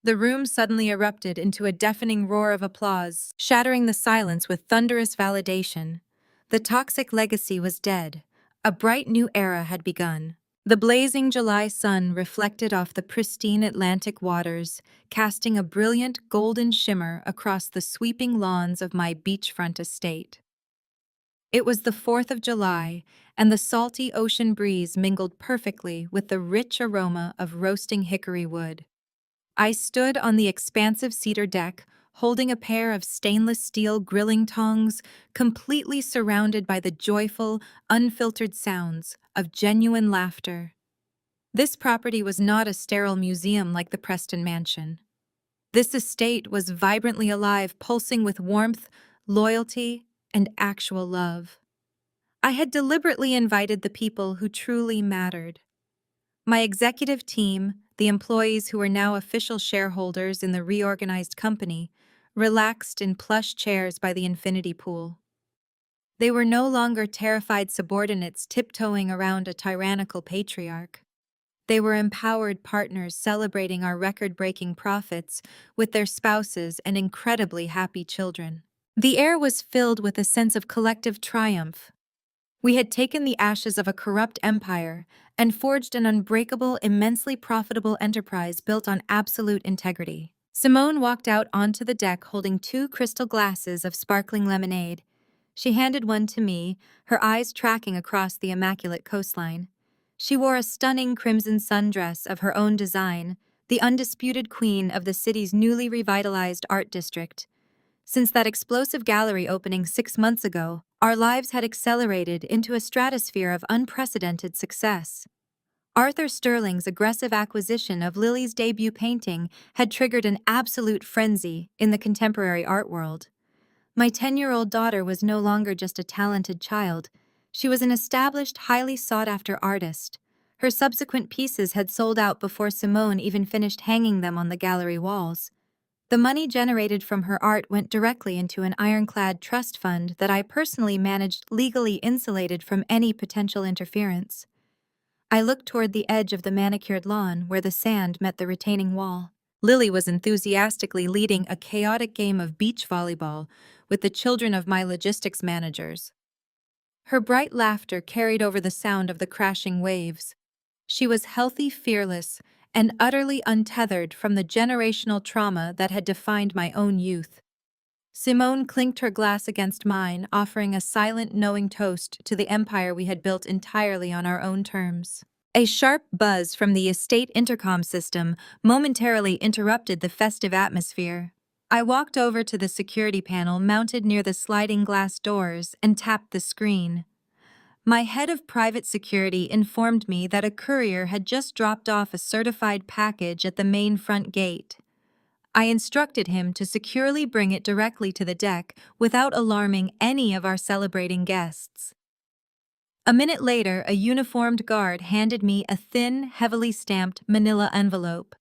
The room suddenly erupted into a deafening roar of applause, shattering the silence with thunderous validation. The toxic legacy was dead. A bright new era had begun. The blazing July sun reflected off the pristine Atlantic waters, casting a brilliant golden shimmer across the sweeping lawns of my beachfront estate. It was the 4th of July, and the salty ocean breeze mingled perfectly with the rich aroma of roasting hickory wood. I stood on the expansive cedar deck, holding a pair of stainless steel grilling tongs, completely surrounded by the joyful, unfiltered sounds of genuine laughter. This property was not a sterile museum like the Preston Mansion. This estate was vibrantly alive, pulsing with warmth, loyalty, and actual love. I had deliberately invited the people who truly mattered. My executive team, the employees who were now official shareholders in the reorganized company, relaxed in plush chairs by the infinity pool. They were no longer terrified subordinates tiptoeing around a tyrannical patriarch. They were empowered partners celebrating our record-breaking profits with their spouses and incredibly happy children. The air was filled with a sense of collective triumph. We had taken the ashes of a corrupt empire and forged an unbreakable, immensely profitable enterprise built on absolute integrity. Simone walked out onto the deck holding 2 crystal glasses of sparkling lemonade. She handed one to me, her eyes tracking across the immaculate coastline. She wore a stunning crimson sundress of her own design, the undisputed queen of the city's newly revitalized art district. Since that explosive gallery opening 6 months ago, our lives had accelerated into a stratosphere of unprecedented success. Arthur Sterling's aggressive acquisition of Lily's debut painting had triggered an absolute frenzy in the contemporary art world. My 10-year-old daughter was no longer just a talented child. She was an established, highly sought-after artist. Her subsequent pieces had sold out before Simone even finished hanging them on the gallery walls. The money generated from her art went directly into an ironclad trust fund that I personally managed, legally insulated from any potential interference. I looked toward the edge of the manicured lawn where the sand met the retaining wall. Lily was enthusiastically leading a chaotic game of beach volleyball with the children of my logistics managers. Her bright laughter carried over the sound of the crashing waves. She was healthy, fearless, and utterly untethered from the generational trauma that had defined my own youth. Simone clinked her glass against mine, offering a silent, knowing toast to the empire we had built entirely on our own terms. A sharp buzz from the estate intercom system momentarily interrupted the festive atmosphere. I walked over to the security panel mounted near the sliding glass doors and tapped the screen. My head of private security informed me that a courier had just dropped off a certified package at the main front gate. I instructed him to securely bring it directly to the deck without alarming any of our celebrating guests. A minute later, a uniformed guard handed me a thin, heavily stamped manila envelope.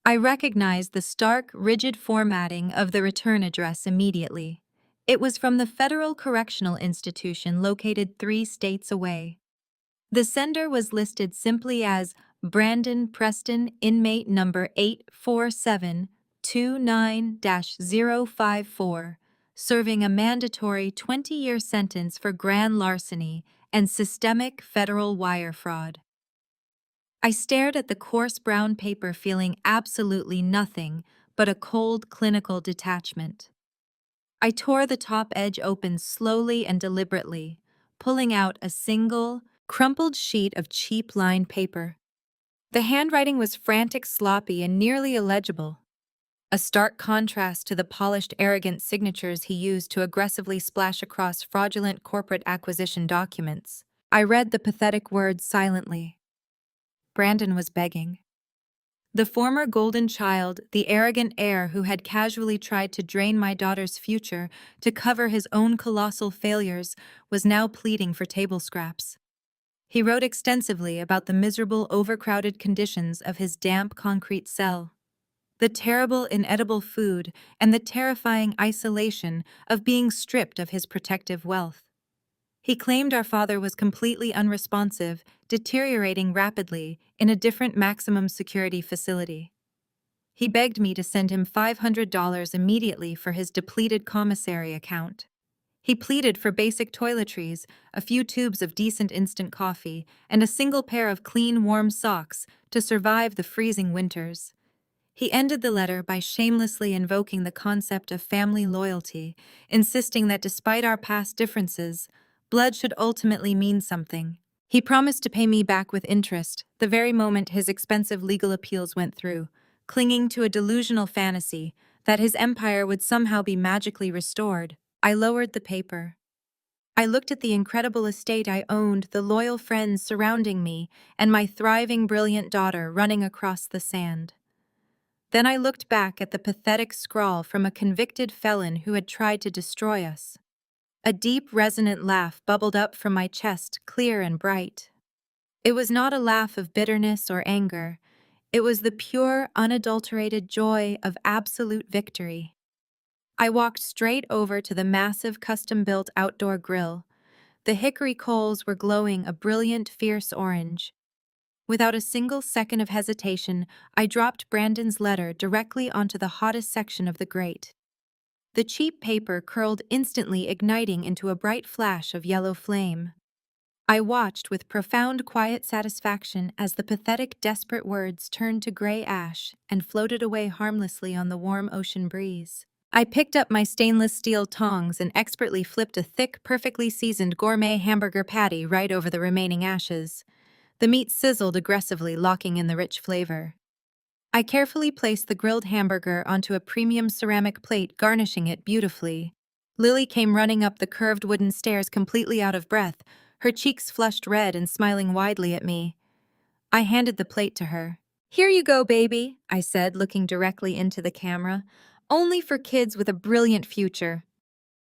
I recognized the stark, rigid formatting of the return address immediately. It was from the Federal Correctional Institution located 3 states away. The sender was listed simply as Brandon Preston, inmate number 84729-054, serving a mandatory 20-year sentence for grand larceny and systemic federal wire fraud. I stared at the coarse brown paper, feeling absolutely nothing but a cold, clinical detachment. I tore the top edge open slowly and deliberately, pulling out a single, crumpled sheet of cheap lined paper. The handwriting was frantic, sloppy, and nearly illegible, a stark contrast to the polished, arrogant signatures he used to aggressively splash across fraudulent corporate acquisition documents. I read the pathetic words silently. Brandon was begging. The former golden child, the arrogant heir who had casually tried to drain my daughter's future to cover his own colossal failures, was now pleading for table scraps. He wrote extensively about the miserable, overcrowded conditions of his damp concrete cell, the terrible, inedible food, and the terrifying isolation of being stripped of his protective wealth. He claimed our father was completely unresponsive, deteriorating rapidly in a different maximum security facility. He begged me to send him $500 immediately for his depleted commissary account. He pleaded for basic toiletries, a few tubes of decent instant coffee, and a single pair of clean, warm socks to survive the freezing winters. He ended the letter by shamelessly invoking the concept of family loyalty, insisting that despite our past differences, blood should ultimately mean something. He promised to pay me back with interest the very moment his expensive legal appeals went through, clinging to a delusional fantasy that his empire would somehow be magically restored. I lowered the paper. I looked at the incredible estate I owned, the loyal friends surrounding me, and my thriving, brilliant daughter running across the sand. Then I looked back at the pathetic scrawl from a convicted felon who had tried to destroy us. A deep, resonant laugh bubbled up from my chest, clear and bright. It was not a laugh of bitterness or anger. It was the pure, unadulterated joy of absolute victory. I walked straight over to the massive custom-built outdoor grill. The hickory coals were glowing a brilliant, fierce orange. Without a single second of hesitation, I dropped Brandon's letter directly onto the hottest section of the grate. The cheap paper curled instantly, igniting into a bright flash of yellow flame. I watched with profound, quiet satisfaction as the pathetic, desperate words turned to gray ash and floated away harmlessly on the warm ocean breeze. I picked up my stainless steel tongs and expertly flipped a thick, perfectly seasoned gourmet hamburger patty right over the remaining ashes. The meat sizzled aggressively, locking in the rich flavor. I carefully placed the grilled hamburger onto a premium ceramic plate, garnishing it beautifully. Lily came running up the curved wooden stairs completely out of breath, her cheeks flushed red and smiling widely at me. I handed the plate to her. "Here you go, baby," I said, looking directly into the camera. "Only for kids with a brilliant future."